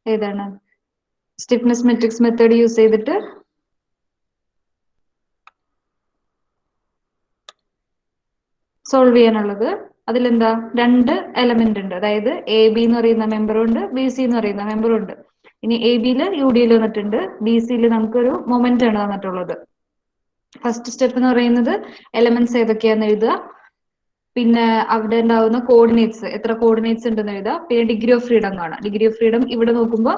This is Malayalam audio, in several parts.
ഏതാണ് സ്റ്റിഫ്നെസ് മെട്രിക്സ് മെത്തേഡ് യൂസ് ചെയ്തിട്ട് സോൾവ് ചെയ്യാനുള്ളത്. അതിലെന്താ രണ്ട് എലമെന്റ് ഉണ്ട്, അതായത് എ ബി എന്ന് പറയുന്ന മെമ്പറും ഉണ്ട്, ബി സി എന്ന് പറയുന്ന മെമ്പറും ഉണ്ട്. ഇനി എ ബിയിൽ യു ഡിയിൽ വന്നിട്ടുണ്ട്, ബി സിയിൽ നമുക്കൊരു മൊമെന്റ് ആണ് വന്നിട്ടുള്ളത്. ഫസ്റ്റ് സ്റ്റെപ്പ് എന്ന് പറയുന്നത് എലമെന്റ്സ് ഏതൊക്കെയാന്ന് എഴുതുക, പിന്നെ അവിടെ ഉണ്ടാവുന്ന കോർഡിനേറ്റ്സ് എത്ര കോർഡിനേറ്റ്സ് ഉണ്ടെന്ന് എഴുതുക, പിന്നെ ഡിഗ്രി ഓഫ് ഫ്രീഡം കാണാം. ഡിഗ്രി ഓഫ് ഫ്രീഡം ഇവിടെ നോക്കുമ്പോൾ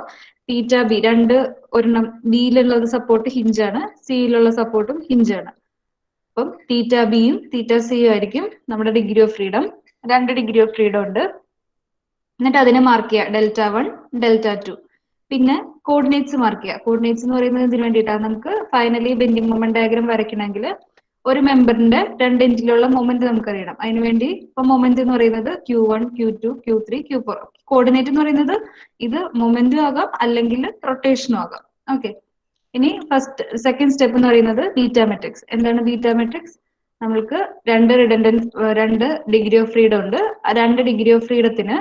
തീറ്റ ബി രണ്ട് ഒരെണ്ണം ബിയിലുള്ളത് സപ്പോർട്ട് ഹിഞ്ചാണ്, സിയിലുള്ള സപ്പോർട്ടും ഹിഞ്ചാണ്. അപ്പം തീറ്റ ബിയും തീറ്റ സിയും ആയിരിക്കും നമ്മുടെ ഡിഗ്രി ഓഫ് ഫ്രീഡം. രണ്ട് ഡിഗ്രി ഓഫ് ഫ്രീഡം ഉണ്ട്. എന്നിട്ട് അതിനെ മാർക്ക് ചെയ്യുക ഡെൽറ്റ 1 ഡെൽറ്റ 2. പിന്നെ കോർഡിനേറ്റ്സ് മാർക്ക് ചെയ്യുക. കോർഡിനേറ്റ്സ് എന്ന് പറയുന്നത് ഇതിന് വേണ്ടിയിട്ടാണ്, നമുക്ക് ഫൈനലി ബെൻഡിങ് മൊമെന്റ് ഡയഗ്രം വരയ്ക്കണമെങ്കിൽ ഒരു മെമ്പറിന്റെ രണ്ട് എൻഡിലുള്ള മൊമെന്റ് നമുക്കറിയണം. അതിനുവേണ്ടി ഇപ്പൊ മൊമെന്റ് എന്ന് പറയുന്നത് Q1 Q2 Q3 Q4. Coordinate എന്ന് പറയുന്നത് ഇത് മൊമെന്റും ആകാം അല്ലെങ്കിൽ റൊട്ടേഷനും ആകാം. ഓക്കെ, ഇനി സെക്കൻഡ് സ്റ്റെപ്പ് എന്ന് പറയുന്നത് ബീറ്റ മെട്രിക്സ്. എന്താണ് ബീറ്റ മെട്രിക്സ്? നമ്മൾക്ക് രണ്ട് ഡിഗ്രി ഓഫ് ഫ്രീഡം ഉണ്ട്. ആ രണ്ട് ഡിഗ്രി ഓഫ് ഫ്രീഡത്തിന്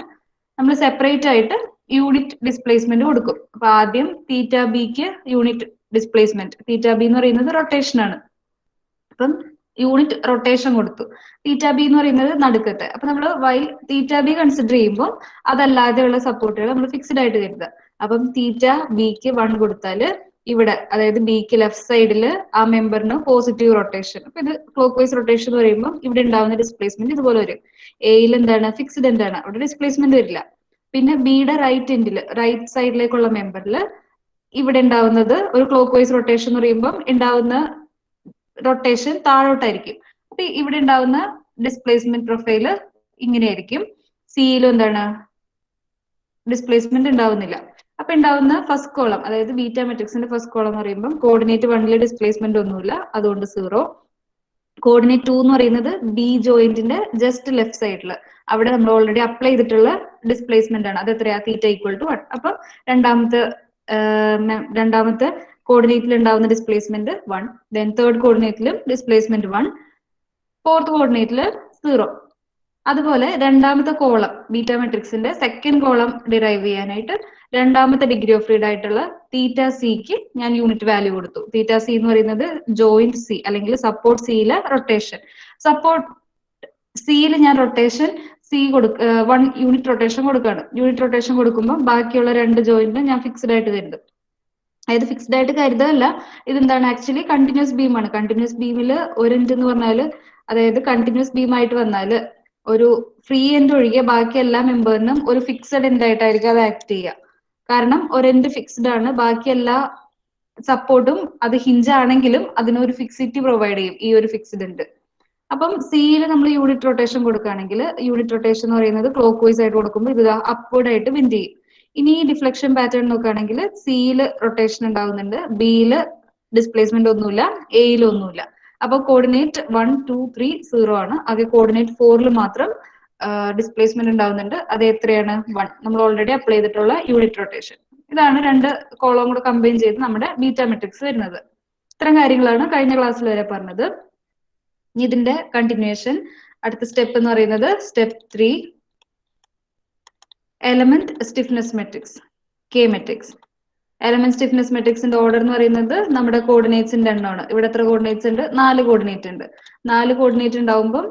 നമ്മൾ സെപ്പറേറ്റ് ആയിട്ട് യൂണിറ്റ് ഡിസ്പ്ലേസ്മെന്റ് കൊടുക്കും. അപ്പൊ ആദ്യം തീറ്റ ബിക്ക് യൂണിറ്റ് ഡിസ്പ്ലേസ്മെന്റ്, തീറ്റ ബി എന്ന് പറയുന്നത് റൊട്ടേഷൻ ആണ്, അപ്പം യൂണിറ്റ് റൊട്ടേഷൻ കൊടുത്തു. തീറ്റ ബി എന്ന് പറയുന്നത് നടുക്കത്തെ. അപ്പൊ നമ്മൾ വൈൽ തീറ്റ ബി കൺസിഡർ ചെയ്യുമ്പോൾ അതല്ലാതെയുള്ള സപ്പോർട്ടുകൾ നമ്മൾ ഫിക്സ്ഡ് ആയിട്ട് കരുതുക. അപ്പം തീറ്റ ബിക്ക് 1 കൊടുത്താൽ ഇവിടെ, അതായത് ബിക്ക് ലെഫ്റ്റ് സൈഡിൽ ആ മെമ്പറിന് പോസിറ്റീവ് റൊട്ടേഷൻ. അപ്പൊ ഇത് ക്ലോക്ക് വൈസ് റൊട്ടേഷൻ എന്ന് പറയുമ്പോൾ ഇവിടെ ഉണ്ടാവുന്ന ഡിസ്പ്ലേസ്മെന്റ് ഇതുപോലെ വരും. എയിൽ എന്താണ് ഫിക്സ്ഡ് എന്താണ്, അവിടെ ഡിസ്പ്ലേസ്മെന്റ് വരില്ല. പിന്നെ ബിയുടെ റൈറ്റ് എൻഡിൽ റൈറ്റ് സൈഡിലേക്കുള്ള മെമ്പറിൽ ഇവിടെ ഉണ്ടാവുന്നത് ഒരു ക്ലോക്ക് വൈസ് റൊട്ടേഷൻ എന്ന് പറയുമ്പോൾ ഉണ്ടാവുന്ന റൊട്ടേഷൻ താഴോട്ടായിരിക്കും. അപ്പൊ ഇവിടെ ഉണ്ടാവുന്ന ഡിസ്പ്ലേസ്മെന്റ് പ്രൊഫൈല് ഇങ്ങനെയായിരിക്കും. സിയിലും എന്താണ് ഡിസ്പ്ലേസ്മെന്റ് ഉണ്ടാവുന്നില്ല. അപ്പൊ ഉണ്ടാവുന്ന ഫസ്റ്റ് കോളം, അതായത് ബീറ്റ മെട്രിക്സിന്റെ ഫസ്റ്റ് കോളം എന്ന് പറയുമ്പോൾ കോർഡിനേറ്റ് 1 ഡിസ്പ്ലേസ്മെന്റ് ഒന്നുമില്ല, അതുകൊണ്ട് 0. കോർഡിനേറ്റ് 2 എന്ന് പറയുന്നത് ബി ജോയിന്റിന്റെ ജസ്റ്റ് ലെഫ്റ്റ് സൈഡിൽ, അവിടെ നമ്മൾ ഓൾറെഡി അപ്ലൈ ചെയ്തിട്ടുള്ള ഡിസ്പ്ലേസ്മെന്റ് ആണ്. അത് എത്രയാ? Theta equal to 1. അപ്പം രണ്ടാമത്തെ കോർഡിനേറ്റിൽ ഉണ്ടാവുന്ന ഡിസ്പ്ലേസ്മെന്റ് 1, ദെൻ തേർഡ് കോർഡിനേറ്റിലും ഡിസ്പ്ലേസ്മെന്റ് 1, ഫോർത്ത് കോർഡിനേറ്റിൽ 0. അതുപോലെ രണ്ടാമത്തെ കോളം ബീറ്റ മെട്രിക്സിന്റെ സെക്കൻഡ് കോളം ഡിറൈവ് ചെയ്യാനായിട്ട് രണ്ടാമത്തെ ഡിഗ്രി ഓഫ് ഫ്രീഡം ആയിട്ടുള്ള തീറ്റ സിക്ക് ഞാൻ യൂണിറ്റ് വാല്യൂ കൊടുത്തു. തീറ്റ സി എന്ന് പറയുന്നത് ജോയിന്റ് സി അല്ലെങ്കിൽ സപ്പോർട്ട് സിയിലെ റൊട്ടേഷൻ. സപ്പോർട്ട് സിയിൽ ഞാൻ റൊട്ടേഷൻ വൺ യൂണിറ്റ് റൊട്ടേഷൻ കൊടുക്കുകയാണ്. യൂണിറ്റ് റൊട്ടേഷൻ കൊടുക്കുമ്പോൾ ബാക്കിയുള്ള രണ്ട് ജോയിന്റ് ഞാൻ ഫിക്സ്ഡ് ആയിട്ട് കരുതും. അതായത് ഫിക്സ്ഡ് ആയിട്ട് കരുതല്ല, ഇതെന്താണ് ആക്ച്വലി കണ്ടിന്യൂസ് ബീം ആണ്. കണ്ടിന്യൂസ് ബീമിൽ ഒരു എൻഡ് എന്ന് പറഞ്ഞാല്, അതായത് കണ്ടിന്യൂസ് ബീം ആയിട്ട് വന്നാല് ഒരു ഫ്രീ എൻഡ് ഒഴികെ ബാക്കി എല്ലാ മെമ്പറിനും ഒരു ഫിക്സഡ് എൻഡ് ആയിട്ടായിരിക്കും അത് ആക്ട് ചെയ്യുക. കാരണം ഒരു എൻഡ് ഫിക്സ്ഡ് ആണ്, ബാക്കി എല്ലാ സപ്പോർട്ടും അത് ഹിഞ്ച് ആണെങ്കിലും അതിനൊരു ഫിക്സിറ്റി പ്രൊവൈഡ് ചെയ്യും ഈ ഒരു ഫിക്സ്ഡ് എൻഡ്. അപ്പം സിയിൽ നമ്മൾ യൂണിറ്റ് റൊട്ടേഷൻ കൊടുക്കുകയാണെങ്കിൽ യൂണിറ്റ് റൊട്ടേഷൻ എന്ന് പറയുന്നത് ക്ലോക്ക് വൈസ് ആയിട്ട് കൊടുക്കുമ്പോൾ ഇത് അപ്വേർഡ് ആയിട്ട് ബെൻഡ് ചെയ്യും. ഇനി ഈ ഡിഫ്ലക്ഷൻ പാറ്റേൺ നോക്കുകയാണെങ്കിൽ സിയിൽ റൊട്ടേഷൻ ഉണ്ടാവുന്നുണ്ട്, ബിയിൽ ഡിസ്പ്ലേസ്മെന്റ് ഒന്നുമില്ല, എയിൽ ഒന്നുമില്ല. അപ്പൊ കോർഡിനേറ്റ് 1 2 3 0 ആണ്. ആകെ കോർഡിനേറ്റ് 4ൽ മാത്രം ഡിസ്പ്ലേസ്മെന്റ് ഉണ്ടാവുന്നുണ്ട്. അത് എത്രയാണ്? 1. നമ്മൾ ഓൾറെഡി അപ്ലൈ ചെയ്തിട്ടുള്ള യൂണിറ്റ് റൊട്ടേഷൻ. ഇതാണ് രണ്ട് കോളം കൂടെ കമ്പൈൻ ചെയ്ത് നമ്മുടെ ബീറ്റ മെട്രിക്സ് വരുന്നത്. ഇത്തരം കാര്യങ്ങളാണ് കഴിഞ്ഞ ക്ലാസ്സിൽ വരെ പറഞ്ഞത്. ഇതിന്റെ കണ്ടിന്യൂഷൻ അടുത്ത സ്റ്റെപ്പ് എന്ന് പറയുന്നത് step 3, element stiffness matrix, K matrix. Element stiffness മെട്രിക്സിന്റെ ഓർഡർ എന്ന് പറയുന്നത് നമ്മുടെ കോർഡിനേറ്റ്സിന്റെ എണ്ണമാണ്. ഇവിടെ എത്ര കോർഡിനേറ്റ്സ് ഉണ്ട്? 4 കോർഡിനേറ്റ് ഉണ്ട്. 4 കോർഡിനേറ്റ് ഉണ്ടാവുമ്പോൾ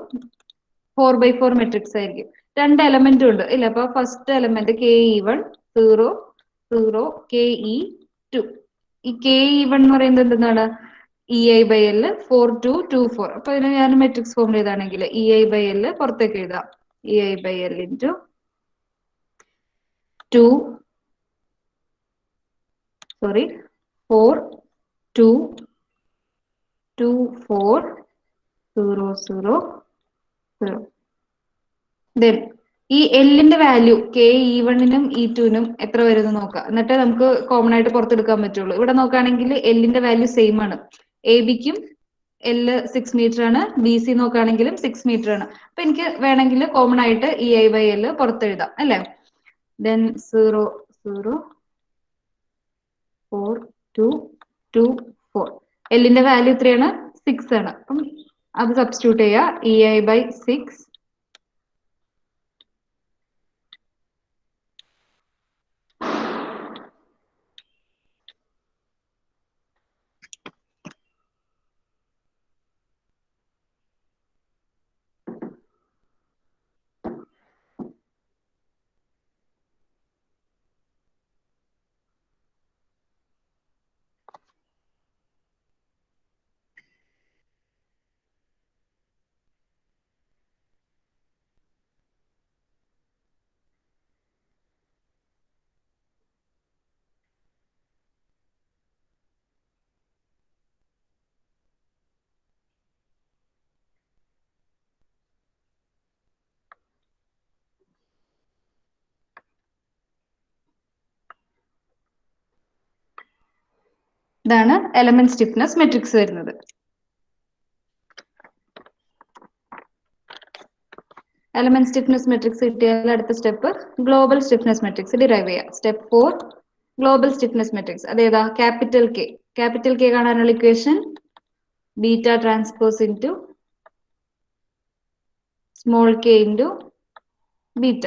4x4 മെട്രിക്സ് ആയിരിക്കും. രണ്ട് എലമെന്റും ഉണ്ട് ഇല്ല. അപ്പൊ ഫസ്റ്റ് എലമെന്റ് KE1 0 0 KE2. ഈ KE1 എന്ന് പറയുന്നത് എന്താണ്? EI/L 4 2 2 4. അപ്പൊ ഇതിനെ ഞാൻ മെട്രിക്സ് ഫോം ചെയ്താണെങ്കിൽ EI/L പുറത്തേക്ക് എഴുതാം. EI/L into 4 2 2 4 0 0 0. ദെൻ ഈ എല്ലിന്റെ വാല്യൂ KE1നും E2നും എത്ര വരുമെന്ന് നോക്കാം. എന്നിട്ട് നമുക്ക് കോമൺ ആയിട്ട് പുറത്തെടുക്കാൻ പറ്റുള്ളൂ. ഇവിടെ നോക്കുകയാണെങ്കിൽ എല്ലിന്റെ വാല്യൂ സെയിം ആണ്. AB-ക്കും L 6 മീറ്റർ ആണ്, BC നോക്കുകയാണെങ്കിലും 6 മീറ്റർ ആണ്. അപ്പൊ എനിക്ക് വേണമെങ്കിൽ കോമൺ ആയിട്ട് EI/L പുറത്തെഴുതാം അല്ലെ. ദെൻ 0 0 4 2 2 4. എല്ലിന്റെ വാല്യൂ എത്രയാണ്? 6 ആണ്. അപ്പം അത് സബ്സ്റ്റിറ്റ്യൂട്ട് ചെയ്യുക. EI/6 ഇതാണ് എലമെന്റ് സ്റ്റിഫ്നെസ് മെട്രിക്സ് വരുന്നത്. എലമെന്റ് സ്റ്റിഫ്നെസ് മെട്രിക്സ് കിട്ടിയാൽ അടുത്ത step global stiffness matrix derive ചെയ്യാം. Step 4 global stiffness matrix. അതേതാ? Capital K. ക്യാപിറ്റൽ കെ കാണാനുള്ള equation beta transpose into small K into beta.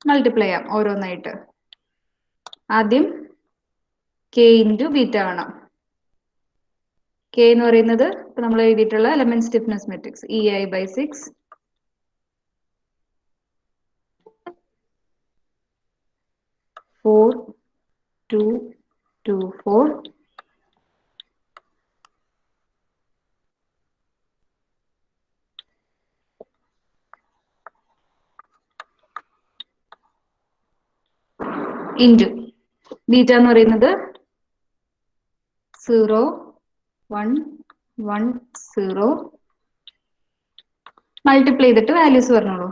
Multiply ചെയ്യാം ഓരോന്നായിട്ട്. ആദ്യം കെ ഇൻറ്റു ബീറ്റ കാണാം. കെ എന്ന് പറയുന്നത് ഇപ്പൊ നമ്മൾ എഴുതിയിട്ടുള്ള element stiffness matrix EI/6 4 2 2 4 into beta എന്ന് പറയുന്നത് 0 1 1 0 മൾട്ടിപ്ലൈ ചെയ്തിട്ട് വാല്യൂസ് പറഞ്ഞോളൂ.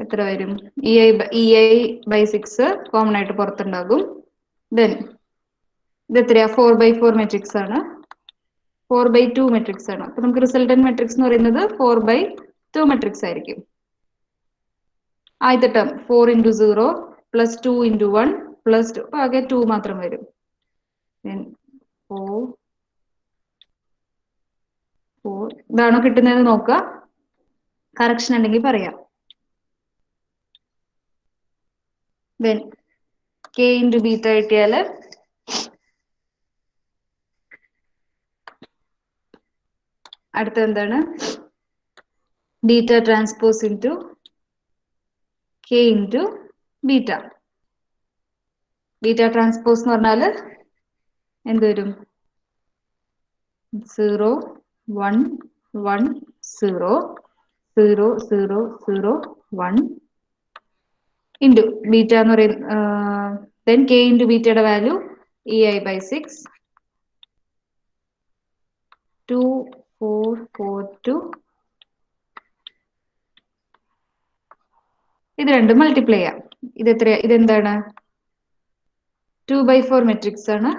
എത്ര വരും? EI/6 കോമൺ ആയിട്ട് പുറത്തുണ്ടാകും. ദെൻ ഇത് എത്രയാ? 4/4 മെട്രിക്സ് ആണ്. 4/2 മെട്രിക്സ് ആണ്. അപ്പൊ നമുക്ക് റിസൾട്ടന്റ് മെട്രിക്സ് എന്ന് പറയുന്നത് 4/2 മെട്രിക്സ് ആയിരിക്കും. ആദ്യത്തെ term 4 into 0 plus 2 into 1 plus 2 അപ്പൊ ആകെ 2 മാത്രം വരും. Then 4 4 ഇതാണോ കിട്ടുന്നത് നോക്കുക. കറക്ഷൻ ഉണ്ടെങ്കിൽ പറയാം. Then k ഇൻറ്റു ബീറ്റ കിട്ടിയാല് അടുത്ത എന്താണ്? Beta transpose into k into beta. Beta transpose എന്ന് പറഞ്ഞാല് എന്ത് വരും? 0 1 1 0 0 0 0 1 ഇൻറ്റു ബീറ്റ എന്ന് പറയുന്ന ദെൻ k ഇൻറ്റു ബീറ്റയുടെ വാല്യൂ EI/6 2 4 4 2 ഇത് രണ്ടും മൾട്ടിപ്ലൈ ചെയ്യാം. ഇതെന്താണ്? 2/4 മെട്രിക്സ് ആണ്.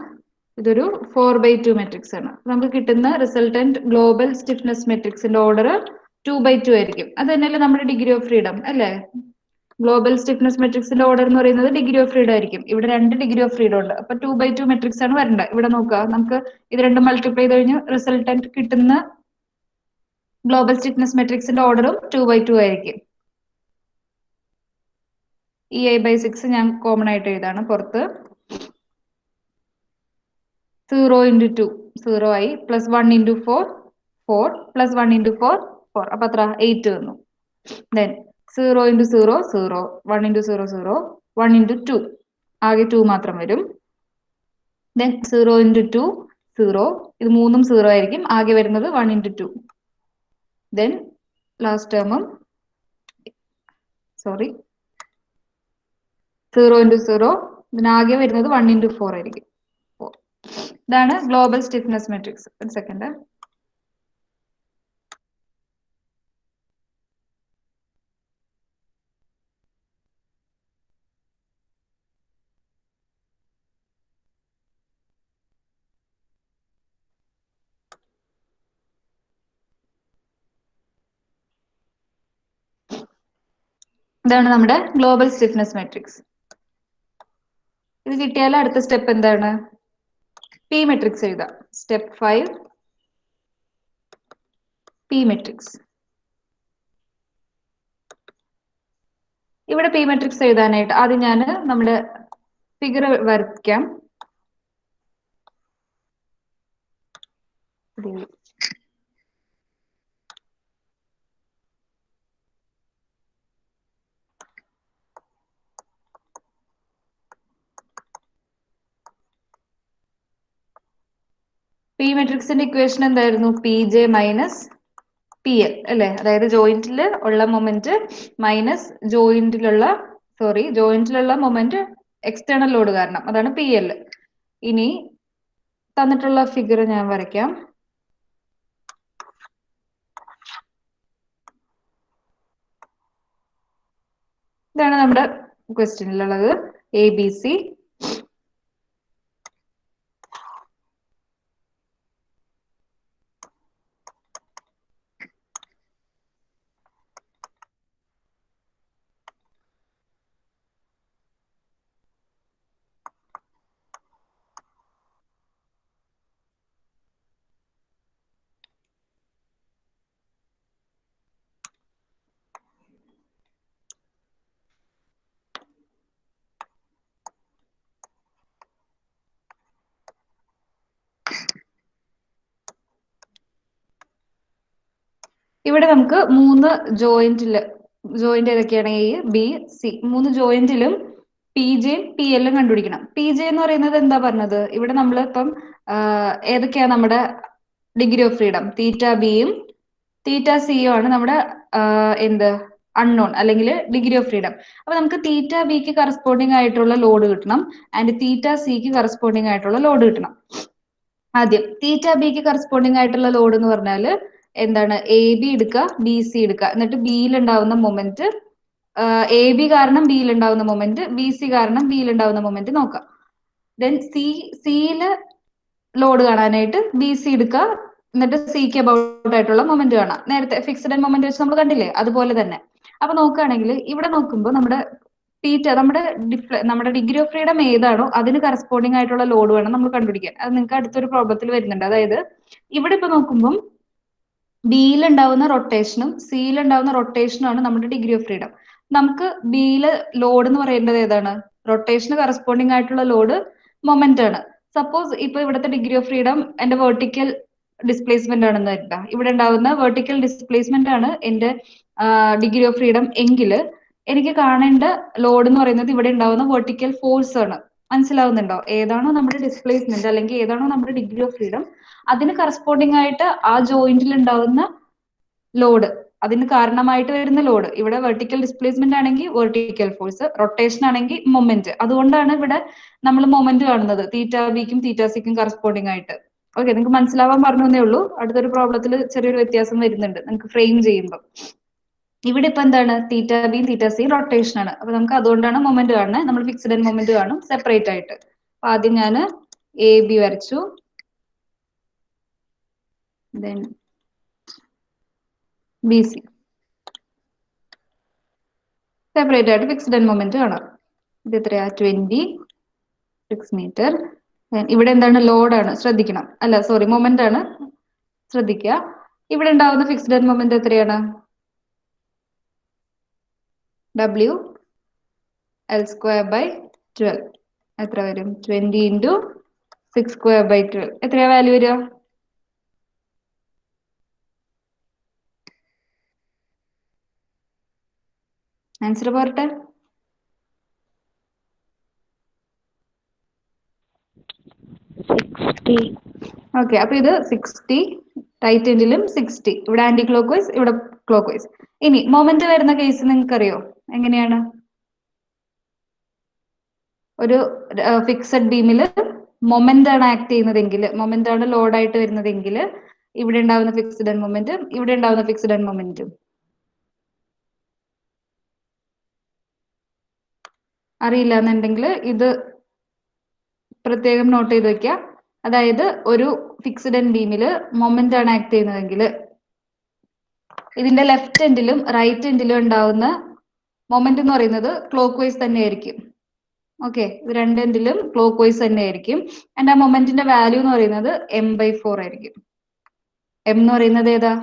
ഇതൊരു 4/2 മെട്രിക്സ് ആണ്. നമുക്ക് കിട്ടുന്ന റിസൾട്ടന്റ് ഗ്ലോബൽ സ്റ്റിഫ്നെസ് മെട്രിക്സിന്റെ ഓർഡർ 2/2 ആയിരിക്കും. അത് തന്നെയല്ലേ നമ്മുടെ ഡിഗ്രി ഓഫ് ഫ്രീഡം അല്ലേ? ഗ്ലോബൽ സ്റ്റിഫ്നെസ് മെട്രിക്സിന്റെ ഓർഡർ എന്ന് പറയുന്നത് ഡിഗ്രി ഓഫ് ഫ്രീഡം ആയിരിക്കും. ഇവിടെ 2 ഡിഗ്രി ഓഫ് ഫ്രീഡം ഉണ്ട്. അപ്പൊ 2/2 മെട്രിക്സ് ആണ് വരേണ്ടത്. ഇവിടെ നോക്കുക, നമുക്ക് ഇത് രണ്ടും മൾട്ടിപ്ലൈ ചെയ്ത് കഴിഞ്ഞ് റിസൾട്ടന്റ് കിട്ടുന്ന ഗ്ലോബൽ സ്റ്റിഫ്നെസ് മെട്രിക്സിന്റെ ഓർഡറും 2/2 ആയിരിക്കും. EI/6 ഞാൻ കോമൺ ആയിട്ട് എഴുതാണ് പുറത്ത്. 0 ഇൻറ്റു 2 0 ആയി പ്ലസ് 1 ഇൻറ്റു 4 4 പ്ലസ് 1 ഇൻറ്റു 4 4 അപ്പൊ അത്ര 8 വന്നു. ദെൻ 0 ഇൻറ്റു 0 0 1 ഇൻറ്റു 0 0 1 ഇൻറ്റു 2 ആകെ 2 മാത്രം വരും. ദെൻ 0 ഇൻറ്റു 2 0 ഇത് മൂന്നും 0 ആയിരിക്കും. ആകെ വരുന്നത് 1 ഇൻറ്റു 2. ദെൻ ലാസ്റ്റ് ടേമും 0 ഇൻറ്റു 0 ഇതിനാകെ വരുന്നത് 1 ഇൻറ്റു 4 ആയിരിക്കും. ഇതാണ് ഗ്ലോബൽ സ്റ്റിഫ്നെസ് മെട്രിക്സ്. ഒരു സെക്കൻഡ്. ഇതാണ് നമ്മുടെ ഗ്ലോബൽ സ്റ്റിഫ്നെസ് മെട്രിക്സ്. ഇത് കിട്ടിയാൽ അടുത്ത സ്റ്റെപ്പ് എന്താണ്? പി മെട്രിക്സ് എഴുതാം. Step 5 P matrix. ഇവിടെ പി മെട്രിക്സ് എഴുതാനായിട്ട് ആദ്യം ഞാൻ നമ്മുടെ ഫിഗർ വരയ്ക്കാം. പി മെട്രിക്സിന്റെ ഇക്വേഷൻ എന്തായിരുന്നു? P J minus P L അല്ലെ? അതായത് ജോയിന്റിൽ ഉള്ള മൊമെന്റ് മൈനസ് ജോയിന്റിലുള്ള മൊമെന്റ് എക്സ്റ്റേണൽ ലോഡ് കാരണം, അതാണ് പി എൽ. ഇനി തന്നിട്ടുള്ള ഫിഗർ ഞാൻ വരയ്ക്കാം. ഇതാണ് നമ്മുടെ ക്വസ്റ്റ്യനിലുള്ളത്. എ ബി സി ഇവിടെ നമുക്ക് 3 ജോയിന്റ് ഏതൊക്കെയാണ്? A, B, C. 3 ജോയിന്റിലും പി ജെയും പി എല്ലും കണ്ടുപിടിക്കണം. പി ജെ എന്ന് പറയുന്നത് എന്താ പറഞ്ഞത്? ഇവിടെ നമ്മൾ ഇപ്പം ഏതൊക്കെയാ നമ്മുടെ ഡിഗ്രി ഓഫ് ഫ്രീഡം? തീറ്റ ബിയും തീറ്റ സിയും ആണ് നമ്മുടെ എന്ത് അൺനോൺ അല്ലെങ്കിൽ ഡിഗ്രി ഓഫ് ഫ്രീഡം. അപ്പൊ നമുക്ക് തീറ്റ ബിക്ക് കറസ്പോണ്ടിങ് ആയിട്ടുള്ള ലോഡ് കിട്ടണം ആൻഡ് തീറ്റ സിക്ക് കറസ്പോണ്ടിങ് ആയിട്ടുള്ള ലോഡ് കിട്ടണം. ആദ്യം തീറ്റ ബിക്ക് കറസ്പോണ്ടിങ് ആയിട്ടുള്ള ലോഡ് എന്ന് പറഞ്ഞാല് എന്താണ്? എ ബി എടുക്കുക, ബി സി എടുക്കുക, എന്നിട്ട് ബിയിൽ ഉണ്ടാവുന്ന മൊമെന്റ്, എ ബി കാരണം ബിയിൽ ഉണ്ടാവുന്ന മൊമെന്റ്, ബി സി കാരണം ബിയിൽ ഉണ്ടാവുന്ന മൊമെന്റ് നോക്കാം. ദെൻ സിയില് ലോഡ് കാണാനായിട്ട് ബി സി എടുക്കുക, എന്നിട്ട് സിക്ക് അബൌട്ട് ആയിട്ടുള്ള മൊമെന്റ് കാണാം. നേരത്തെ ഫിക്സ്ഡ് ആൻഡ് മൊമെന്റ് വെച്ച് നമ്മൾ കണ്ടില്ലേ, അതുപോലെ തന്നെ. അപ്പൊ നോക്കുകയാണെങ്കിൽ ഇവിടെ നോക്കുമ്പോൾ നമ്മുടെ നമ്മുടെ ഡിഗ്രി ഓഫ് ഫ്രീഡം ഏതാണോ അതിന് കറസ്പോണ്ടിങ് ആയിട്ടുള്ള ലോഡ് വേണം നമ്മൾ കണ്ടുപിടിക്കാൻ. അത് നിങ്ങൾക്ക് അടുത്തൊരു പ്രോബ്ലത്തിൽ വരുന്നുണ്ട്. അതായത് ഇവിടെ ഇപ്പൊ നോക്കുമ്പോൾ ബിയിൽ ഉണ്ടാവുന്ന റൊട്ടേഷനും സിയിൽ ഉണ്ടാവുന്ന റൊട്ടേഷനും ആണ് നമ്മുടെ ഡിഗ്രി ഓഫ് ഫ്രീഡം. നമുക്ക് ബിയിലെ ലോഡ് എന്ന് പറയേണ്ടത് ഏതാണ്? റൊട്ടേഷന് കറസ്പോണ്ടിങ് ആയിട്ടുള്ള ലോഡ് മൊമെന്റ് ആണ്. സപ്പോസ് ഇപ്പൊ ഇവിടുത്തെ ഡിഗ്രി ഓഫ് ഫ്രീഡം എന്റെ വെർട്ടിക്കൽ ഡിസ്പ്ലേസ്മെന്റ് ആണെന്ന് കരുതാം. ഇവിടെ ഉണ്ടാവുന്ന വെർട്ടിക്കൽ ഡിസ്പ്ലേസ്മെന്റ് ആണ് എന്റെ ഡിഗ്രി ഓഫ് ഫ്രീഡം എങ്കിൽ എനിക്ക് കാണേണ്ട ലോഡ് എന്ന് പറയുന്നത് ഇവിടെ ഉണ്ടാവുന്ന വെർട്ടിക്കൽ ഫോഴ്സ് ആണ്. മനസ്സിലാവുന്നുണ്ടോ? ഏതാണോ നമ്മുടെ ഡിസ്പ്ലേസ്മെന്റ് അല്ലെങ്കിൽ ഏതാണോ നമ്മുടെ ഡിഗ്രി ഓഫ് ഫ്രീഡം അതിന് കറസ്പോണ്ടിങ് ആയിട്ട് ആ ജോയിന്റിൽ ഉണ്ടാവുന്ന ലോഡ്, അതിന് കാരണമായിട്ട് വരുന്ന ലോഡ്. ഇവിടെ വെർട്ടിക്കൽ ഡിസ്പ്ലേസ്മെന്റ് ആണെങ്കിൽ വെർട്ടിക്കൽ ഫോഴ്സ്, റൊട്ടേഷൻ ആണെങ്കിൽ മൊമെന്റ്. അതുകൊണ്ടാണ് ഇവിടെ നമ്മൾ മൊമെന്റ് കാണുന്നത് തീറ്റ ബിക്കും തീറ്റ സിക്കും കറസ്പോണ്ടിങ് ആയിട്ട്. ഓക്കെ, നിങ്ങൾക്ക് മനസ്സിലാവാൻ പറഞ്ഞേ ഉള്ളൂ. അടുത്തൊരു പ്രോബ്ലത്തിൽ ചെറിയൊരു വ്യത്യാസം വരുന്നുണ്ട് നിങ്ങൾക്ക് ഫ്രെയിം ചെയ്യുമ്പോൾ. ഇവിടെ ഇപ്പൊ എന്താണ്? തീറ്റ ബിയും തീറ്റ സിയും റൊട്ടേഷൻ ആണ്. അപ്പൊ നമുക്ക് അതുകൊണ്ടാണ് മൊമെന്റ് കാണുന്നത്. നമ്മൾ ഫിക്സ്ഡ് ആൻഡ് മൊമെന്റ് കാണും സെപ്പറേറ്റ് ആയിട്ട്. അപ്പൊ ആദ്യം ഞാൻ എ ബി വരച്ചു, then ബി സി സെപ്പറേറ്റ് ആയിട്ട് ഫിക്സ്ഡ് ആൻഡ് മൊമെന്റ് കാണാം. ഇത് എത്രയാ? 26 മീറ്റർ. ഇവിടെ എന്താണ്? ലോഡാണ്, ശ്രദ്ധിക്കണം. അല്ല സോറി, മൊമെന്റ് ആണ്, ശ്രദ്ധിക്കുക. ഇവിടെ ഉണ്ടാവുന്ന ഫിക്സ്ഡ് ആൻഡ് മൊമെന്റ് എത്രയാണ്? W L square by 12. എത്ര വരും? 20 into 6 square by 12. എത്രയാ വാല്യൂ വരിക? ആൻസർ പോരട്ടെ. ഓക്കെ, അപ്പൊ ഇത് 60, റൈറ്റ് എൻഡിലും 60. ഇവിടെ ആന്റി ക്ലോക്ക് വൈസ്, ഇവിടെ ക്ലോക്ക് വൈസ്. ഇനി മൊമെന്റ് വരുന്ന കേസ് നിങ്ങൾക്ക് അറിയോ എങ്ങനെയാണ്? ഒരു ഫിക്സഡ് ബീമിൽ മൊമെന്റ് ആണ് ആക്ട് ചെയ്യുന്നതെങ്കിൽ, മൊമെന്റ് ആണ് ലോഡ് ആയിട്ട് വരുന്നതെങ്കിൽ ഇവിടെ ഉണ്ടാവുന്ന ഫിക്സ്ഡ് ആൻഡ് മൊമെന്റും ഇവിടെ ഉണ്ടാവുന്ന ഫിക്സ്ഡ് ആൻഡ് മൊമെന്റും അറിയില്ല എന്നുണ്ടെങ്കിൽ ഇത് പ്രത്യേകം നോട്ട് ചെയ്ത് വെക്കുക. അതായത് ഒരു ഫിക്സ്ഡ് ആൻഡ് ബീമില് മൊമെന്റ് ആണ് ആക്ട് ചെയ്യുന്നതെങ്കിൽ ഇതിന്റെ ലെഫ്റ്റ് എൻഡിലും റൈറ്റ് എൻഡിലും ഉണ്ടാവുന്ന മൊമെന്റ് എന്ന് പറയുന്നത് ക്ലോക്ക് വൈസ് തന്നെ ആയിരിക്കും. ഓക്കെ, ഇത് രണ്ട് എൻഡിലും ക്ലോക്ക് വൈസ് തന്നെ ആയിരിക്കും. ആൻഡ് ആ മൊമെന്റിന്റെ വാല്യൂ എന്ന് പറയുന്നത് m/4 ആയിരിക്കും. m എന്ന് പറയുന്നത് ഏതാ?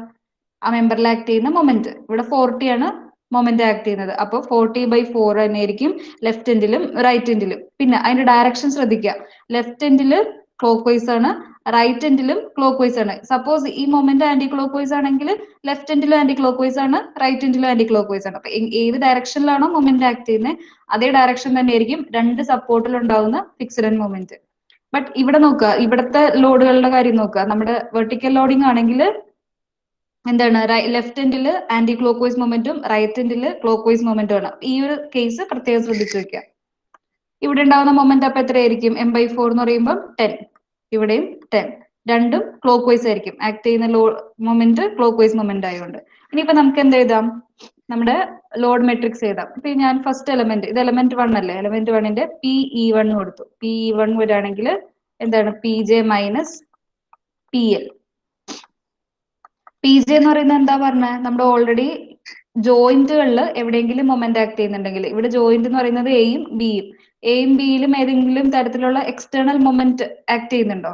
ആ മെമ്പറിൽ ആക്ട് ചെയ്യുന്ന മൊമെന്റ്. ഇവിടെ 40 ആണ് മൊമെന്റ് ആക്ട് ചെയ്യുന്നത്. അപ്പോൾ 40/4 തന്നെ ആയിരിക്കും ലെഫ്റ്റ് എൻഡിലും റൈറ്റ് എൻഡിലും. പിന്നെ അതിന്റെ ഡയറക്ഷൻ ശ്രദ്ധിക്കുക. ലെഫ്റ്റ് എൻഡില് ക്ലോക്ക് വൈസ് ആണ്, റൈറ്റ് എൻഡിലും ക്ലോക്ക് വൈസ് ആണ്. സപ്പോസ് ഈ മൊമെന്റ് ആന്റി ക്ലോക്ക് വൈസ് ആണെങ്കിൽ ലെഫ്റ്റ് എൻഡിലും ആന്റി ക്ലോക്ക് വൈസ് ആണ്, റൈറ്റ് എൻഡിലും ആന്റി ക്ലോക്ക് വൈസ് ആണ്. അപ്പൊ ഏത് ഡയറക്ഷനിലാണോ മൊമെന്റ് ആക്ട് ചെയ്യുന്നത് അതേ ഡയറക്ഷൻ തന്നെ ആയിരിക്കും രണ്ട് സപ്പോർട്ടിൽ ഉണ്ടാവുന്ന ഫിക്സ്ഡ് ആൻഡ് മൊമെന്റ്. ബട്ട് ഇവിടെ നോക്കുക, ഇവിടുത്തെ ലോഡുകളുടെ കാര്യം നോക്കുക. നമ്മുടെ വെർട്ടിക്കൽ ലോഡിംഗ് ആണെങ്കിൽ എന്താണ്? ലെഫ്റ്റ് എൻഡിൽ anti clock vice momentum right എൻഡിൽ ക്ലോക്ക് വൈസ് മൊമെന്റും ആണ്. ഈ ഒരു കേസ് പ്രത്യേകം ശ്രദ്ധിച്ചു വെക്കുക. ഇവിടെ ഉണ്ടാവുന്ന മൊമെന്റ് അപ്പൊ എത്രയായിരിക്കും? m/4 എന്ന് പറയുമ്പോൾ 10, ഇവിടെയും 10. രണ്ടും ക്ലോക്ക് വൈസ് ആയിരിക്കും ആക്ട് ചെയ്യുന്ന മൊമെന്റ്, ക്ലോക്ക് വൈസ് മൊമെന്റ് ആയതുകൊണ്ട്. ഇനിയിപ്പോ നമുക്ക് എന്ത് എഴുതാം? നമ്മുടെ ലോഡ് മെട്രിക്സ് എഴുതാം. ഇപ്പൊ ഞാൻ ഫസ്റ്റ് എലമെന്റ്, ഇത് എലമെന്റ് 1 അല്ലേ? എലമെന്റ് 1ന്റെ PE1 കൊടുത്തു. PE1 വരികയാണെങ്കിൽ എന്താണ്? PJ minus PL. PJ എന്ന് പറയുന്നത് എന്താ പറഞ്ഞത്? നമ്മുടെ ഓൾറെഡി ജോയിന്റുകളിൽ എവിടെയെങ്കിലും മൊമെന്റ് ആക്ട് ചെയ്യുന്നുണ്ടെങ്കിൽ, ഇവിടെ ജോയിന്റ് എന്ന് പറയുന്നത് എയും ബിയും, എയും ബിയിലും ഏതെങ്കിലും തരത്തിലുള്ള എക്സ്റ്റേണൽ മൊമെന്റ് ആക്ട് ചെയ്യുന്നുണ്ടോ?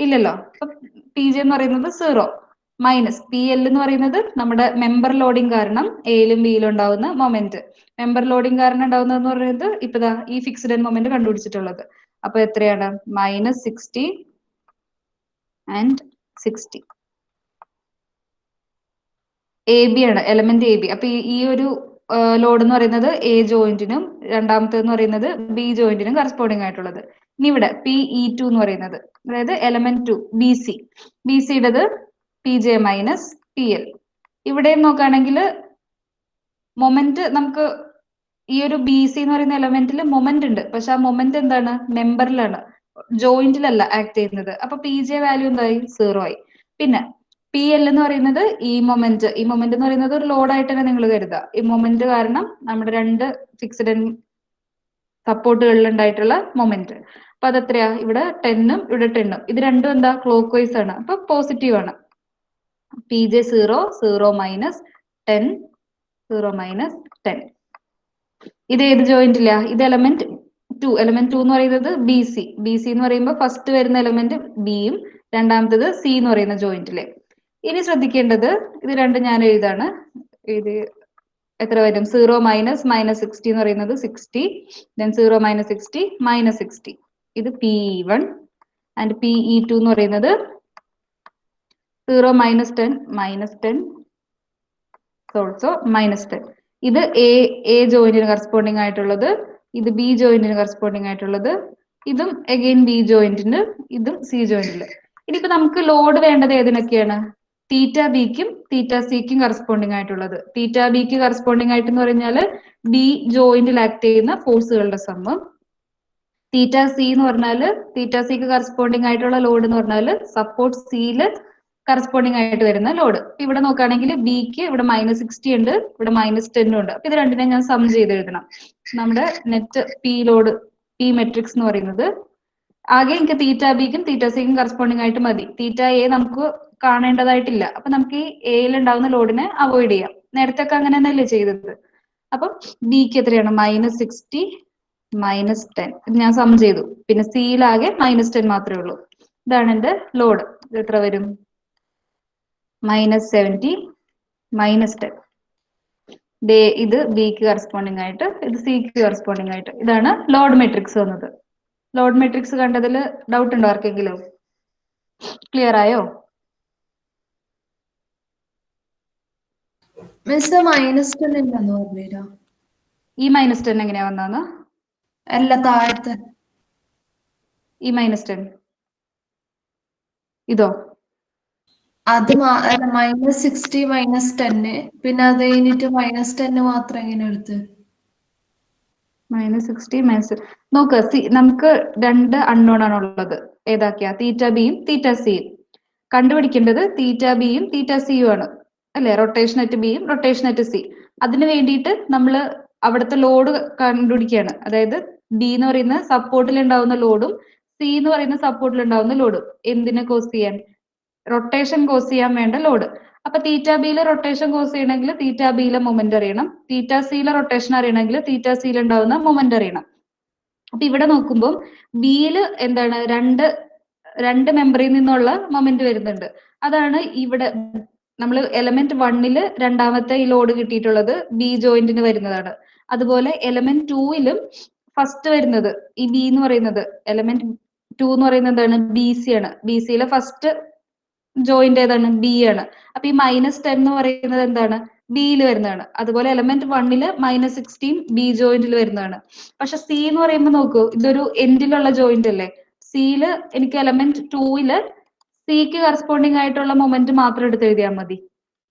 ഇല്ലല്ലോ. അപ്പൊ PJ എന്ന് പറയുന്നത് 0 മൈനസ് PL എന്ന് പറയുന്നത് നമ്മുടെ മെമ്പർ ലോഡിംഗ് കാരണം എയിലും ബിയിലും ഉണ്ടാവുന്ന മൊമെന്റ്. മെമ്പർ ലോഡിംഗ് കാരണം ഉണ്ടാവുന്നതെന്ന് പറയുന്നത് ഇപ്പതാ ഈ ഫിക്സ്ഡ് ആൻഡ് മൊമെന്റ് കണ്ടുപിടിച്ചിട്ടുള്ളത്. അപ്പൊ എത്രയാണ്? -60 and 60. എ ബി ആണ്, എലമെന്റ് എ ബി. അപ്പൊ ഈ ഒരു ലോഡ് എന്ന് പറയുന്നത് എ ജോയിന്റിനും രണ്ടാമത്തെ എന്ന് പറയുന്നത് ബി ജോയിന്റിനും കറസ്പോണ്ടിങ് ആയിട്ടുള്ളത്. ഇനി ഇവിടെ പി ഇ ടു എന്ന് പറയുന്നത്, അതായത് element two B C, B സിയുടേത് P J minus P L. ഇവിടെയും നോക്കുകയാണെങ്കിൽ മൊമെന്റ് നമുക്ക് ഈ ഒരു ബി സി എന്ന് പറയുന്ന എലമെന്റിൽ മൊമെന്റ് ഉണ്ട്, പക്ഷെ ആ മൊമെന്റ് എന്താണ്, മെമ്പറിലാണ്, ജോയിന്റിലല്ല ആക്ട് ചെയ്യുന്നത്. അപ്പൊ പി ജെ വാല്യൂ എന്തായി, 0 ആയി. പിന്നെ പി എൽ എന്ന് പറയുന്നത് ഈ മൊമെന്റ് എന്ന് പറയുന്നത് ഒരു ലോഡായിട്ട് തന്നെ നിങ്ങൾ കരുതുക. ഈ മൊമെന്റ് കാരണം നമ്മുടെ രണ്ട് ഫിക്സഡ് സപ്പോർട്ടുകളിൽ ഉണ്ടായിട്ടുള്ള മൊമെന്റ്. അപ്പൊ അതെത്രയാ, ഇവിടെ 10ഉം ഇവിടെ 10ഉം, ഇത് രണ്ടും എന്താ, ക്ലോക്ക് വൈസ് ആണ്, അപ്പൊ പോസിറ്റീവ് ആണ്. P J 0, 0 minus 10, 0 minus 10. ഇത് ഏത് ജോയിന്റില്ല, ഇത് എലമെന്റ് ടു എന്ന് പറയുന്നത് ബി സി. ബി സി എന്ന് പറയുമ്പോൾ ഫസ്റ്റ് വരുന്ന എലമെന്റ് ബിയും രണ്ടാമത്തത് സി എന്ന് പറയുന്ന ജോയിന്റിലെ. ഇനി ശ്രദ്ധിക്കേണ്ടത്, ഇത് രണ്ടും ഞാൻ എഴുതാണ്. ഇത് എത്ര വരും, 0 മൈനസ് -60 എന്ന് പറയുന്നത് 60, then 0 മൈനസ് 60 -60. ഇത് P E one and P E two എന്ന് പറയുന്നത് 0 മൈനസ് 10 ഓൾസോ -10. ഇത് എ ജോയിന്റിന് കറസ്പോണ്ടിങ് ആയിട്ടുള്ളത്, ഇത് ബി ജോയിന്റിന് കറസ്പോണ്ടിങ് ആയിട്ടുള്ളത്, ഇതും അഗെയിൻ ബി ജോയിന്റിന്, ഇതും സി ജോയിന്റില്. ഇനിയിപ്പോ നമുക്ക് ലോഡ് വേണ്ടത് ഏതിനൊക്കെയാണ്, തീറ്റ ബിക്കും തീറ്റ സിക്കും കറസ്പോണ്ടിങ് ആയിട്ടുള്ളത്. തീറ്റ ബിക്ക് കറസ്പോണ്ടിങ് ആയിട്ട് എന്ന് പറഞ്ഞാൽ ബി ജോയിന്റിൽ ആക്ട് ചെയ്യുന്ന ഫോഴ്സുകളുടെ സമ്മ്. തീറ്റ സി എന്ന് പറഞ്ഞാല് തീറ്റ സിക്ക് കറസ്പോണ്ടിങ് ആയിട്ടുള്ള ലോഡ് എന്ന് പറഞ്ഞാൽ സപ്പോർട്ട് സിയില് കറസ്പോണ്ടിങ് ആയിട്ട് വരുന്ന ലോഡ്. ഇവിടെ നോക്കുകയാണെങ്കിൽ ബിക്ക് ഇവിടെ -60 ഉണ്ട്, ഇവിടെ -10 ഉണ്ട്. അപ്പൊ ഇത് രണ്ടിനെ ഞാൻ സം ചെയ്ത് എഴുതണം. നമ്മുടെ net P load, P matrix എന്ന് പറയുന്നത് ആകെ എനിക്ക് തീറ്റ ബിക്കും തീറ്റ സിക്കും കറസ്പോണ്ടിങ് ആയിട്ട് മതി. തീറ്റ എ നമുക്ക് കാണേണ്ടതായിട്ടില്ല. അപ്പൊ നമുക്ക് ഈ എയിൽ ഉണ്ടാവുന്ന ലോഡിനെ അവോയ്ഡ് ചെയ്യാം. നേരത്തെ ഒക്കെ അങ്ങനെ തന്നെയല്ലേ ചെയ്തത്. അപ്പം ബിക്ക് എത്രയാണ്, -60 -10. ഇത് ഞാൻ സം ചെയ്തു. പിന്നെ സിയിലാകെ -10 മാത്രമേ ഉള്ളൂ. ഇതാണ് എന്റെ ലോഡ്. ഇത് എത്ര വരും, -70 -10. ഇത് ബിക്ക് കറസ്പോണ്ടിങ് ആയിട്ട്, ഇത് സിക്ക് കറസ്പോണ്ടിങ് ആയിട്ട്. ഇതാണ് ലോഡ് മെട്രിക്സ് വന്നത്. ലോഡ് മെട്രിക്സ് കണ്ടതിൽ ഡൗട്ട് ഉണ്ടോ ആർക്കെങ്കിലും? ക്ലിയർ ആയോ? മിസ് -10 ഇല്ലെന്ന് പറഞ്ഞുതരാ. ഈ -10 എങ്ങനെയാ വന്നതെന്ന്? അല്ല, താഴത്തെ ഈ -10 ഇതോ? അത് അല്ല, -60 -10, പിന്നെ അത് കഴിഞ്ഞിട്ട് -10 മാത്രം എങ്ങനെ എടുത്ത്? -60 നോക്ക്, നമുക്ക് രണ്ട് അൺനോൺ ആണ് ഉള്ളത്. ഏതാക്കിയാ, തീറ്റ ബിയും തീറ്റ സിയും. കണ്ടുപിടിക്കേണ്ടത് തീറ്റ ബിയും തീറ്റ സിയും ആണ് അല്ലെ, റൊട്ടേഷൻ അറ്റ് ബിയും റൊട്ടേഷൻ അറ്റ് സി. അതിന് വേണ്ടിയിട്ട് നമ്മൾ അവിടുത്തെ ലോഡ് കണ്ടുപിടിക്കുകയാണ്. അതായത് ബി എന്ന് പറയുന്ന സപ്പോർട്ടിൽ ഉണ്ടാവുന്ന ലോഡും സി എന്ന് പറയുന്ന സപ്പോർട്ടിൽ ഉണ്ടാവുന്ന ലോഡും എന്തിനെ കോസ് ചെയ്യാൻ, റൊട്ടേഷൻ കോസ് ചെയ്യാൻ വേണ്ട ലോഡ്. അപ്പൊ തീറ്റ ബിയിലെ റൊട്ടേഷൻ കോസ് ചെയ്യണമെങ്കിൽ തീറ്റ ബിയിലെ മൊമെന്റ് അറിയണം, തീറ്റ സിയിലെ റൊട്ടേഷൻ അറിയണമെങ്കിൽ തീറ്റ സിയിൽ ഉണ്ടാവുന്ന മൊമെന്റ് അറിയണം. അപ്പൊ ഇവിടെ നോക്കുമ്പോൾ ബിയിൽ എന്താണ്, രണ്ട് മെമ്പറിൽ നിന്നുള്ള മൊമെന്റ് വരുന്നുണ്ട്. അതാണ് ഇവിടെ നമ്മൾ എലമെന്റ് വണ്ണില് രണ്ടാമത്തെ ഈ ലോഡ് കിട്ടിയിട്ടുള്ളത് ബി ജോയിന്റിന് വരുന്നതാണ്. അതുപോലെ എലമെന്റ് ടൂയിലും ഫസ്റ്റ് വരുന്നത് ഈ ബി എന്ന് പറയുന്നത്, എലമെന്റ് ടു എന്ന് പറയുന്നത് എന്താണ്, ബി സി ആണ്. ബി സിയിലെ ഫസ്റ്റ് ജോയിന്റ് ഏതാണ്, ബി ആണ്. അപ്പൊ ഈ -10 എന്ന് പറയുന്നത് എന്താണ്, ബിയിൽ വരുന്നതാണ്. അതുപോലെ എലമെന്റ് വണ്ണില് -16 ബി ജോയിന്റിൽ വരുന്നതാണ്. പക്ഷെ സി എന്ന് പറയുമ്പോൾ നോക്കൂ, ഇതൊരു എൻഡിലുള്ള ജോയിന്റ് അല്ലേ. സിയില് എനിക്ക് എലമെന്റ് ടൂയില് സിക്ക് കറസ്പോണ്ടിങ് ആയിട്ടുള്ള മൊമെന്റ് മാത്രം എടുത്ത് എഴുതിയാൽ മതി.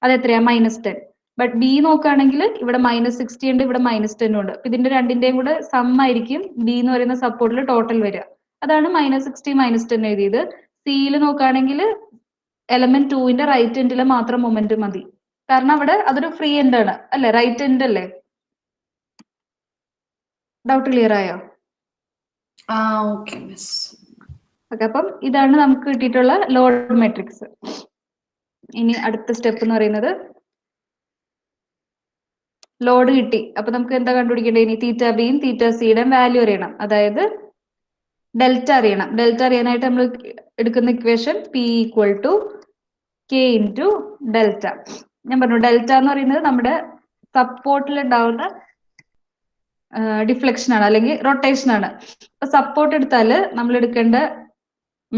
അത് എത്രയാ, -10. ബട്ട് ബി നോക്കുകയാണെങ്കിൽ ഇവിടെ -60 ഉണ്ട്, ഇവിടെ -10 ഉണ്ട്. അപ്പൊ ഇതിന്റെ രണ്ടിന്റെയും കൂടെ സം ആയിരിക്കും ബി എന്ന് പറയുന്ന സപ്പോർട്ടിൽ ടോട്ടൽ വരിക. അതാണ് -60 -10 എഴുതിയത്. സിയിൽ നോക്കുകയാണെങ്കിൽ എലമെന്റ് ടൂവിന്റെ റൈറ്റ് എൻഡിൽ മാത്രം മൊമെന്റ് മതി. കാരണം അവിടെ അതൊരു ഫ്രീ എൻഡ് ആണ് അല്ലെ, റൈറ്റ് എൻഡ് അല്ലേ. ഡൗട്ട് ക്ലിയർ ആയോ? Okay miss. ഓക്കെ, അപ്പം ഇതാണ് നമുക്ക് കിട്ടിയിട്ടുള്ള ലോഡ് മെട്രിക്സ്. ഇനി അടുത്ത സ്റ്റെപ്പ് എന്ന് പറയുന്നത്, ലോഡ് കിട്ടി. അപ്പൊ നമുക്ക് എന്താ കണ്ടുപിടിക്കേണ്ടത്, ഇനി തീറ്റ ബിയും തീറ്റ സിയുടെയും വാല്യൂ അറിയണം. അതായത് ഡെൽറ്റ അറിയണം. ഡെൽറ്റ അറിയാനായിട്ട് നമ്മൾ എടുക്കുന്ന equation P equal to K into delta. ഞാൻ പറഞ്ഞു, ഡെൽറ്റ എന്ന് പറയുന്നത് നമ്മുടെ സപ്പോർട്ടിൽ ഉണ്ടാവുന്ന ഡിഫ്ലക്ഷൻ ആണ് അല്ലെങ്കിൽ റൊട്ടേഷൻ ആണ്. അപ്പൊ സപ്പോർട്ട് എടുത്താൽ നമ്മൾ എടുക്കേണ്ട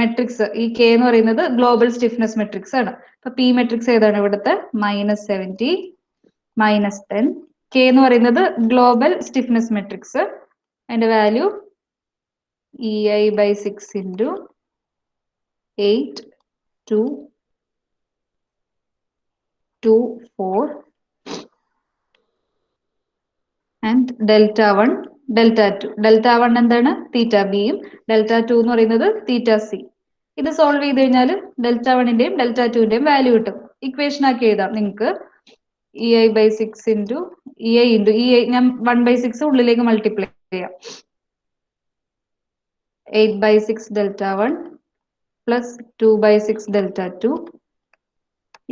മെട്രിക്സ് ഈ കെ എന്ന് പറയുന്നത് ഗ്ലോബൽ സ്റ്റിഫ്നെസ് മെട്രിക്സ് ആണ്. അപ്പൊ പി മെട്രിക്സ് ഏതാണ് ഇവിടുത്തെ? -70 -10. കെ എന്ന് പറയുന്നത് ഗ്ലോബൽ സ്റ്റിഫ്നെസ് മെട്രിക്സ്. അതിന്റെ value EI/6 into 8 2 2 4 and delta 1 delta 2. delta 1 എന്താണ്? തീറ്റ ബിയും delta 2 എന്ന് പറയുന്നത് തീറ്റ സി. ഇത് സോൾവ് ചെയ്ത് കഴിഞ്ഞാൽ delta 1ന്റെയും delta 2ന്റെയും വാല്യൂ കിട്ടും. ഇക്വേഷൻ ആക്കി എഴുതാം നിങ്ങൾക്ക്. EI/6 into EI ഞാൻ 1/6 ഉള്ളിലേക്ക് മൾട്ടിപ്ലൈ ചെയ്യാം. 8/6 delta 1 plus 2/6 delta 2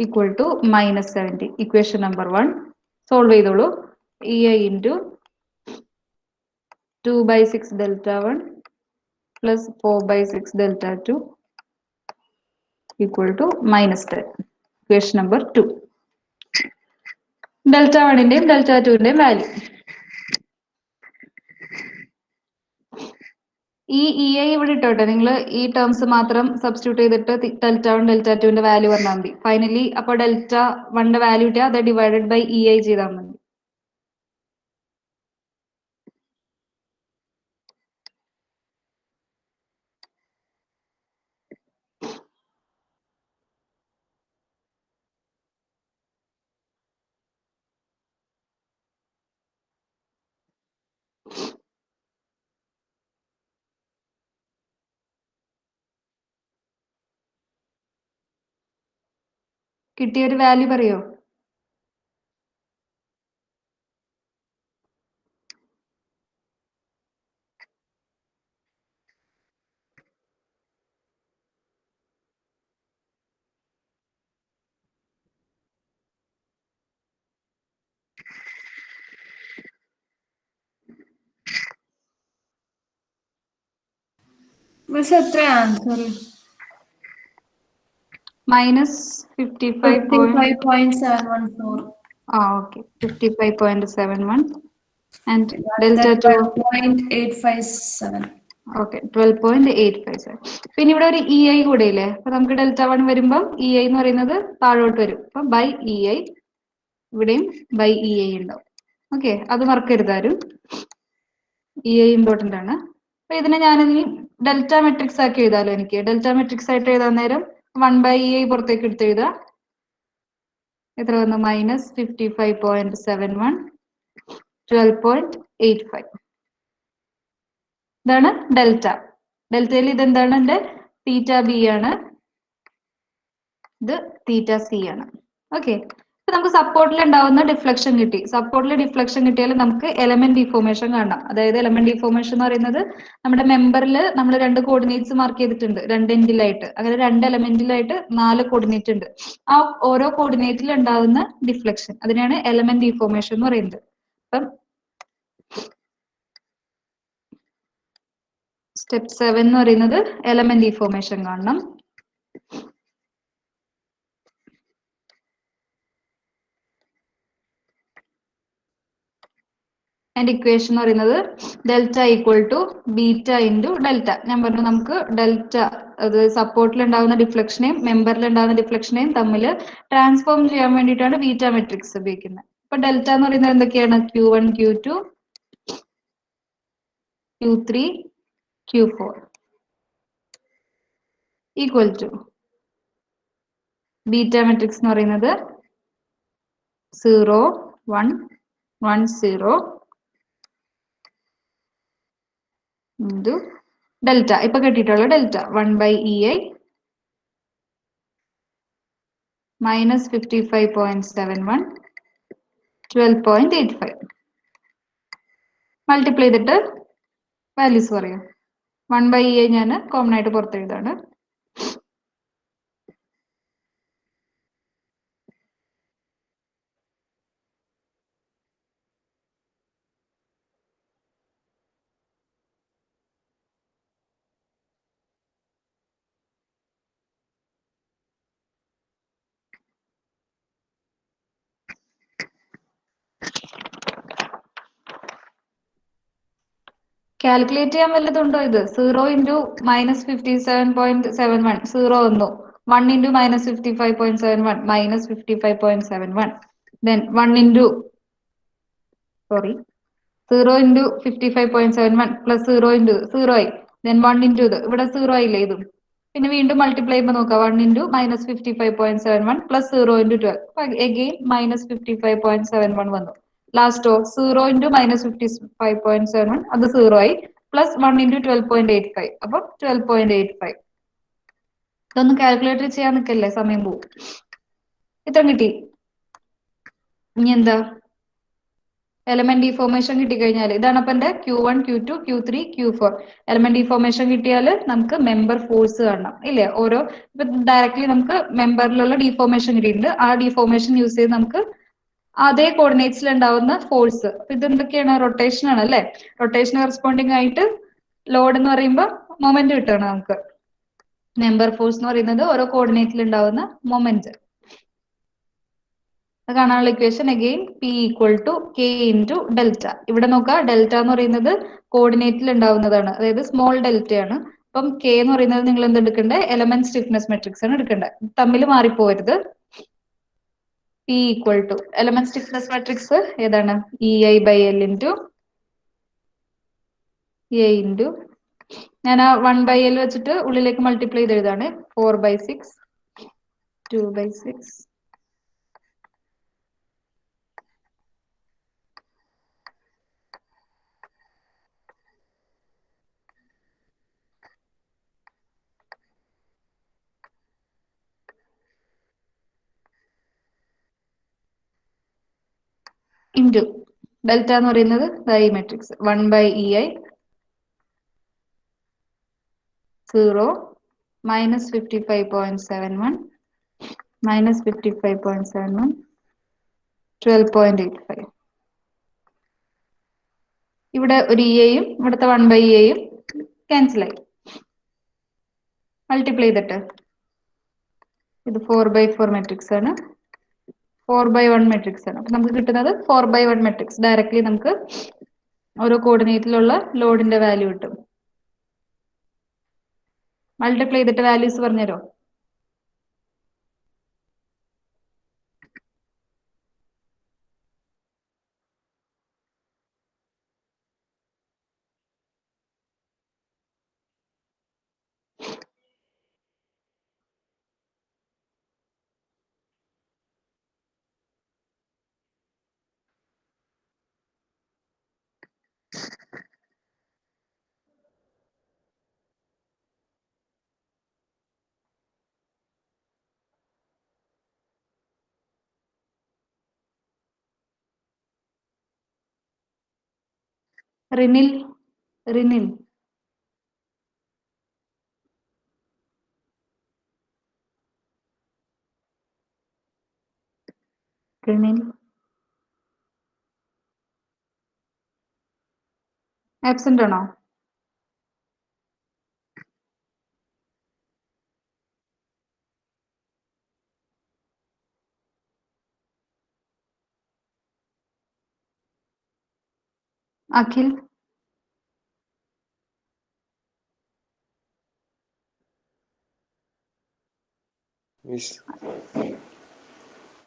equal to -70. Equation number 1 solve ചെയ്തോളൂ. EI into 2/6 delta 1 plus 4/6 delta 2 equal to -10. Equation number 2. delta 1ന്റെയും delta 2ന്റെയും വാല്യൂ. ഈ EI ഇവിടെ ഇട്ടോട്ടെ, നിങ്ങൾ ഈ ടേംസ് മാത്രം സബ്സ്റ്റിറ്റ്യൂട്ട് ചെയ്തിട്ട് delta 1 delta 2ന്റെ വാല്യൂ പറഞ്ഞാൽ മതി. ഫൈനലി അപ്പോൾ delta 1ന്റെ വാല്യൂ കിട്ടിയാൽ അത് ഡിവൈഡഡ് ബൈ EI ചെയ്താൽ മതി. കിട്ടിയ ഒരു വാല്യൂ പറയോ? മിസ് എത്ര answer? -55.714. Okay, 55.71 and delta 2 12.857. Okay, 12.857. പിന്നെ ഇവിടെ ഒരു EI കൂടെ ഇല്ലേ? അപ്പൊ നമുക്ക് delta 1 വരുമ്പം EI എന്ന് പറയുന്നത് താഴോട്ട് വരും. അപ്പൊ ബൈ EI, ഇവിടെയും ബൈ EI ഉണ്ടാവും. ഓക്കെ, അത് മറക്കരുതാരും. EI ഇമ്പോർട്ടന്റ് ആണ്. അപ്പൊ ഇതിനെ ഞാനിനി ഡെൽറ്റ മെട്രിക്സ് ആക്കി എഴുതാലോ. എനിക്ക് ഡെൽറ്റ മെട്രിക്സ് ആയിട്ട് എഴുതാൻ നേരം 1/EI പുറത്തേക്ക് എടുത്ത് എഴുതാം. എത്ര വന്നു? -55.71 12.85. ഇതാണ് ഡെൽറ്റ. ഡെൽറ്റയിൽ ഇതെന്താണ്? എന്റെ തീറ്റ ബി ആണ്, ഇത് തീറ്റ സി ആണ്. ഓക്കെ, ഇപ്പൊ നമുക്ക് സപ്പോർട്ടിൽ ഉണ്ടാവുന്ന ഡിഫ്ലക്ഷൻ കിട്ടി. സപ്പോർട്ടിൽ ഡിഫ്ലക്ഷൻ കിട്ടിയാൽ നമുക്ക് എലമെന്റ് ഡിഫോർമേഷൻ കാണാം. അതായത് എലമെന്റ് ഡിഫോർമേഷൻ എന്ന് പറയുന്നത് നമ്മുടെ മെമ്പറിൽ നമ്മൾ 2 കോർഡിനേറ്റ്സ് മാർക്ക് ചെയ്തിട്ടുണ്ട്, 2 എൻഡിലായിട്ട്. അങ്ങനെ 2 എലമെന്റിലായിട്ട് 4 കോർഡിനേറ്റ് ഉണ്ട്. ആ ഓരോ കോർഡിനേറ്റിൽ ഉണ്ടാകുന്ന ഡിഫ്ലക്ഷൻ, അതിനാണ് എലമെന്റ് ഡിഫോർമേഷൻ എന്ന് പറയുന്നത്. അപ്പം സ്റ്റെപ്പ് 7 എന്ന് പറയുന്നത് എലമെന്റ് ഡിഫോർമേഷൻ കാണണം. ആൻഡ് ഇക്വേഷൻ എന്ന് പറയുന്നത് delta equal to beta into delta. ഞാൻ പറഞ്ഞു നമുക്ക് ഡെൽറ്റ, അത് സപ്പോർട്ടിൽ ഉണ്ടാകുന്ന ഡിഫ്ലക്ഷനെയും മെമ്പറിൽ ഉണ്ടാകുന്ന ഡിഫ്ലക്ഷനെയും തമ്മിൽ ട്രാൻസ്ഫോം ചെയ്യാൻ വേണ്ടിയിട്ടാണ് ബീറ്റ മെട്രിക്സ് ഉപയോഗിക്കുന്നത്. അപ്പൊ ഡെൽറ്റ എന്ന് പറയുന്നത് എന്തൊക്കെയാണ്? Q1 Q2 Q3 Q4 equal to beta matrix എന്ന് പറയുന്നത് 0 1 1 0 ഇൻറ്റു ഡെൽറ്റ. ഇപ്പൊ കിട്ടിയിട്ടുള്ള ഡെൽറ്റ 1/EI -55.71 12.85. മൾട്ടിപ്ലൈ ചെയ്തിട്ട് വാല്യൂസ് പറയാം. 1/EI ഞാൻ കോമൺ ആയിട്ട് പുറത്ത് എഴുതാണ്. കാൽക്കുലേറ്റ് ചെയ്യാൻ വല്ലതുണ്ടോ ഇത്? 0 ഇൻറ്റു -57.71 0 വന്നു. 1 into -55.71 -55.71. Then 1 into 0 into 55.71 plus 0 into 0 ആയി. Then 1 ഇൻറ്റു ഇത് ഇവിടെ 0 ആയില്ലേ ഇതും. പിന്നെ വീണ്ടും മൾട്ടിപ്ലൈ ചെയ്യുമ്പോൾ നോക്കാം. 1 ഇൻറ്റു -55.71 പ്ലസ് 0 ഇൻറ്റു 12 അഗെയിൻ -55.71 വന്നു. ലാസ്റ്റോ 0 ഇൻറ്റു -55.71 അത് 0 ആയി പ്ലസ് 1 ഇൻറ്റു 12.85 അപ്പം 12.85. ഇതൊന്നും കാൽക്കുലേറ്റർ ചെയ്യാൻ നിൽക്കല്ലേ, സമയം പോവും. ഇത്ര കിട്ടി. ഇനി എന്താ? എലമെന്റ് ഡിഫോർമേഷൻ കിട്ടിക്കഴിഞ്ഞാൽ ഇതാണ് അപ്പൊ എന്റെ Q1 Q2 Q3 Q4. Element deformation കിട്ടിയാൽ നമുക്ക് മെമ്പർ ഫോഴ്സ് കാണണം ഇല്ലേ? ഓരോ ഇപ്പൊ ഡയറക്ട്ലി നമുക്ക് മെമ്പറിലുള്ള ഡിഫോർമേഷൻ കിട്ടിയിട്ടുണ്ട്. ആ ഡിഫോർമേഷൻ യൂസ് ചെയ്ത് നമുക്ക് അതേ കോർഡിനേറ്റ്സിൽ ഉണ്ടാവുന്ന ഫോഴ്സ്. ഇത് എന്തൊക്കെയാണ്? റൊട്ടേഷൻ ആണ് അല്ലെ? റൊട്ടേഷൻ കറസ്പോണ്ടിങ് ആയിട്ട് ലോഡ് എന്ന് പറയുമ്പോൾ മൊമെന്റ് കിട്ടുകയാണ് നമുക്ക്. മെമ്പർ ഫോഴ്സ് എന്ന് പറയുന്നത് ഓരോ കോർഡിനേറ്റിൽ ഉണ്ടാവുന്ന മൊമെന്റ്. അത് കാണാനുള്ള equation again P equal to K into delta. ഇവിടെ നോക്കുക, ഡെൽറ്റ എന്ന് പറയുന്നത് കോർഡിനേറ്റിൽ ഉണ്ടാവുന്നതാണ്, അതായത് സ്മോൾ ഡെൽറ്റ ആണ്. അപ്പം K എന്ന് പറയുന്നത് നിങ്ങൾ എന്ത് എടുക്കണ്ടേ? എലമെന്റ് സ്റ്റിഫ്നെസ് മെട്രിക്സ് ആണ് എടുക്കേണ്ടത്. തമ്മിൽ മാറിപ്പോരുത്. P equal to element stiffness matrix ഏതാണ്? EI/L ഇൻറ്റു A ഇൻറ്റു ഞാൻ ആ 1/L വെച്ചിട്ട് ഉള്ളിലേക്ക് മൾട്ടിപ്ലൈ ചെയ്ത് എഴുതാണ്. 4/6 2/6 ഇൻറ്റു ഡെൽറ്റ എന്ന് പറയുന്നത് ഈ മെട്രിക്സ് 1/EI 0 -55.71 -55.71 12.85. ഇവിടെ ഒരു EAയും ഇവിടുത്തെ 1/EAയും ക്യാൻസൽ ആയി. മൾട്ടിപ്ലൈ ചെയ്തിട്ട് ഇത് 4/4 മെട്രിക്സ് ആണ്, 4/1 മെട്രിക്സ് ആണ്. അപ്പൊ നമുക്ക് കിട്ടുന്നത് 4/1 മെട്രിക്സ്. ഡയറക്ട്ലി നമുക്ക് ഓരോ കോർഡിനേറ്റിലുള്ള ലോഡിന്റെ വാല്യൂ കിട്ടും. മൾട്ടിപ്ലൈ ചെയ്തിട്ട് വാല്യൂസ് പറഞ്ഞുതരോ? റിനിൽ റിനിൽ റിനിൽ ആബ്സെന്റ് ആണോ? അഖിൽ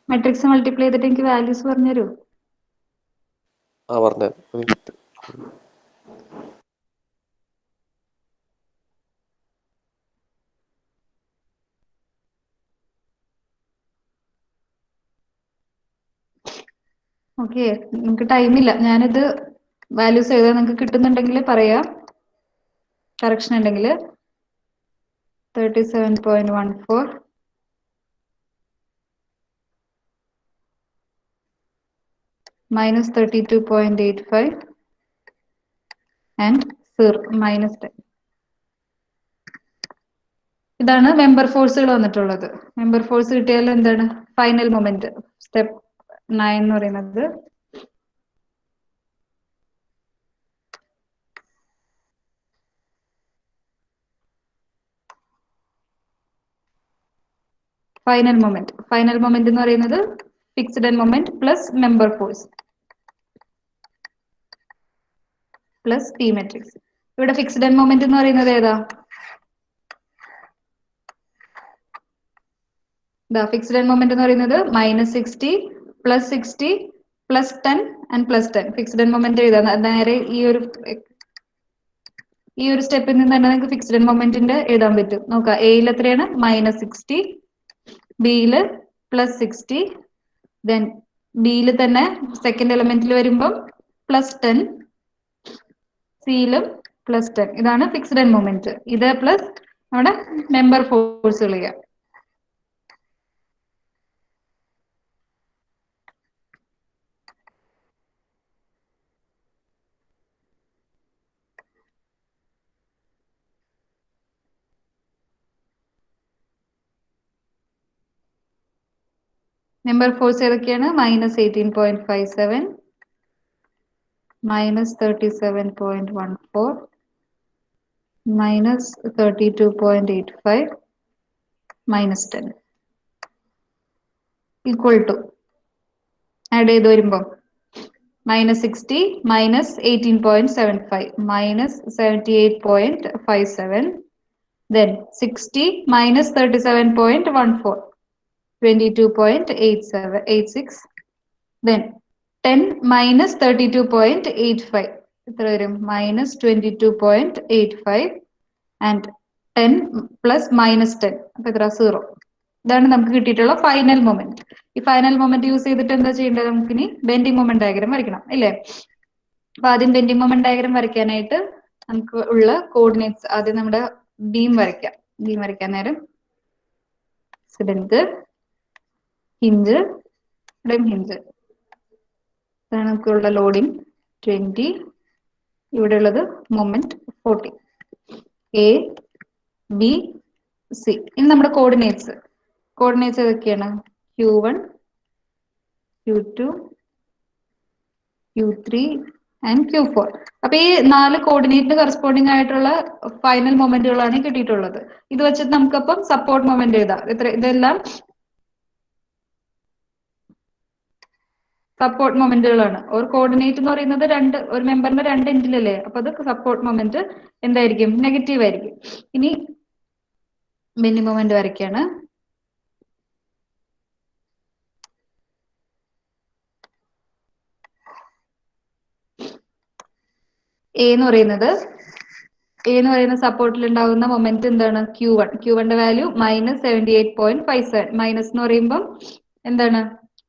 മെട്രിക്സ് മൾട്ടിപ്ലൈ ചെയ്തിട്ട് എനിക്ക് വാല്യൂസ് പറഞ്ഞുതരൂ? പറഞ്ഞു. ഓക്കെ, നിങ്ങൾക്ക് ടൈമില്ല. ഞാനിത് വാല്യൂസ് എഴുതാൻ നിങ്ങൾക്ക് കിട്ടുന്നുണ്ടെങ്കിൽ പറയാം. കറക്ഷൻ ഉണ്ടെങ്കിൽ 37.14 -32.85 ആൻഡ് -10. ഇതാണ് മെമ്പർ ഫോഴ്സുകൾ വന്നിട്ടുള്ളത്. മെമ്പർ ഫോഴ്സ് കിട്ടിയാൽ എന്താണ് ഫൈനൽ മൊമെന്റ്? സ്റ്റെപ്പ് 9 എന്ന് പറയുന്നത് ഫൈനൽ മൊമെന്റ്. ഫൈനൽ മൊമെന്റ് എന്ന് പറയുന്നത് fixed end moment plus member force plus P matrix. ഇവിടെ ഫിക്സ്ഡ് എൻഡ് മൊമെന്റ് എന്ന് പറയുന്നത് ഏതാ? ഫിക്സ്ഡ് എൻഡ് മൊമെന്റ് എന്ന് പറയുന്നത് -60 +60 +10 ആൻഡ് +10. ഫിക്സ്ഡ് എൻഡ് മൊമെന്റ് എഴുതാം. നേരെ ഈ ഒരു സ്റ്റെപ്പിൽ നിന്ന് തന്നെ നിങ്ങൾക്ക് ഫിക്സ്ഡ് എൻഡ് മൊമെന്റിന്റെ എഴുതാൻ പറ്റും. നോക്കാം, എയിൽ എത്രയാണ്? -60, ബിയില് +60, ദെൻ ബിയിൽ തന്നെ സെക്കൻഡ് എലമെന്റിൽ വരുമ്പം +10, സിയിലും +10. ഇതാണ് ഫിക്സ്ഡ് എൻഡ് മൊമെന്റ്. ഇത് പ്ലസ് നമ്മുടെ മെമ്പർ ഫോഴ്സുകൾ ചെയ്യാം. മെമ്പർ ഫോഴ്സ് ഏതൊക്കെയാണ്? -18.57, -37.14, -32.85, -10 ഈക്വൽ ടു ആഡ് ചെയ്ത് വരുമ്പോ -60 -18.75 -78.57, then 60 -37.14, 22.86, then 10 -32.85 എത്ര വരും? -22.85 and 10 plus -10 അപ്പൊ എത്ര? 0. ഇതാണ് നമുക്ക് കിട്ടിയിട്ടുള്ള ഫൈനൽ മൊമെന്റ്. ഈ ഫൈനൽ മൊമെന്റ് യൂസ് ചെയ്തിട്ട് എന്താ ചെയ്യേണ്ടത്? നമുക്ക് ഇനി ബെൻഡിങ് മൊമെന്റ് ഡയഗ്രം വരയ്ക്കണം അല്ലേ? അപ്പൊ ആദ്യം ബെൻഡിങ് മൊമെന്റ് ഡയഗ്രം വരയ്ക്കാനായിട്ട് നമുക്ക് ഉള്ള കോർഡിനേറ്റ്സ് ആദ്യം നമ്മുടെ ബീം വരയ്ക്കാം. ബീം വരയ്ക്കാൻ നേരം സ്ലെന്ത്, ഹിഞ്ച്, ഹിഞ്ച്, ഇതാണ് നമുക്കുള്ള ലോഡിങ് 20, ഇവിടെ ഉള്ളത് മൊമെന്റ് 40, എ ബി സി. ഇനി നമ്മുടെ കോർഡിനേറ്റ്സ് ഏതൊക്കെയാണ്? Q1, Q2, Q3 and Q4. അപ്പൊ ഈ 4 കോർഡിനേറ്റിന് കറസ്പോണ്ടിങ് ആയിട്ടുള്ള ഫൈനൽ മൊമെന്റുകളാണ് കിട്ടിയിട്ടുള്ളത്. ഇത് വെച്ചിട്ട് നമുക്കപ്പം സപ്പോർട്ട് മൊമെന്റ് എഴുതാം. ഇതെല്ലാം സപ്പോർട്ട് മൊമെന്റുകളാണ്. ഒരു കോർഡിനേറ്റ് എന്ന് പറയുന്നത് ഒരു മെമ്പറിന്റെ 2 എൻഡിലല്ലേ? അപ്പൊ അത് സപ്പോർട്ട് മൊമെന്റ് എന്തായിരിക്കും? നെഗറ്റീവ് ആയിരിക്കും. ഇനി ബെൻഡിങ് മൊമെന്റ് വരയ്ക്കാണ്. എ എന്ന് പറയുന്ന സപ്പോർട്ടിൽ ഉണ്ടാകുന്ന മൊമെന്റ് എന്താണ്? Q1. Q1ന്റെ വാല്യൂ -78.57. മൈനസ് എന്ന് പറയുമ്പോൾ എന്താണ്?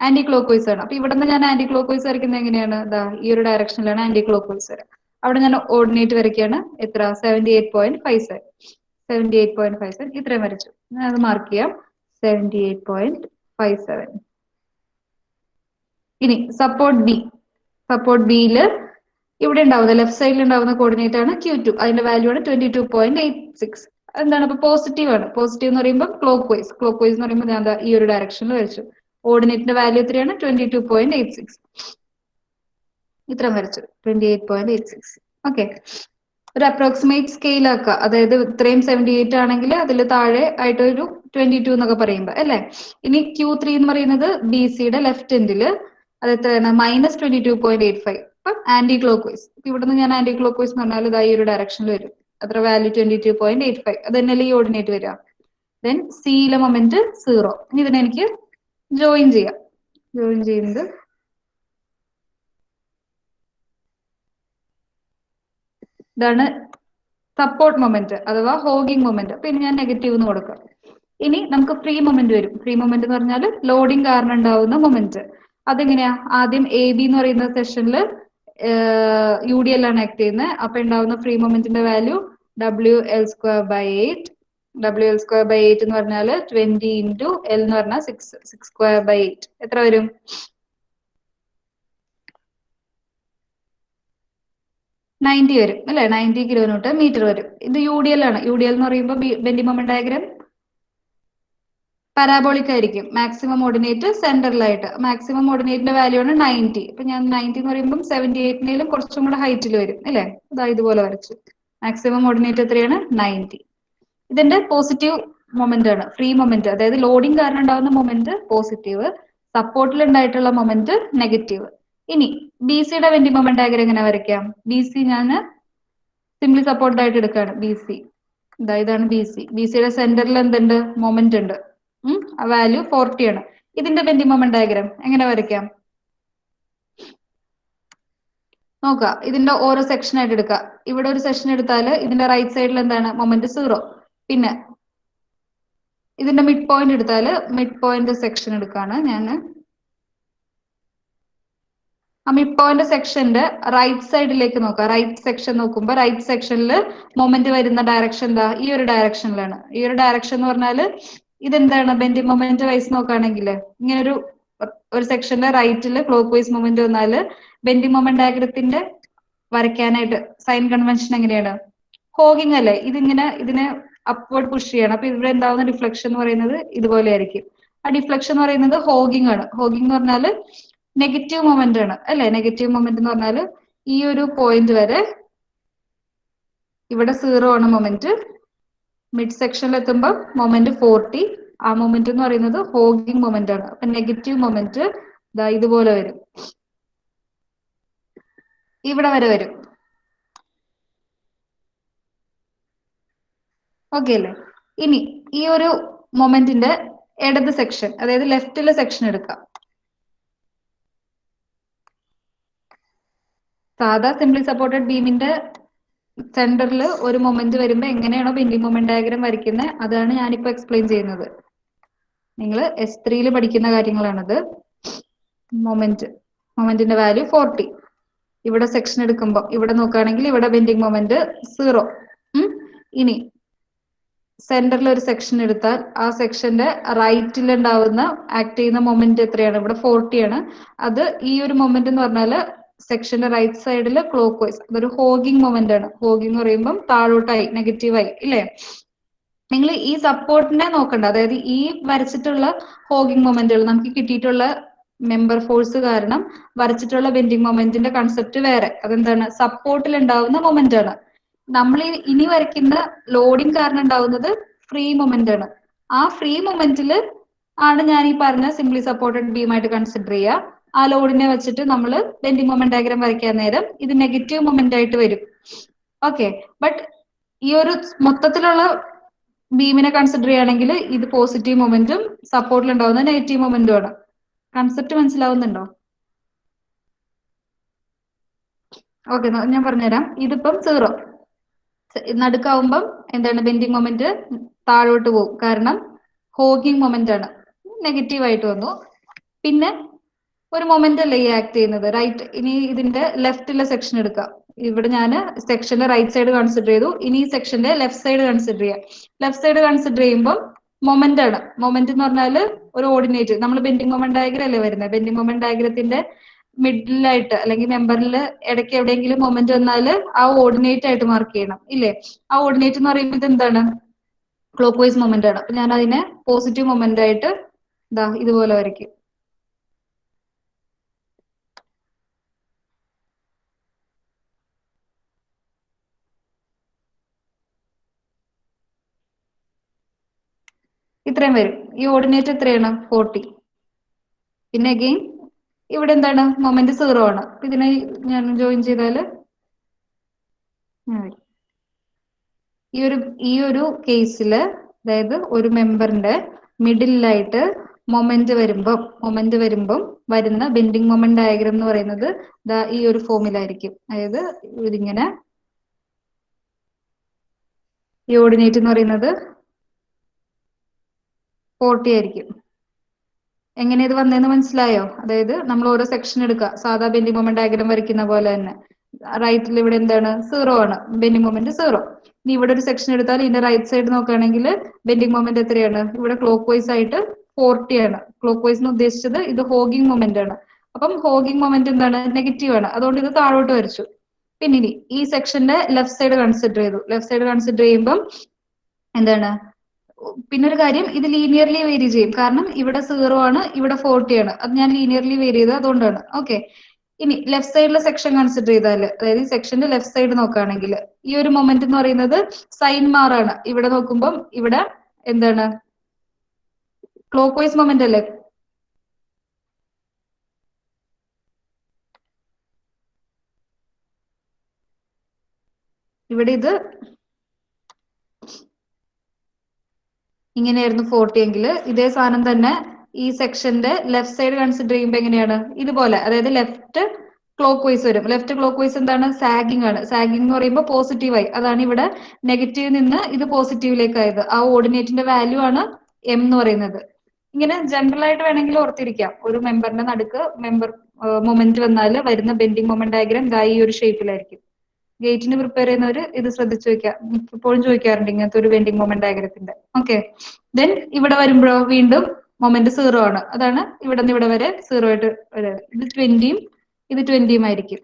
ആന്റി ക്ലോക്ക് വൈസ് ആണ്. അപ്പൊ ഇവിടെ നിന്ന് ഞാൻ ആന്റി ക്ലോക്ക് വൈസ് വരയ്ക്കുന്നത് എങ്ങനെയാണ്? ഈ ഒരു ഡയറക്ഷനിലാണ് ആന്റി ക്ലോക്ക് വൈസ് വരാം. അവിടെ ഞാൻ ഓർഡിനേറ്റ് വരയ്ക്കുകയാണ്. എത്ര? 78.57. 78.57 ഇത്രയും വരച്ചു. ഞാൻ അത് മാർക്ക് ചെയ്യാം. 78.57. ഇനി സപ്പോർട്ട് ബിയില് ഇവിടെ ഉണ്ടാവുന്ന ലെഫ്റ്റ് സൈഡിൽ ഉണ്ടാവുന്ന കോർഡിനേറ്റ് ആണ് Q2. അതിന്റെ വാല്യൂ ആണ് 22.86. എന്താണ്? അപ്പൊ പോസിറ്റീവ് ആണ്. പോസിറ്റീവ് എന്ന് പറയുമ്പോൾ ക്ലോക്ക് വൈസ് എന്ന് പറയുമ്പോൾ ഞാൻ ഈ ഒരു ഡയറക്ഷനിൽ വരച്ചു. ഓർഡിനേറ്റിന്റെ വാല്യൂ എത്രയാണ്? 22.86. ഇത്രയും വരച്ചു. 28.86. ഓക്കെ, ഒരു അപ്രോക്സിമേറ്റ് സ്കെയിൽ ആക്കുക. അതായത് ഇത്രയും 78 ആണെങ്കിൽ അതിൽ താഴെ ആയിട്ട് ഒരു 22 എന്നൊക്കെ പറയുമ്പോ അല്ലെ? ഇനി Q3 എന്ന് പറയുന്നത് ബി സിയുടെ ലെഫ്റ്റ് എൻഡില് അത് എത്രയാണ്? -22.85. അപ്പം ആന്റി ക്ലോക്ക് വൈസ്. ഇവിടുന്ന് ഞാൻ ആന്റി ക്ലോക്ക് വൈസ് എന്ന് പറഞ്ഞാൽ ഈ ഒരു ഡയറക്ഷനിൽ വരും. അത്ര വാല്യൂ 22.85. അത് തന്നെയല്ലേ ഈ ഓർഡിനേറ്റ് വരിക. ദെൻ സിയിലെ മൊമെന്റ് 0. ഇനി ഇതിനെ എനിക്ക് ജോയിൻ ചെയ്യാം. ജോയിൻ ചെയ്യുന്നത് ഇതാണ് സപ്പോർട്ട് മൊമെന്റ് അഥവാ ഹോഗിങ് മൊമെന്റ്. അപ്പൊ ഇനി ഞാൻ നെഗറ്റീവ് എന്ന് കൊടുക്കാം. ഇനി നമുക്ക് ഫ്രീ മൊമെന്റ് വരും. ഫ്രീ മൊമെന്റ് എന്ന് പറഞ്ഞാൽ ലോഡിങ് കാരണം ഉണ്ടാവുന്ന മൊമെന്റ്. അതെങ്ങനെയാ? ആദ്യം എ ബി എന്ന് പറയുന്ന സെഷനിൽ UDL ആണ് ആക്ട് ചെയ്യുന്നത്. അപ്പൊ ഉണ്ടാവുന്ന ഫ്രീ മൊമെന്റിന്റെ വാല്യൂ WL²/8. WL²/8 എന്ന് പറഞ്ഞാൽ 20 × L എന്ന് പറഞ്ഞാൽ 6²/8. എത്ര വരും? $90 വരും അല്ലെ? 90 kN/m വരും. ഇത് UDL ആണ്. UDL എന്ന് പറയുമ്പോൾ ബെൻഡിങ് മൊമെന്റ് ഡയഗ്രം പാരാബോളിക് ആയിരിക്കും. മാക്സിമം ഓർഡിനേറ്റ് സെന്ററിലായിട്ട്. മാക്സിമം ഓർഡിനേറ്റിന്റെ വാല്യൂ ആണ് 90. അപ്പൊ ഞാൻ 90 എന്ന് പറയുമ്പോൾ 78 കുറച്ചും കൂടെ ഹൈറ്റിൽ വരും അല്ലെ? അതാ ഇതുപോലെ വരച്ചു. മാക്സിമം ഓർഡിനേറ്റ് എത്രയാണ്? 90. ഇതിന്റെ പോസിറ്റീവ് മൊമെന്റ് ആണ്. ഫ്രീ മൊമെന്റ്, അതായത് ലോഡിംഗ് കാരണം ഉണ്ടാകുന്ന മൊമെന്റ് പോസിറ്റീവ്, സപ്പോർട്ടിൽ ഉണ്ടായിട്ടുള്ള മൊമെന്റ് നെഗറ്റീവ്. ഇനി ബി സിയുടെ ബെൻഡിങ് മൊമെന്റ് ഡയഗ്രം എങ്ങനെ വരയ്ക്കാം? ബി സി ഞാൻ സിംപ്ലി സപ്പോർട്ടഡ് ആയിട്ട് എടുക്കുകയാണ് ബി സി. ഇതാണ് ബി സി. ബി സിയുടെ സെന്ററിൽ എന്തുണ്ട്? മൊമെന്റ് ഉണ്ട്. ആ വാല്യൂ 40 ആണ്. ഇതിന്റെ ബെൻഡിങ് മൊമെന്റ് ഡയഗ്രാം എങ്ങനെ വരയ്ക്കാം? നോക്കുക, ഇതിന്റെ ഓരോ സെക്ഷൻ ആയിട്ട് എടുക്കുക. ഇവിടെ ഒരു സെക്ഷൻ എടുത്താൽ ഇതിന്റെ റൈറ്റ് സൈഡിൽ എന്താണ്? മൊമെന്റ് 0. പിന്നെ ഇതിന്റെ മിഡ് പോയിന്റ് എടുത്താൽ മിഡ് പോയിന്റ് സെക്ഷൻ എടുക്കാണ് ഞാൻ. ആ മിഡ് പോയിന്റ് സെക്ഷന്റെ റൈറ്റ് സൈഡിലേക്ക് നോക്കുക. റൈറ്റ് സെക്ഷൻ നോക്കുമ്പോൾ റൈറ്റ് സെക്ഷനിൽ മൊമെന്റ് വരുന്ന ഡയറക്ഷൻ എന്താ? ഈ ഒരു ഡയറക്ഷനിലാണ്. ഈ ഒരു ഡയറക്ഷൻ എന്ന് പറഞ്ഞാൽ ഇതെന്താണ്? ബെൻഡിങ് മൊമെന്റ് വൈസ് നോക്കുകയാണെങ്കിൽ ഇങ്ങനെ ഒരു സെക്ഷന്റെ റൈറ്റില് ക്ലോക്ക് വൈസ് മൊമെന്റ് വന്നാല് ബെൻഡിങ് മൊമെന്റ് ഡയഗ്രത്തിന്റെ വരയ്ക്കാനായിട്ട് സൈൻ കൺവെൻഷൻ എങ്ങനെയാണ്? ഹോഗിങ് അല്ലേ? ഇതിനെ അപ്വേർഡ് പുഷ് ചെയ്യണം. അപ്പൊ ഇവിടെ ഉണ്ടാവുന്ന ഡിഫ്ലക്ഷൻ എന്ന് പറയുന്നത് ഇതുപോലെ ആയിരിക്കും. ആ ഡിഫ്ലക്ഷൻ എന്ന് പറയുന്നത് ഹോഗിങ് ആണ്. ഹോഗിങ് എന്ന് പറഞ്ഞാല് നെഗറ്റീവ് മൊമെന്റ് ആണ് അല്ലെ? നെഗറ്റീവ് മൊമെന്റ് എന്ന് പറഞ്ഞാല് ഈ ഒരു പോയിന്റ് വരെ ഇവിടെ 0 ആണ് മൊമെന്റ്. മിഡ് സെക്ഷനിൽ എത്തുമ്പോൾ മൊമെന്റ് 40. ആ മൊമെന്റ് എന്ന് പറയുന്നത് ഹോഗിങ് മൊമെന്റ് ആണ്. അപ്പൊ നെഗറ്റീവ് മൊമെന്റ് ഇതുപോലെ വരും, ഇവിടെ വരെ വരും. ഓക്കെ അല്ലേ? ഇനി ഈ ഒരു മൊമെന്റിന്റെ ഇടത് സെക്ഷൻ, അതായത് ലെഫ്റ്റിലെ സെക്ഷൻ എടുക്കാം. സാധാ സിംപ്ലി സപ്പോർട്ടഡ് ബീമിന്റെ സെന്ററിൽ ഒരു മൊമെന്റ് വരുമ്പോ എങ്ങനെയാണോ ബെൻഡിങ് മൊമെന്റ് ഡയഗ്രാം വരയ്ക്കുന്നത്, അതാണ് ഞാനിപ്പോ എക്സ്പ്ലെയിൻ ചെയ്യുന്നത്. നിങ്ങൾ S3 പഠിക്കുന്ന കാര്യങ്ങളാണത്. മൊമെന്റിന്റെ വാല്യൂ 40. ഇവിടെ സെക്ഷൻ എടുക്കുമ്പോൾ ഇവിടെ നോക്കുകയാണെങ്കിൽ ഇവിടെ ബെൻഡിങ് മൊമെന്റ് 0. ഇനി സെന്ററിൽ ഒരു സെക്ഷൻ എടുത്താൽ ആ സെക്ഷന്റെ റൈറ്റിൽ ഉണ്ടാവുന്ന ആക്ട് ചെയ്യുന്ന മൊമെന്റ് എത്രയാണ്? ഇവിടെ 40 ആണ്. അത് ഈ ഒരു മൊമെന്റ് എന്ന് പറഞ്ഞാല് സെക്ഷന്റെ റൈറ്റ് സൈഡിൽ ക്ലോക്ക് വൈസ്, അതൊരു ഹോഗിങ് മൊമെന്റ് ആണ്. ഹോഗിങ് എന്ന് പറയുമ്പോൾ താഴോട്ടായി, നെഗറ്റീവായി ഇല്ലേ? നിങ്ങൾ ഈ സപ്പോർട്ടിനെ നോക്കണ്ട. അതായത് ഈ വരച്ചിട്ടുള്ള ഹോഗിങ് മൊമെന്റുകൾ നമുക്ക് കിട്ടിയിട്ടുള്ള മെമ്പർ ഫോഴ്സ് കാരണം വരച്ചിട്ടുള്ള ബെൻഡിങ് മൊമെന്റിന്റെ കൺസെപ്റ്റ് വേറെ. അതെന്താണ്? സപ്പോർട്ടിൽ ഉണ്ടാവുന്ന മൊമെന്റ് ആണ്. നമ്മൾ ഇനി വരയ്ക്കുന്ന ലോഡിങ് കാരണം ഉണ്ടാവുന്നത് ഫ്രീ മൊമെന്റ് ആണ്. ആ ഫ്രീ മൊമെന്റിൽ ആണ് ഞാൻ ഈ പറഞ്ഞ സിംപ്ലി സപ്പോർട്ടഡ് ബീമായിട്ട് കൺസിഡർ ചെയ്യുക. ആ ലോഡിനെ വെച്ചിട്ട് നമ്മൾ ബെൻഡിങ് മൊമെന്റ് ഡയഗ്രാം വരയ്ക്കാൻ നേരം ഇത് നെഗറ്റീവ് മൊമെന്റ് ആയിട്ട് വരും. ഓക്കെ, ബട്ട് ഈ ഒരു മൊത്തത്തിലുള്ള ബീമിനെ കൺസിഡർ ചെയ്യുകയാണെങ്കിൽ ഇത് പോസിറ്റീവ് മൊമെന്റും സപ്പോർട്ടിൽ ഉണ്ടാവുന്ന നെഗറ്റീവ് മൊമെന്റും ആണ്. കൺസെപ്റ്റ് മനസ്സിലാവുന്നുണ്ടോ? ഓക്കെ, ഞാൻ പറഞ്ഞുതരാം. ഇതിപ്പം 0 നടുക്കാവുമ്പം എന്താണ്? ബെൻഡിങ് മൊമെന്റ് താഴോട്ട് പോകും, കാരണം ഹോഗിങ് മൊമെന്റ് ആണ്. നെഗറ്റീവ് ആയിട്ട് വന്നു. പിന്നെ ഒരു മൊമെന്റ് അല്ലേ ഈ ആക്ട് ചെയ്യുന്നത്, റൈറ്റ്. ഇനി ഇതിന്റെ ലെഫ്റ്റിലെ സെക്ഷൻ എടുക്കാം. ഇവിടെ ഞാൻ സെക്ഷന്റെ റൈറ്റ് സൈഡ് കൺസിഡർ ചെയ്തു. ഇനി ഈ സെക്ഷന്റെ ലെഫ്റ്റ് സൈഡ് കൺസിഡർ ചെയ്യാം. ലെഫ്റ്റ് സൈഡ് കൺസിഡർ ചെയ്യുമ്പോൾ മൊമെന്റ് ആണ്. മൊമെന്റ് എന്ന് പറഞ്ഞാൽ ഒരു ഓർഡിനേറ്റ്. നമ്മൾ ബെൻഡിങ് മൊമെന്റ് ഡയഗ്രം അല്ലേ വരുന്നത്? ബെൻഡിങ് മൊമെന്റ് ഡയഗ്രത്തിന്റെ മിഡിലായിട്ട് അല്ലെങ്കിൽ മെമ്പറിൽ ഇടയ്ക്ക് എവിടെയെങ്കിലും മൊമെന്റ് വന്നാൽ ആ ഓർഡിനേറ്റ് ആയിട്ട് മാർക്ക് ചെയ്യണം ഇല്ലേ? ആ ഓർഡിനേറ്റ് എന്ന് പറയുമ്പോൾ ഇത് എന്താണ്? ക്ലോക്ക് വൈസ് മൊമെന്റ് ആണ്. അപ്പൊ ഞാൻ അതിനെ പോസിറ്റീവ് മൊമെന്റ് ആയിട്ട് ഇതുപോലെ വരയ്ക്കും. ഇത്രയും വരും. ഈ ഓർഡിനേറ്റ് എത്രയാണ്? 40. പിന്നെ അഗെയിൻ ഇവിടെ എന്താണ്? മൊമെന്റ് 0 ആണ്. ഇതിനെ ഞാൻ ജോയിൻ ചെയ്താല് ഈ ഒരു കേസില്, അതായത് ഒരു മെമ്പറിന്റെ മിഡിലായിട്ട് മൊമെന്റ് വരുമ്പം വരുന്ന ബെൻഡിങ് മൊമെന്റ് ഡയഗ്രം എന്ന് പറയുന്നത് ഈ ഒരു ഫോമിലായിരിക്കും. അതായത് ഇതിങ്ങനെ ഈ ഓർഡിനേറ്റ് എന്ന് പറയുന്നത് 40 ആയിരിക്കും. എങ്ങനെ ഇത് വന്നതെന്ന് മനസ്സിലായോ? അതായത് നമ്മൾ ഓരോ സെക്ഷൻ എടുക്കുക, സാധാ ബെൻഡിങ് മൊമെന്റ് ഡയഗ്രം വരയ്ക്കുന്ന പോലെ തന്നെ. റൈറ്റിൽ ഇവിടെ എന്താണ്? 0 ആണ്, ബെൻഡിങ് മൊമെന്റ് 0. ഇനി ഇവിടെ ഒരു സെക്ഷൻ എടുത്താൽ ഇതിന്റെ റൈറ്റ് സൈഡ് നോക്കുകയാണെങ്കിൽ ബെൻഡിങ് മൊമെന്റ് എത്രയാണ്? ഇവിടെ ക്ലോക്ക് വൈസ് ആയിട്ട് 40 ആണ്. ക്ലോക്ക് വൈസ് എന്ന് ഉദ്ദേശിച്ചത് ഇത് ഹോഗിങ് മൊമെന്റ് ആണ്. അപ്പം ഹോഗിങ് മൊമെന്റ് എന്താണ്? നെഗറ്റീവ് ആണ്. അതുകൊണ്ട് ഇത് താഴോട്ട് വരച്ചു. പിന്നെ ഇനി ഈ സെക്ഷന്റെ ലെഫ്റ്റ് സൈഡ് കൺസിഡർ ചെയ്തു. ലെഫ്റ്റ് സൈഡ് കൺസിഡർ ചെയ്യുമ്പം എന്താണ്? പിന്നെ ഒരു കാര്യം, ഇത് ലീനിയർലി വേരി ചെയ്യും. കാരണം ഇവിടെ 0 ആണ്, ഇവിടെ 40 ആണ്. അത് ഞാൻ ലീനിയർലി വേരി ചെയ്തത് അതുകൊണ്ടാണ്. ഓക്കെ, ഇനി ലെഫ്റ്റ് സൈഡിലെ സെക്ഷൻ കൺസിഡർ ചെയ്താൽ, അതായത് ഈ സെക്ഷന്റെ ലെഫ്റ്റ് സൈഡ് നോക്കുകയാണെങ്കിൽ ഈ ഒരു മൊമെന്റ് എന്ന് പറയുന്നത് സൈൻ മാറാണ്. ഇവിടെ നോക്കുമ്പം ഇവിടെ എന്താണ്? ക്ലോക്ക് വൈസ് മൊമെന്റ് അല്ലേ? ഇവിടെ ഇത് ഇങ്ങനെയായിരുന്നു 40 എങ്കിൽ ഇതേ സാധനം തന്നെ ഈ സെക്ഷന്റെ ലെഫ്റ്റ് സൈഡ് കൺസിഡർ ചെയ്യുമ്പോൾ എങ്ങനെയാണ് ഇതുപോലെ, അതായത് ലെഫ്റ്റ് ക്ലോക്ക് വൈസ് വരും. ലെഫ്റ്റ് ക്ലോക്ക് വൈസ് എന്താണ്? സാഗിങ് ആണ്. സാഗിങ് എന്ന് പറയുമ്പോൾ പോസിറ്റീവായി, അതാണ് ഇവിടെ നെഗറ്റീവ് നിന്ന് ഇത് പോസിറ്റീവിലേക്ക് ആയത്. ആ ഓർഡിനേറ്റിന്റെ വാല്യൂ ആണ് എം എന്ന് പറയുന്നത്. ഇങ്ങനെ ജനറൽ ആയിട്ട് വേണമെങ്കിൽ ഓർത്തിരിക്കാം. ഒരു മെമ്പറിന്റെ നടുക്ക് മെമ്പർ മൊമെന്റ് വന്നാൽ വരുന്ന ബെൻഡിങ് മൊമെന്റ് ഡയഗ്രാം ഈ ഒരു ഷേപ്പിലായിരിക്കും. ഗേറ്റിന് പ്രിപ്പയർ ചെയ്യുന്നവർ ഇത് ശ്രദ്ധിച്ചു വെക്കാം. ഇപ്പോഴും ചോദിക്കാറുണ്ട് ഇങ്ങനത്തെ ഒരു ബെൻഡിങ് മൊമെന്റ് ഡയഗ്രത്തിന്റെ. ഓക്കെ, ദെൻ ഇവിടെ വരുമ്പോഴോ വീണ്ടും മൊമെന്റ് 0 ആണ്. അതാണ് ഇവിടെ നിന്ന് ഇവിടെ വരെ 0 ആയിട്ട് വരാറ്. ഇത് 20യും ഇത് 20യും ആയിരിക്കും.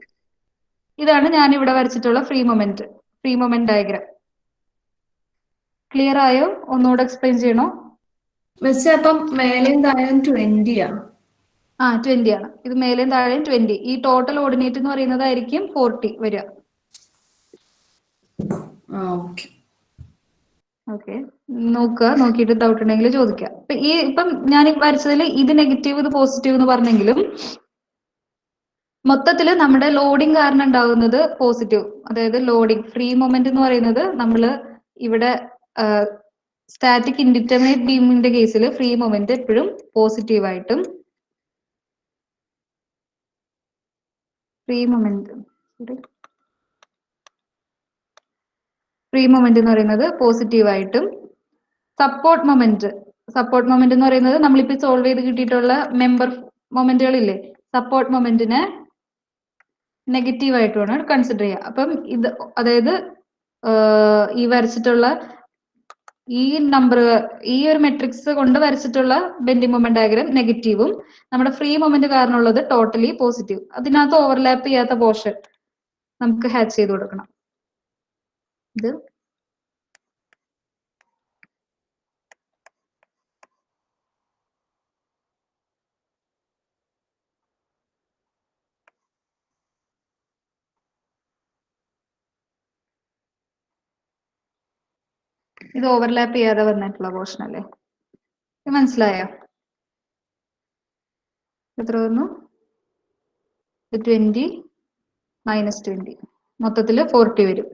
ഇതാണ് ഞാൻ ഇവിടെ വരച്ചിട്ടുള്ള ഫ്രീ മൊമെന്റ് ഡയഗ്രാം. ക്ലിയർ ആയോ? ഒന്നുകൂടെ എക്സ്പ്ലെയിൻ ചെയ്യണോ? മിസ്സേ അപ്പം മേലെയും താഴെയും 20 ആ? 20 ആണ്. ഇത് മേലെയും താഴെയും 20. ഈ ടോട്ടൽ ഓർഡിനേറ്റ് എന്ന് പറയുന്നതായിരിക്കും 40 വരിക. ഓക്കെ, നോക്കുക. നോക്കിയിട്ട് ഡൗട്ട് ഉണ്ടെങ്കിൽ ചോദിക്കാം. ഇപ്പം ഞാൻ വരച്ചതിൽ ഇത് നെഗറ്റീവ് ഇത് പോസിറ്റീവ് എന്ന് പറഞ്ഞെങ്കിലും മൊത്തത്തിൽ നമ്മുടെ ലോഡിങ് കാരണം ഉണ്ടാകുന്നത് പോസിറ്റീവ്. അതായത് ലോഡിങ് ഫ്രീ മൊമെന്റ് എന്ന് പറയുന്നത് നമ്മൾ ഇവിടെ സ്റ്റാറ്റിക് ഇൻഡിറ്റർമിനേറ്റ് ബീമിന്റെ കേസിൽ ഫ്രീ മൊമെന്റ് എപ്പോഴും പോസിറ്റീവായിട്ടും ഫ്രീ മൊമെന്റ് എന്ന് പറയുന്നത് പോസിറ്റീവായിട്ടും സപ്പോർട്ട് മൊമെന്റ് എന്ന് പറയുന്നത് നമ്മളിപ്പോ സോൾവ് ചെയ്ത് കിട്ടിയിട്ടുള്ള മെമ്പർ മൊമെന്റുകളില്ലേ, സപ്പോർട്ട് മൊമെന്റിനെ നെഗറ്റീവ് ആയിട്ടാണ് കൺസിഡർ ചെയ്യുക. അപ്പം ഇത് അതായത് ഈ വരച്ചിട്ടുള്ള ഈ നമ്പർ ഈ ഒരു മെട്രിക്സ് കൊണ്ട് വരച്ചിട്ടുള്ള ബെൻഡിങ് മൊമെന്റ് ഡയഗ്രാം നെഗറ്റീവും നമ്മുടെ ഫ്രീ മൊമെന്റ് കാരണമുള്ളത് ടോട്ടലി പോസിറ്റീവ്. അതിനകത്ത് ഓവർലാപ്പ് ചെയ്യാത്ത പോർഷൻ നമുക്ക് ഹാച്ച് ചെയ്ത് കൊടുക്കണം. ഇത് ഓവർലാപ്പ് ചെയ്യാതെ വന്നിട്ടുള്ള പോർഷൻ അല്ലേ? മനസ്സിലായോ? എത്ര വന്നു? 20 മൈനസ് 20 മൊത്തത്തിൽ 40 വരും.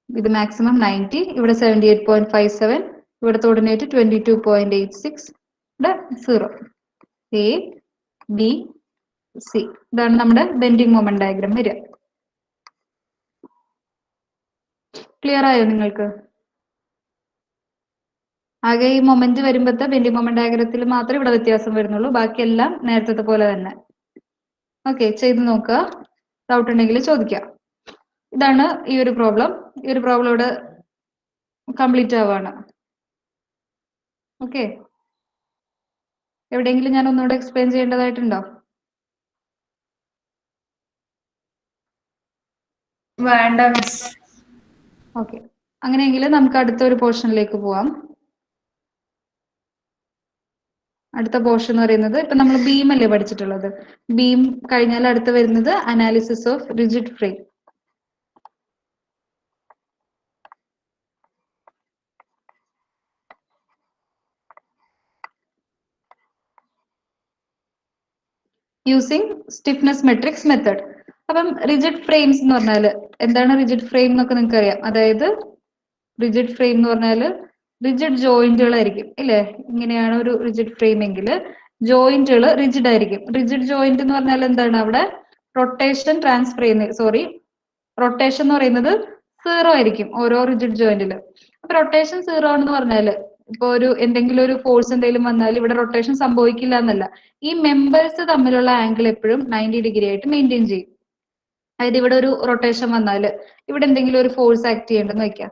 ഇത് മാക്സിമം 90, ഇവിടെ 78.57, ഇവിടുത്തെ ഓർഡിനേറ്റ് 22.86, ഇവിടെ 0. എ ബി സി, ഇതാണ് നമ്മുടെ ബെൻഡിങ് മൊമെന്റ് ഡയഗ്രാം വരിക. ക്ലിയർ ആയോ നിങ്ങൾക്ക്? ആകെ ഈ മൊമെന്റ് വരുമ്പോഴത്തെ ബെൻഡിങ് മൊമെന്റ് ഡയഗ്രത്തിൽ മാത്രമേ ഇവിടെ വ്യത്യാസം വരുന്നുള്ളൂ. ബാക്കിയെല്ലാം നേരത്തെ പോലെ തന്നെ. ഓക്കെ, ചെയ്ത് നോക്കുക. ഡൗട്ട് ഉണ്ടെങ്കിൽ ചോദിക്കാം. ഇതാണ് ഈ ഒരു പ്രോബ്ലം. ഈ ഒരു പ്രോബ്ലം ഇവിടെ കംപ്ലീറ്റ് ആവാണ്. ഓക്കെ, എവിടെയെങ്കിലും ഞാൻ ഒന്നുകൂടെ എക്സ്പ്ലെയിൻ ചെയ്യേണ്ടതായിട്ടുണ്ടോ? വേണ്ട മിസ്. ഓക്കെ, അങ്ങനെയെങ്കിൽ നമുക്ക് അടുത്ത ഒരു പോർഷനിലേക്ക് പോവാം. അടുത്ത പോർഷൻ എന്ന് പറയുന്നത് ഇപ്പൊ നമ്മൾ ബീം അല്ലേ പഠിച്ചിട്ടുള്ളത്. ബീം കഴിഞ്ഞാൽ അടുത്ത് വരുന്നത് analysis of rigid frame. Using stiffness matrix method. അപ്പം റിജിഡ് ഫ്രെയിംസ് എന്ന് പറഞ്ഞാൽ എന്താണ്? റിജിഡ് ഫ്രെയിം എന്നൊക്കെ നിങ്ങൾക്ക് അറിയാം. അതായത് റിജിഡ് ഫ്രെയിം എന്ന് പറഞ്ഞാൽ റിജിഡ് ജോയിന്റുകളായിരിക്കും ഇല്ലേ? ഇങ്ങനെയാണ് ഒരു റിജിഡ് ഫ്രെയിം എങ്കിൽ ജോയിന്റുകൾ റിജിഡ് ആയിരിക്കും. റിജിഡ് ജോയിന്റ് എന്ന് പറഞ്ഞാൽ എന്താണ്? അവിടെ റൊട്ടേഷൻ റൊട്ടേഷൻ എന്ന് പറയുന്നത് 0 ആയിരിക്കും ഓരോ റിജിഡ് ജോയിന്റില്. അപ്പൊ റൊട്ടേഷൻ 0 ആണെന്ന് പറഞ്ഞാല് ഇപ്പൊ എന്തെങ്കിലും ഒരു ഫോഴ്സ് എന്തെങ്കിലും വന്നാൽ ഇവിടെ റൊട്ടേഷൻ സംഭവിക്കില്ല എന്നല്ല, ഈ മെമ്പേഴ്സ് തമ്മിലുള്ള ആംഗിൾ എപ്പോഴും 90 ഡിഗ്രി ആയിട്ട് മെയിൻറ്റെയിൻ ചെയ്യും. അതായത് ഇവിടെ ഒരു റൊട്ടേഷൻ വന്നാൽ ഇവിടെ എന്തെങ്കിലും ഒരു ഫോഴ്സ് ആക്ട് ചെയ്യണ്ടെന്ന് വെക്കാം.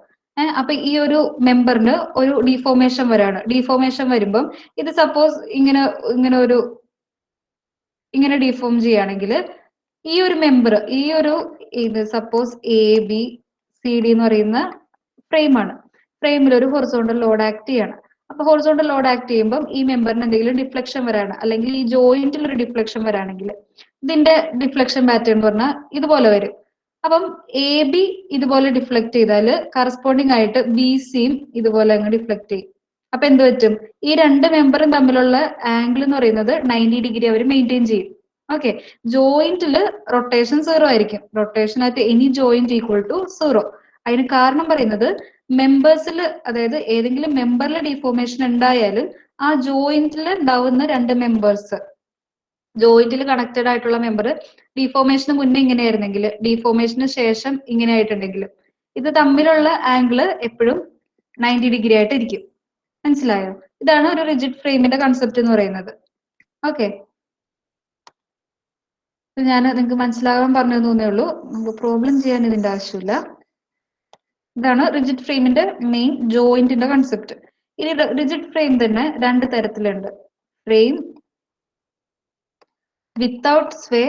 അപ്പൊ ഈ ഒരു മെമ്പറിന് ഒരു ഡീഫോർമേഷൻ വരാണ്. ഡീഫോർമേഷൻ വരുമ്പം ഇത് സപ്പോസ് ഇങ്ങനെ ഡീഫോം ചെയ്യുകയാണെങ്കിൽ ഈ ഒരു member suppose A B C D എന്ന് പറയുന്ന ഫ്രെയിമാണ്. ഫ്രെയിമിൽ ഒരു ഹൊറിസോണ്ടൽ ലോഡ് ആക്ട് ചെയ്യാണ്. അപ്പൊ ഹൊറിസോണ്ടൽ ലോഡ് ആക്ട് ചെയ്യുമ്പോൾ ഈ മെമ്പറിന് എന്തെങ്കിലും ഡിഫ്ലക്ഷൻ വരാണ്, അല്ലെങ്കിൽ ഈ ജോയിന്റിൽ ഒരു ഡിഫ്ലക്ഷൻ വരാണെങ്കിൽ ഇതിന്റെ ഡിഫ്ലക്ഷൻ പാറ്റേൺ എന്ന് പറഞ്ഞാൽ ഇതുപോലെ വരും. അപ്പം എ ബി ഇതുപോലെ ഡിഫ്ലക്ട് ചെയ്താൽ കറസ്പോണ്ടിങ് ആയിട്ട് ബി സിയും ഇതുപോലെ അങ്ങ് ഡിഫ്ലക്ട് ചെയ്യും. അപ്പൊ എന്ത് പറ്റും? ഈ രണ്ട് മെമ്പറും തമ്മിലുള്ള ആംഗിൾ എന്ന് പറയുന്നത് 90 ഡിഗ്രി അവർ മെയിൻറ്റെയിൻ ചെയ്യും. ഓക്കെ, ജോയിന്റില് റൊട്ടേഷൻ 0 ആയിരിക്കും. Rotation at any joint equal to 0. അതിന് കാരണം പറയുന്നത് മെമ്പേഴ്സിൽ, അതായത് ഏതെങ്കിലും മെമ്പറിൽ ഡിഫോർമേഷൻ ഉണ്ടായാലും ആ ജോയിന്റിൽ ഉണ്ടാവുന്ന രണ്ട് മെമ്പേഴ്സ്, ജോയിന്റിൽ കണക്റ്റഡ് ആയിട്ടുള്ള മെമ്പർ ഡിഫോർമേഷന് മുന്നേ ഇങ്ങനെയായിരുന്നെങ്കിൽ ഡിഫോർമേഷന് ശേഷം ഇങ്ങനെ ആയിട്ടുണ്ടെങ്കിൽ ഇത് തമ്മിലുള്ള ആംഗിള് എപ്പോഴും 90 ഡിഗ്രി ആയിട്ട് ഇരിക്കും. മനസ്സിലായോ? ഇതാണ് ഒരു റിജിഡ് ഫ്രെയിമിന്റെ കൺസെപ്റ്റ് എന്ന് പറയുന്നത്. ഓക്കെ, ഞാൻ നിങ്ങൾക്ക് മനസ്സിലാകാൻ പറഞ്ഞു തന്നേ ഉള്ളൂ, നമുക്ക് പ്രോബ്ലം ചെയ്യാൻ ഇതിന്റെ ആവശ്യമില്ല. ഇതാണ് റിജിഡ് ഫ്രെയിമിന്റെ മെയിൻ ജോയിന്റിന്റെ കൺസെപ്റ്റ്. ഇനി റിജിഡ് ഫ്രെയിം തന്നെ രണ്ട് തരത്തിലുണ്ട്. Frame without sway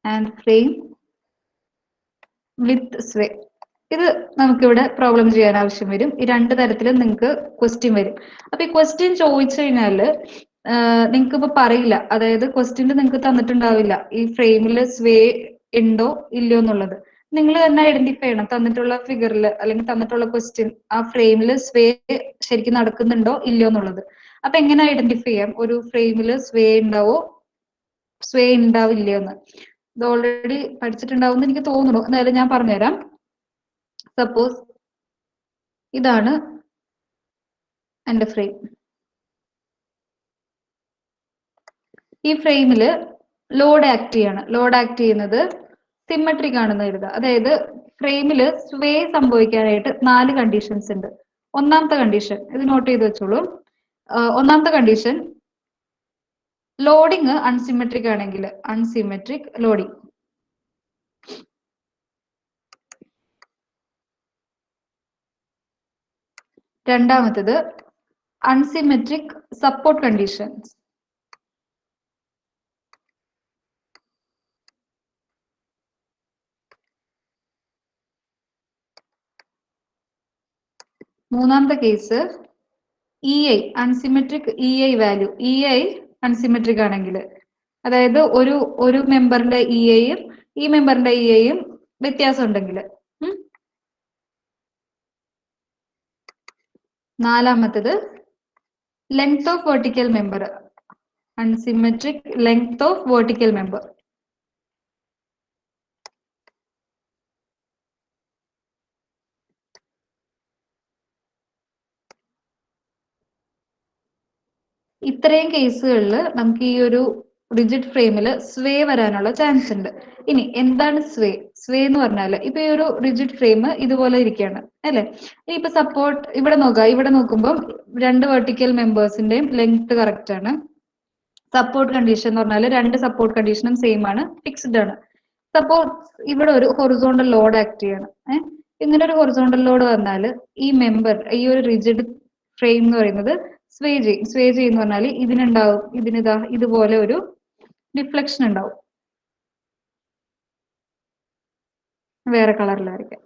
and frame with sway. ഇത് നമുക്കിവിടെ പ്രോബ്ലം ചെയ്യാൻ ആവശ്യം വരും. ഈ രണ്ട് തരത്തിലും നിങ്ങൾക്ക് ക്വസ്റ്റ്യൻ വരും. അപ്പൊ ഈ ക്വസ്റ്റ്യൻ ചോദിച്ചു കഴിഞ്ഞാല് നിങ്ങൾക്ക് ഇപ്പൊ പറയില്ല, അതായത് ക്വസ്റ്റ്യനിൽ നിങ്ങൾക്ക് തന്നിട്ടുണ്ടാവില്ല ഈ ഫ്രെയിമിൽ സ്വേ ഉണ്ടോ ഇല്ലയോ എന്നുള്ളത്. നിങ്ങൾ തന്നെ ഐഡന്റിഫൈ ചെയ്യണം തന്നിട്ടുള്ള ഫിഗറിൽ അല്ലെങ്കിൽ തന്നിട്ടുള്ള ക്വസ്റ്റ്യൻ ആ ഫ്രെയിമിൽ സ്വേ ശരിക്കും നടക്കുന്നുണ്ടോ ഇല്ലയോ എന്നുള്ളത്. അപ്പൊ എങ്ങനെ ഐഡന്റിഫൈ ചെയ്യാം ഒരു ഫ്രെയിമിൽ സ്വേ ഉണ്ടാവോ സ്വേ ഉണ്ടാവില്ലയോ എന്ന്? ഇത് ഓൾറെഡി പഠിച്ചിട്ടുണ്ടാവും എന്ന് എനിക്ക് തോന്നുന്നു, എന്നാലും ഞാൻ പറഞ്ഞുതരാം. സപ്പോസ് ഇതാണ് എന്റെ ഫ്രെയിം. ഈ ഫ്രെയിമില് ലോഡ് ആക്ട് ചെയ്യാണ്. ലോഡ് ആക്ട് ചെയ്യുന്നത് സിമ്മട്രിക് ആണെന്ന് കരുതുക. അതായത് ഫ്രെയിമില് സ്വേ സംഭവിക്കാനായിട്ട് 4 കണ്ടീഷൻസ് ഉണ്ട്. ഒന്നാമത്തെ കണ്ടീഷൻ ഇത് നോട്ട് ചെയ്ത് വെച്ചോളൂ. ഒന്നാമത്തെ കണ്ടീഷൻ ലോഡിങ് അൺസിമെട്രിക് ആണെങ്കിൽ, അൺസിമെട്രിക് ലോഡിങ്. രണ്ടാമത്തേത് അൺസിമെട്രിക് സപ്പോർട്ട് കണ്ടീഷൻസ്. മൂന്നാമത്തെ case E I unsymmetric E I value. E I unsymmetric ആണെങ്കിൽ, അതായത് ഒരു മെമ്പറിന്റെ ഇ ഐയും ഈ മെമ്പറിന്റെ ഇ ഐയും വ്യത്യാസം ഉണ്ടെങ്കിൽ. നാലാമത്തേത് length of vertical member, unsymmetric length of vertical member. ഇത്രയും കേസുകളിൽ നമുക്ക് ഈ ഒരു റിജിഡ് ഫ്രെയിമിൽ സ്വേ വരാനുള്ള ചാൻസ് ഉണ്ട്. ഇനി എന്താണ് സ്വേ? സ്വേ എന്ന് പറഞ്ഞാൽ ഇപ്പൊ ഈ ഒരു റിജിഡ് ഫ്രെയിം ഇതുപോലെ ഇരിക്കുകയാണ് അല്ലെ. ഇപ്പൊ സപ്പോർട്ട് ഇവിടെ നോക്കുക, ഇവിടെ നോക്കുമ്പോൾ രണ്ട് വെർട്ടിക്കൽ മെമ്പേഴ്സിന്റെയും ലെങ്ത് കറക്റ്റ് ആണ്. സപ്പോർട്ട് കണ്ടീഷൻ എന്ന് പറഞ്ഞാൽ രണ്ട് സപ്പോർട്ട് കണ്ടീഷനും സെയിം ആണ്, ഫിക്സ്ഡ് ആണ്. സപ്പോസ് ഇവിടെ ഒരു ഹൊറിസോണ്ടൽ ലോഡ് ആക്ട് ചെയ്യണം. ഇങ്ങനെ ഒരു ഹൊറിസോണ്ടൽ ലോഡ് വന്നാൽ ഈ മെമ്പർ, ഈ ഒരു റിജിഡ് ഫ്രെയിം എന്ന് പറയുന്നത് സ്വേ ചെയ്യും. സ്വേ ചെയ്യുന്ന പറഞ്ഞാൽ ഇതിനുണ്ടാവും, ഇതിനിതാ ഇതുപോലെ ഒരു ഡിഫ്ലക്ഷൻ ഉണ്ടാവും. വേറെ കളറിലായിരിക്കാം.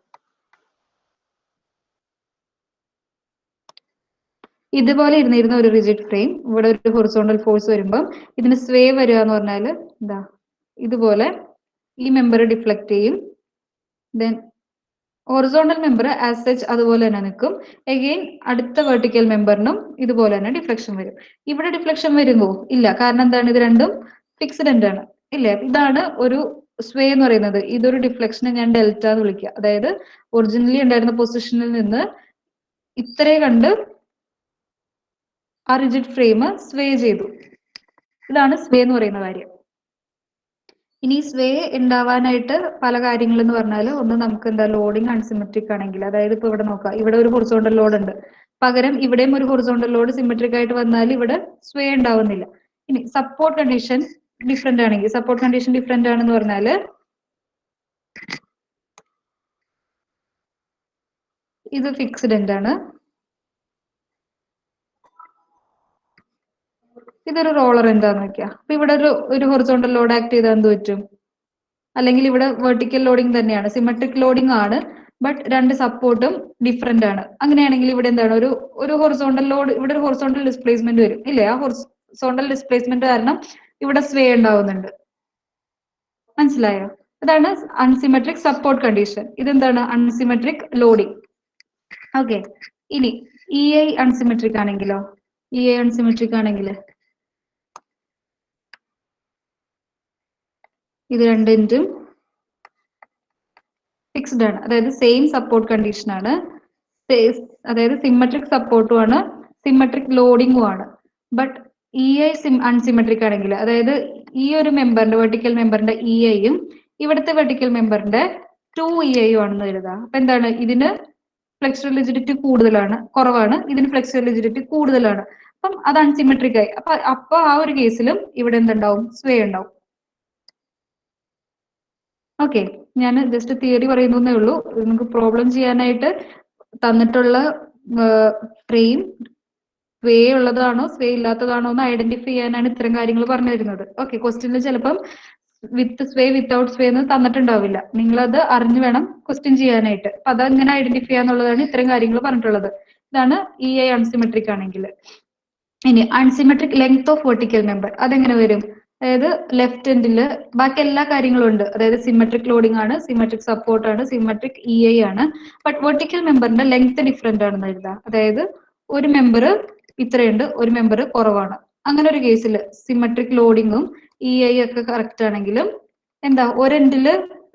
ഇതുപോലെ ഇരുന്നിരുന്ന ഒരു റിജിഡ് ഫ്രെയിം ഇവിടെ ഒരു ഹൊറിസോണ്ടൽ ഫോഴ്സ് വരുമ്പോൾ ഇതിന് സ്വേ വരിക എന്ന് പറഞ്ഞാൽ എന്താ ഇതുപോലെ ഈ മെമ്പർ ഡിഫ്ലക്ട് ചെയ്യും. Then horizontal member as such അതുപോലെ തന്നെ നിൽക്കും. എഗെയിൻ അടുത്ത വെർട്ടിക്കൽ മെമ്പറിനും ഇതുപോലെ തന്നെ ഡിഫ്ലക്ഷൻ വരും. ഇവിടെ ഡിഫ്ലക്ഷൻ വരുമോ? ഇല്ല. കാരണം എന്താണ്? ഇത് രണ്ടും ഫിക്സ്ഡ് എൻഡ് ആണ് ഇല്ലേ. ഇതാണ് ഒരു സ്വേ എന്ന് പറയുന്നത്. ഇതൊരു ഡിഫ്ലക്ഷനെ ഞാൻ ഡെൽറ്റ എന്ന് വിളിക്കുക. അതായത് ഒറിജിനലി ഉണ്ടായിരുന്ന പൊസിഷനിൽ നിന്ന് ഇത്രേ കണ്ട് ആ റിജിഡ് ഫ്രെയിം സ്വേ ചെയ്തു. ഇതാണ് സ്വേ എന്ന് പറയുന്ന കാര്യം. ഇനി സ്വേ ഉണ്ടാവാനായിട്ട് പല കാര്യങ്ങൾ എന്ന് പറഞ്ഞാൽ, ഒന്ന് നമുക്ക് എന്താ ലോഡിങ് അൺസിമെട്രിക് ആണെങ്കിൽ, അതായത് ഇപ്പൊ ഇവിടെ നോക്കാം, ഇവിടെ ഒരു ഹൊറിസോണ്ടൽ ലോഡ് ഉണ്ട്, പകരം ഇവിടെയും ഒരു ഹൊറിസോണ്ടൽ ലോഡ് സിമെട്രിക് ആയിട്ട് വന്നാൽ ഇവിടെ സ്വേ ഉണ്ടാവുന്നില്ല. ഇനി സപ്പോർട്ട് കണ്ടീഷൻ ഡിഫറെന്റ് ആണെങ്കിൽ, സപ്പോർട്ട് കണ്ടീഷൻ ഡിഫറെന്റ് ആണെന്ന് പറഞ്ഞാൽ ഇത് ഫിക്സ്ഡ് എൻഡ് ആണ്, ഇതൊരു റോളർ എന്താന്ന് വെക്കുക. അപ്പൊ ഇവിടെ ഒരു ഹൊറിസോണ്ടൽ ലോഡ് ആക്ട് ചെയ്താൽ എന്ത് പറ്റും? അല്ലെങ്കിൽ ഇവിടെ വെർട്ടിക്കൽ ലോഡിംഗ് തന്നെയാണ്, സിമെട്രിക് ലോഡിംഗ് ആണ്, ബട്ട് രണ്ട് സപ്പോർട്ടും ഡിഫറെന്റ് ആണ്. അങ്ങനെയാണെങ്കിൽ ഇവിടെ എന്താണ് ഒരു ഹൊറിസോണ്ടൽ ലോഡ്, ഇവിടെ ഒരു ഹൊറിസോണ്ടൽ ഡിസ്പ്ലേസ്മെന്റ് വരും ഇല്ലേ. ആ ഹൊറിസോണ്ടൽ ഡിസ്പ്ലേസ്മെന്റ് കാരണം ഇവിടെ സ്വേ ഉണ്ടാവുന്നുണ്ട്. മനസ്സിലായോ? അതാണ് അൺസിമെട്രിക് സപ്പോർട്ട് കണ്ടീഷൻ. ഇതെന്താണ്? Unsymmetric loading. ഓക്കെ. ഇനി ഇ ഐ അൺസിമെട്രിക് ആണെങ്കിലോ? ഇ ഐ അൺസിമെട്രിക് ആണെങ്കിൽ ഇത് രണ്ടിന്റും ഫിക്സ്ഡ് ആണ്, അതായത് സെയിം സപ്പോർട്ട് കണ്ടീഷൻ ആണ്, അതായത് സിമ്മട്രിക് സപ്പോർട്ടും ആണ്, സിമ്മട്രിക് ലോഡിംഗും ആണ്. ബട്ട് ഇ ഐ അൺസിമെട്രിക് ആണെങ്കിൽ, അതായത് ഈ ഒരു മെമ്പറിന്റെ വെർട്ടിക്കൽ മെമ്പറിന്റെ ഇ ഐയും ഇവിടുത്തെ വെർട്ടിക്കൽ മെമ്പറിന്റെ 2EI ആണെന്ന് കരുതുക. അപ്പൊ എന്താണ്, ഇതിന് ഫ്ലെക്സുറൽ റിജിഡിറ്റി കുറവാണ്, ഇതിന് ഫ്ലെക്സുറൽ റിജിഡിറ്റി കൂടുതലാണ്. അപ്പം അത് അൺസിമെട്രിക് ആയി. അപ്പൊ ആ ഒരു കേസിലും ഇവിടെ എന്തുണ്ടാവും, സ്വേ ഉണ്ടാവും. ഓക്കെ, ഞാൻ ജസ്റ്റ് തിയറി പറയുന്നേ ഉള്ളൂ. നിങ്ങൾക്ക് പ്രോബ്ലം ചെയ്യാനായിട്ട് തന്നിട്ടുള്ള ഫ്രെയിം സ്വേ ഉള്ളതാണോ സ്വേ ഇല്ലാത്തതാണോ എന്ന് ഐഡന്റിഫൈ ചെയ്യാനാണ് ഇത്തരം കാര്യങ്ങൾ പറഞ്ഞു തരുന്നത്. ഓക്കെ, ക്വസ്റ്റ്യനിൽ ചിലപ്പം വിത്ത് സ്വേ വിത്തൗട്ട് സ്വേ എന്ന് തന്നിട്ടുണ്ടാവില്ല, നിങ്ങളത് അറിഞ്ഞു വേണം ക്വസ്റ്റ്യൻ ചെയ്യാനായിട്ട്. അപ്പൊ അതെങ്ങനെ ഐഡന്റിഫൈ ചെയ്യാന്നുള്ളതാണ് ഇത്തരം കാര്യങ്ങൾ പറഞ്ഞിട്ടുള്ളത്. ഇതാണ് EI അൺസിമെട്രിക് ആണെങ്കിൽ. ഇനി unsymmetric length of vertical member അതെങ്ങനെ വരും? അതായത് ലെഫ്റ്റ് എൻഡിൽ ബാക്കി എല്ലാ കാര്യങ്ങളും ഉണ്ട്, അതായത് സിമെട്രിക് ലോഡിംഗ് ആണ്, സിമെട്രിക് സപ്പോർട്ട് ആണ്, സിമെട്രിക് EI ആണ്. ബട്ട് വെർട്ടിക്കൽ മെമ്പറിന്റെ ലെങ്ത് ഡിഫറെന്റ് ആണെന്ന് എഴുതാം. അതായത് ഒരു മെമ്പർ ഇത്രയുണ്ട്, ഒരു മെമ്പർ കുറവാണ്. അങ്ങനെ ഒരു കേസിൽ സിമെട്രിക് ലോഡിങ്ങും EI ഒക്കെ കറക്റ്റ് ആണെങ്കിലും എന്താ, ഒരെൻഡില്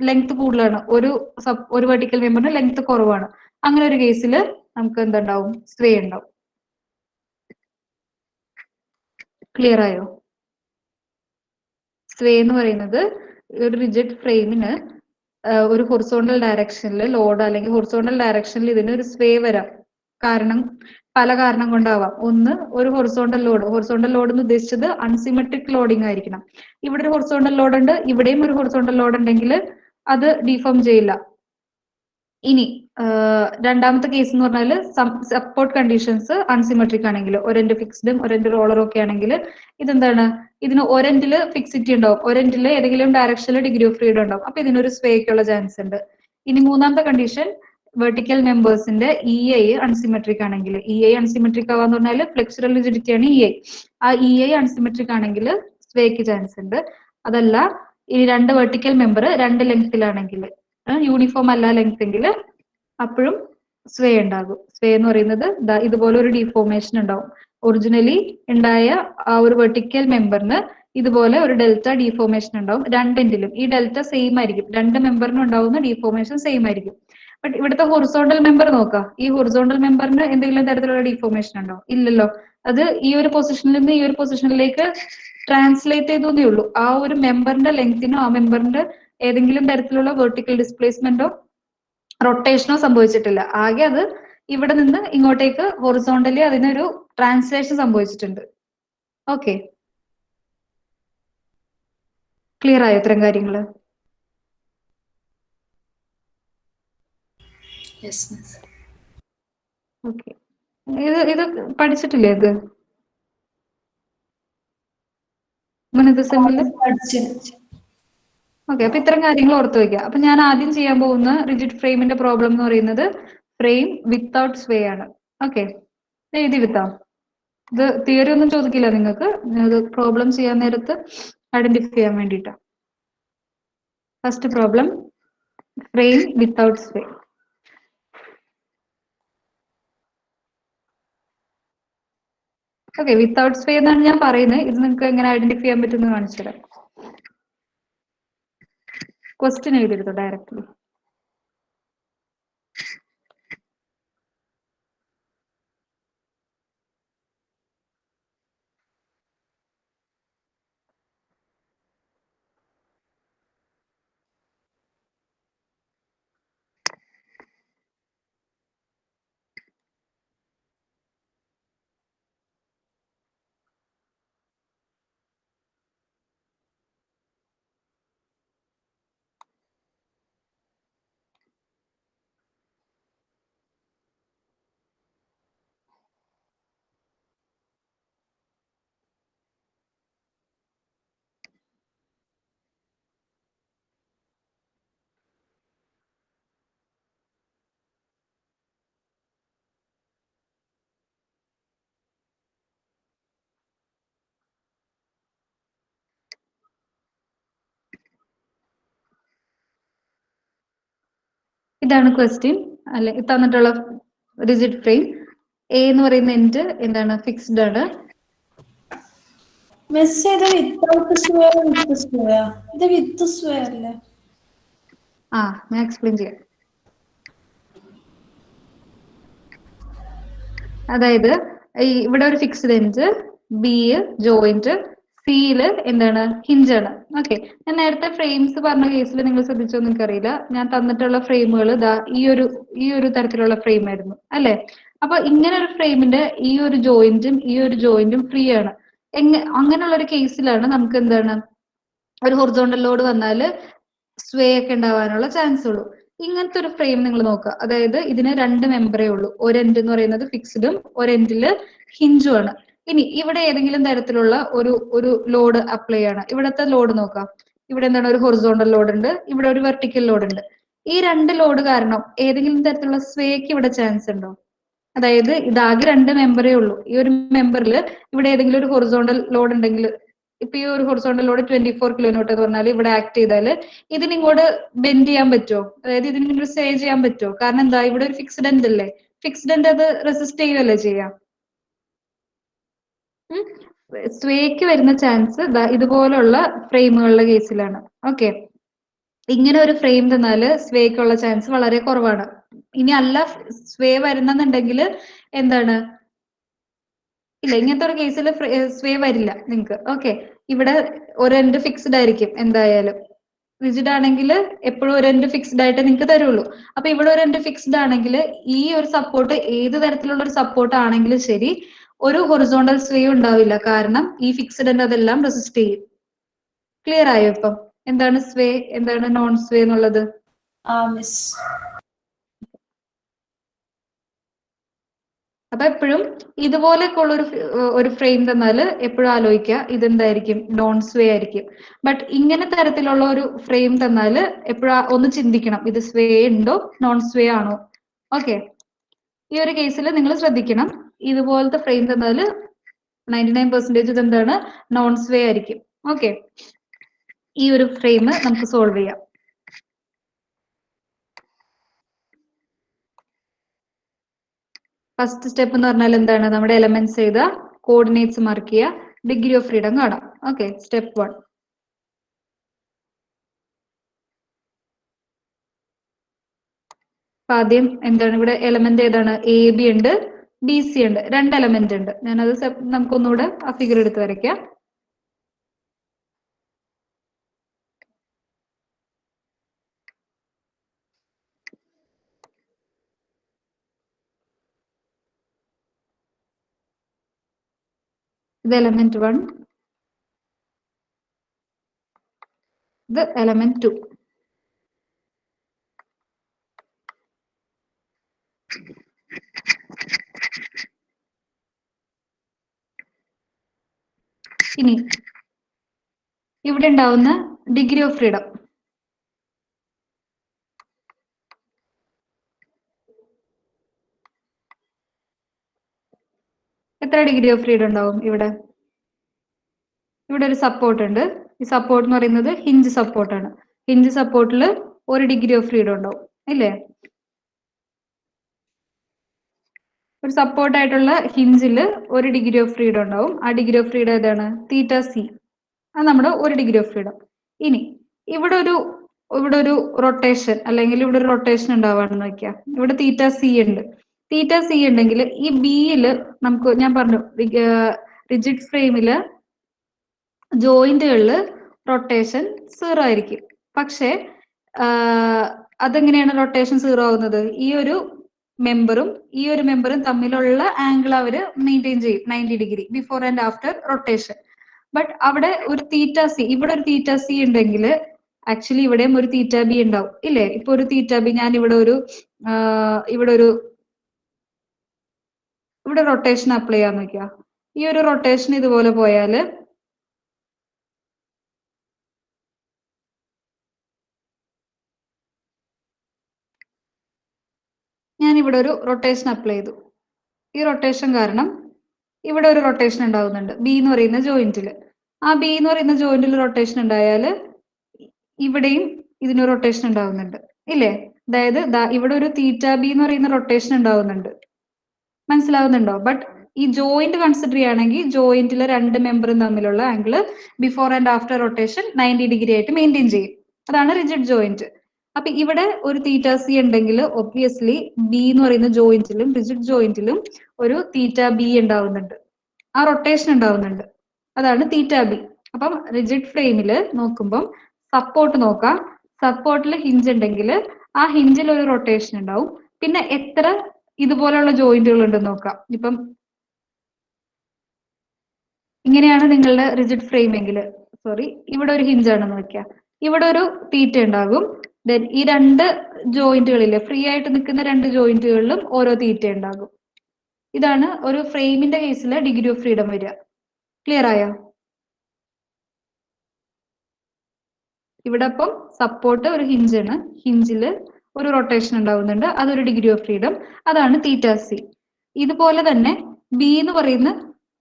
ലെങ്ത് കൂടുതലാണ്, ഒരു വെർട്ടിക്കൽ മെമ്പറിന് ലെങ്ത് കുറവാണ്. അങ്ങനെ ഒരു കേസിൽ നമുക്ക് എന്തുണ്ടാവും, സ്വേ ഉണ്ടാവും. ക്ലിയർ ആയോ? സ്വേ എന്ന് പറയുന്നത് ഒരു റിജിഡ് ഫ്രെയിമിന് ഒരു ഹൊറിസോണ്ടൽ ഡയറക്ഷനിൽ ലോഡ് അല്ലെങ്കിൽ ഹൊറിസോണ്ടൽ ഡയറക്ഷനിൽ ഇതിന് ഒരു സ്വേ വരാം. കാരണം പല കാരണം കൊണ്ടാവാം. ഒന്ന്, ഒരു ഹൊറിസോണ്ടൽ ലോഡ് എന്ന് ഉദ്ദേശിച്ചത് അൺസിമെട്രിക് ലോഡിംഗ് ആയിരിക്കണം. ഇവിടെ ഒരു ഹൊറിസോണ്ടൽ ലോഡ് ഉണ്ട്, ഇവിടെയും ഒരു ഹൊറിസോണ്ടൽ ലോഡ് ഉണ്ടെങ്കിൽ അത് ഡീഫോം ചെയ്യില്ല. ഇനി രണ്ടാമത്തെ കേസ് എന്ന് പറഞ്ഞാൽ സപ്പോർട്ട് കണ്ടീഷൻസ് അൺസിമെട്രിക് ആണെങ്കിൽ, ഒരെൻഡ് ഫിക്സ്ഡും ഒരെൻഡ് റോളറും ഒക്കെ ആണെങ്കിൽ ഇതെന്താണ്, ഇതിന് ഒരെൻഡില് ഫിക്സിറ്റി ഉണ്ടാവും, ഒരെൻഡില് ഏതെങ്കിലും ഡയറക്ഷനിൽ ഡിഗ്രി ഓഫ് ഫ്രീഡം ഉണ്ടാവും. അപ്പൊ ഇതിനൊരു സ്വേക്കുള്ള ചാൻസ് ഉണ്ട്. ഇനി മൂന്നാമത്തെ കണ്ടീഷൻ, വെർട്ടിക്കൽ മെമ്പേഴ്സിന്റെ EI അൺസിമെട്രിക് ആണെങ്കിൽ, EI അൺസിമെട്രിക് ആവാന്ന് പറഞ്ഞാൽ ഫ്ലെക്സുറൽ റിജിഡിറ്റി ആണ് EI. ആ EI അൺസിമെട്രിക് ആണെങ്കിൽ സ്വേക്ക് ചാൻസ് ഉണ്ട്. അതല്ല, ഈ രണ്ട് വെർട്ടിക്കൽ മെമ്പർ രണ്ട് ലെങ്ത്തിലാണെങ്കിൽ, യൂണിഫോം അല്ല ലെങ്ത് എങ്കിൽ അപ്പോഴും സ്വേ ഉണ്ടാകും. സ്വേ എന്ന് പറയുന്നത് ഇതുപോലെ ഒരു ഡിഫോർമേഷൻ ഉണ്ടാവും. ഒറിജിനലി ഉണ്ടായ ആ ഒരു വെർട്ടിക്കൽ മെമ്പറിന് ഇതുപോലെ ഒരു ഡെൽറ്റ ഡിഫോർമേഷൻ ഉണ്ടാവും രണ്ടെൻഡിലും. ഈ ഡെൽറ്റ സെയിം ആയിരിക്കും, രണ്ട് മെമ്പറിനും ഉണ്ടാവുന്ന ഡിഫോർമേഷൻ സെയിം ആയിരിക്കും. ബട്ട് ഇവിടുത്തെ ഹൊറിസോണ്ടൽ മെമ്പർ നോക്കാം, ഈ ഹൊറിസോണ്ടൽ മെമ്പറിന് എന്തെങ്കിലും തരത്തിലുള്ള ഡിഫോർമേഷൻ ഉണ്ടോ? ഇല്ലല്ലോ. അത് ഈ ഒരു പൊസിഷനിൽ നിന്ന് ഈ ഒരു പൊസിഷനിലേക്ക് ട്രാൻസ്ലേറ്റ് ചെയ്തേ ഉള്ളൂ. ആ ഒരു മെമ്പറിന്റെ ലെങ്തിനോ ആ മെമ്പറിന്റെ ഏതെങ്കിലും തരത്തിലുള്ള വെർട്ടിക്കൽ ഡിസ്പ്ലേസ്മെന്റോ റൊട്ടേഷനോ സംഭവിച്ചിട്ടില്ല. ആകെ അത് ഇവിടെ നിന്ന് ഇങ്ങോട്ടേക്ക് ഹൊറിസോണ്ടലി അതിനൊരു ട്രാൻസ്ലേഷൻ സംഭവിച്ചിട്ടുണ്ട്. ഓക്കെ, ക്ലിയർ ആയോ ഇത്തരം കാര്യങ്ങള്? ഓക്കെ, ഇത് പഠിച്ചിട്ടില്ലേ ഇത് ഗണിത സെമ്മില്? ഓക്കെ, അപ്പൊ ഇത്തരം കാര്യങ്ങൾ ഓർത്ത് വെക്കുക. അപ്പൊ ഞാൻ ആദ്യം ചെയ്യാൻ പോകുന്ന റിജിഡ് ഫ്രെയിമിന്റെ പ്രോബ്ലം എന്ന് പറയുന്നത് ഫ്രെയിം വിത്തൗട്ട് സ്വേ ആണ്. ഓക്കെ, എഴുതി വിത്താം. ഇത് തിയറി ഒന്നും ചോദിക്കില്ല നിങ്ങൾക്ക്, ഇത് പ്രോബ്ലം ചെയ്യാൻ നേരത്ത് ഐഡന്റിഫൈ ചെയ്യാൻ വേണ്ടിയിട്ടാണ്. First problem, frame without sway. Okay, without sway എന്നാണ് ഞാൻ പറയുന്നത്. ഇത് നിങ്ങൾക്ക് എങ്ങനെ ഐഡന്റിഫൈ ചെയ്യാൻ പറ്റുമെന്ന് കാണിച്ചു തരാം. ക്വസ്റ്റ്യൻ എഴുതരുത്, ഡയറക്റ്റ്ലി. ഇതാണ് ക്വസ്റ്റ്യൻ, അല്ലെ തന്നിട്ടുള്ള റിജിഡ് ഫ്രെയിം. എ എന്ന് പറയുന്ന എൻഡ് എന്താണ്, ഫിക്സ്ഡ് ആണ്. മിസ് ഇത് വിത്തൗട്ട് സ്വേ വിത്ത് സ്വേ ഇത് വിത്ത് സ്വേ അല്ലേ? ഞാൻ എക്സ്പ്ലെയിൻ ചെയ്യാം. അതായത് ഇവിടെ ഒരു ഫിക്സ്ഡ് എൻഡ്, ബി ജോയിന്റ്, സിയില് എന്താണ് ഹിഞ്ചാണ്. ഓക്കെ, ഞാൻ നേരത്തെ ഫ്രെയിംസ് പറഞ്ഞ കേസിൽ നിങ്ങൾ ശ്രദ്ധിച്ചോ എനിക്കറിയില്ല, ഞാൻ തന്നിട്ടുള്ള ഫ്രെയിമുകൾ ഇതാ ഈ ഒരു തരത്തിലുള്ള ഫ്രെയിം ആയിരുന്നു അല്ലെ. അപ്പൊ ഇങ്ങനെ ഒരു ഫ്രെയിമിന്റെ ഈ ഒരു ജോയിന്റും ഫ്രീ ആണ്. അങ്ങനെയുള്ള ഒരു കേസിലാണ് നമുക്ക് എന്താണ് ഒരു ഹൊറിസോണ്ടൽ ലോഡ് വന്നാല് സ്വേ ഒക്കെ ഉണ്ടാവാനുള്ള ചാൻസ് ഉള്ളൂ. ഇങ്ങനത്തെ ഒരു ഫ്രെയിം നിങ്ങൾ നോക്കുക, അതായത് ഇതിന് രണ്ട് മെമ്പറേ ഉള്ളൂ. ഒരു എൻഡ് എന്ന് പറയുന്നത് ഫിക്സ്ഡും ഒരു എൻഡില് ഹിഞ്ചും ആണ്. ഇനി ഇവിടെ ഏതെങ്കിലും തരത്തിലുള്ള ഒരു ലോഡ് അപ്ലൈ ആണ്. ഇവിടത്തെ ലോഡ് നോക്കാം, ഇവിടെ എന്താണ് ഒരു ഹൊറിസോണ്ടൽ ലോഡ് ഉണ്ട്, ഇവിടെ ഒരു വെർട്ടിക്കൽ ലോഡ് ഉണ്ട്. ഈ രണ്ട് ലോഡ് കാരണം ഏതെങ്കിലും തരത്തിലുള്ള സ്വേക്ക് ഇവിടെ ചാൻസ് ഉണ്ടോ? അതായത് ഇതാകെ രണ്ട് മെമ്പറേ ഉള്ളൂ. ഈ ഒരു മെമ്പറിൽ ഇവിടെ ഏതെങ്കിലും ഒരു ഹൊറിസോണ്ടൽ ലോഡ് ഉണ്ടെങ്കിൽ, ഇപ്പൊ ഈ ഒരു ഹൊറിസോണ്ടൽ ലോഡ് 24 കിലോന്യൂട്ടൺ എന്ന് പറഞ്ഞാൽ ഇവിടെ ആക്ട് ചെയ്താൽ ഇതിനിങ്ങോട്ട് ബെൻഡ് ചെയ്യാൻ പറ്റുമോ? അതായത് ഇതിനിങ്ങോട്ട് സ്റ്റേ ചെയ്യാൻ പറ്റുമോ? കാരണം എന്താ, ഇവിടെ ഒരു ഫിക്സ്ഡ് എൻഡ് അല്ലേ, ഫിക്സ്ഡ് എൻഡ് അത് റെസിസ്റ്റ് ചെയ്യുകയല്ലേ ചെയ്യാം. സ്വേക്ക് വരുന്ന ചാൻസ് ഇതുപോലുള്ള ഫ്രെയിമുകളുടെ കേസിലാണ്. ഓക്കെ, ഇങ്ങനെ ഒരു ഫ്രെയിം തന്നാല് സ്വേക്കുള്ള ചാൻസ് വളരെ കുറവാണ്. ഇനി അല്ല സ്വേ വരുന്നെന്നുണ്ടെങ്കിൽ എന്താണ്, ഇല്ല, ഇങ്ങനത്തെ ഒരു കേസിൽ സ്വേ വരില്ല നിങ്ങൾക്ക്. ഓക്കെ, ഇവിടെ ഒരു എൻഡ് ഫിക്സ്ഡ് ആയിരിക്കും എന്തായാലും. റിജിഡ് ആണെങ്കിൽ എപ്പോഴും ഒരു എൻഡ് ഫിക്സ്ഡ് ആയിട്ട് നിങ്ങൾക്ക് തരുള്ളൂ. അപ്പൊ ഇവിടെ ഒരു എൻഡ് ഫിക്സ്ഡ് ആണെങ്കിൽ ഈ ഒരു സപ്പോർട്ട് ഏത് തരത്തിലുള്ള ഒരു സപ്പോർട്ട് ആണെങ്കിലും ശരി, ഒരു ഹൊറിസോണ്ടൽ സ്വേ ഉണ്ടാവില്ല, കാരണം ഈ ഫിക്സ്ഡ് എൻഡ് അതെല്ലാം റെസിസ്റ്റ് ചെയ്യും. ക്ലിയർ ആയോ ഇപ്പം എന്താണ് സ്വേ, എന്താണ് നോൺ സ്വേ എന്നുള്ളത്? മിസ്. അപ്പൊ എപ്പോഴും ഇതുപോലെയൊക്കെ ഉള്ള ഒരു ഫ്രെയിം തന്നാല് എപ്പോഴും ആലോചിക്കുക ഇതെന്തായിരിക്കും, നോൺ സ്വേ ആയിരിക്കും. ബട്ട് ഇങ്ങനെ തരത്തിലുള്ള ഒരു ഫ്രെയിം തന്നാല് എപ്പോഴും ഒന്ന് ചിന്തിക്കണം, ഇത് സ്വേ ഉണ്ടോ നോൺ സ്വേ ആണോ. ഓക്കെ, ഈ ഒരു കേസിൽ നിങ്ങൾ ശ്രദ്ധിക്കണം, ഇതുപോലത്തെ ഫ്രെയിം തന്നാല് 99% ഇതെന്താണ്, നോൺ സ്വേ ആയിരിക്കും. ഓക്കെ, ഈ ഒരു ഫ്രെയിം നമുക്ക് സോൾവ് ചെയ്യാം. ഫസ്റ്റ് സ്റ്റെപ്പ് എന്ന് പറഞ്ഞാൽ എന്താണ്, നമ്മുടെ എലമെന്റ്സ് ചെയ്ത കോർഡിനേറ്റ്സ് മാർക്ക് ചെയ്യുക, ഡിഗ്രി ഓഫ് ഫ്രീഡം കാണാം. Okay, step 1. ആദ്യം എന്താണ്, ഇവിടെ എലമെന്റ് ഏതാണ്, എ ബി ഉണ്ട്, ബി സി ഉണ്ട്, രണ്ട് എലമെന്റ് ഉണ്ട്. ഞാനത് നമുക്കൊന്നുകൂടെ ആ ഫിഗർ എടുത്ത് വരയ്ക്കാം. ഇത് എലമെന്റ് 1, ഇത് എലമെന്റ് 2. ഇനി ഇവിടെ ഉണ്ടാവുന്ന ഡിഗ്രി ഓഫ് ഫ്രീഡം എത്ര ഡിഗ്രി ഓഫ് ഫ്രീഡം ഉണ്ടാവും? ഇവിടെ ഒരു സപ്പോർട്ട് ഉണ്ട്. ഈ സപ്പോർട്ട് എന്ന് പറയുന്നത് ഹിഞ്ച് സപ്പോർട്ടാണ്. ഹിഞ്ച് സപ്പോർട്ടിൽ ഒരു ഡിഗ്രി ഓഫ് ഫ്രീഡം ഉണ്ടാവും ഇല്ലേ? ഒരു സപ്പോർട്ട് ആയിട്ടുള്ള ഹിഞ്ചിൽ ഒരു ഡിഗ്രി ഓഫ് ഫ്രീഡം ഉണ്ടാവും. ആ ഡിഗ്രി ഓഫ് ഫ്രീഡം ഏതാണ്? തീറ്റ സി. അത് നമ്മുടെ ഒരു ഡിഗ്രി ഓഫ് ഫ്രീഡം. ഇനി ഇവിടെ ഒരു റൊട്ടേഷൻ, അല്ലെങ്കിൽ ഇവിടെ ഒരു റൊട്ടേഷൻ ഉണ്ടാവാണെന്ന് വെക്കാം. ഇവിടെ തീറ്റ സി ഉണ്ട്. തീറ്റ സി ഉണ്ടെങ്കിൽ ഈ ബിയിൽ നമുക്ക്, ഞാൻ പറഞ്ഞു റിജിഡ് ഫ്രെയിമില് ജോയിന്റുകളിൽ റൊട്ടേഷൻ 0 ആയിരിക്കും. പക്ഷേ അതെങ്ങനെയാണ് റൊട്ടേഷൻ 0 ആവുന്നത്? ഈ ഒരു മെമ്പറും തമ്മിലുള്ള ആംഗിൾ അവര് മെയിൻറ്റെയിൻ ചെയ്യും 90 degree before and after rotation. But അവിടെ ഒരു തീറ്റ സി, ഇവിടെ ഒരു തീറ്റ സി ഉണ്ടെങ്കിൽ ആക്ച്വലി ഇവിടെയും ഒരു തീറ്റ ബി ഉണ്ടാവും ഇല്ലേ? ഇപ്പൊ ഒരു തീറ്റ ബി, ഞാൻ ഇവിടെ റൊട്ടേഷൻ അപ്ലൈ ചെയ്യാൻ നോക്കിയാ, ഈ ഒരു റൊട്ടേഷൻ ഇതുപോലെ പോയാല് ഞാൻ ഇവിടെ ഒരു റൊട്ടേഷൻ അപ്ലൈ ചെയ്തു. ഈ റൊട്ടേഷൻ കാരണം ഇവിടെ ഒരു റൊട്ടേഷൻ ഉണ്ടാവുന്നുണ്ട് ബി എന്ന് പറയുന്ന ജോയിന്റിൽ. ആ ബി എന്ന് പറയുന്ന ജോയിന്റിൽ റൊട്ടേഷൻ ഉണ്ടായാൽ ഇവിടെയും ഇതിന് റൊട്ടേഷൻ ഉണ്ടാവുന്നുണ്ട് ഇല്ലേ? അതായത് ഇവിടെ ഒരു തീറ്റ ബി എന്ന് പറയുന്ന റൊട്ടേഷൻ ഉണ്ടാവുന്നുണ്ട്. മനസ്സിലാവുന്നുണ്ടോ? ബട്ട് ഈ ജോയിന്റ് കൺസിഡർ ചെയ്യുകയാണെങ്കിൽ ജോയിന്റിലെ രണ്ട് മെമ്പറും തമ്മിലുള്ള angle before and after rotation 90 degree ആയിട്ട് മെയിൻറ്റെയിൻ ചെയ്യും. അതാണ് റിജിഡ് ജോയിന്റ്. അപ്പൊ ഇവിടെ ഒരു തീറ്റ സി ഉണ്ടെങ്കിൽ ഒബ്വിയസ്ലി ബി എന്ന് പറയുന്ന ജോയിന്റിലും റിജിഡ് ജോയിന്റിലും ഒരു തീറ്റ ബി ഉണ്ടാവുന്നുണ്ട്, ആ റൊട്ടേഷൻ ഉണ്ടാവുന്നുണ്ട്, അതാണ് തീറ്റ ബി. അപ്പം റിജിഡ് ഫ്രെയിമിൽ നോക്കുമ്പം സപ്പോർട്ട് നോക്കാം, സപ്പോർട്ടിൽ ഹിഞ്ച് ഉണ്ടെങ്കിൽ ആ ഹിഞ്ചിൽ ഒരു റൊട്ടേഷൻ ഉണ്ടാവും. പിന്നെ എത്ര ഇതുപോലുള്ള ജോയിന്റുകൾ ഉണ്ടെന്ന് നോക്കാം. ഇപ്പം ഇങ്ങനെയാണ് നിങ്ങളുടെ റിജിഡ് ഫ്രെയിം എങ്കിൽ, സോറി ഇവിടെ ഒരു ഹിഞ്ച് ആണെന്ന് വെക്കാം, ഇവിടെ ഒരു തീറ്റ ഉണ്ടാകും. ദെൻ ഈ രണ്ട് ജോയിന്റുകളിലെ ഫ്രീ ആയിട്ട് നിൽക്കുന്ന രണ്ട് ജോയിന്റുകളിലും ഓരോ തീറ്റ ഉണ്ടാകും. ഇതാണ് ഒരു ഫ്രെയിമിന്റെ കേസിലെ ഡിഗ്രി ഓഫ് ഫ്രീഡം വരിക. ക്ലിയർ ആയോ? ഇവിടെ അപ്പം സപ്പോർട്ട് ഒരു ഹിഞ്ചാണ്, ഹിഞ്ചിൽ ഒരു റൊട്ടേഷൻ ഉണ്ടാവുന്നുണ്ട്, അതൊരു ഡിഗ്രി ഓഫ് ഫ്രീഡം, അതാണ് തീറ്റ സി. ഇതുപോലെ തന്നെ ബി എന്ന് പറയുന്ന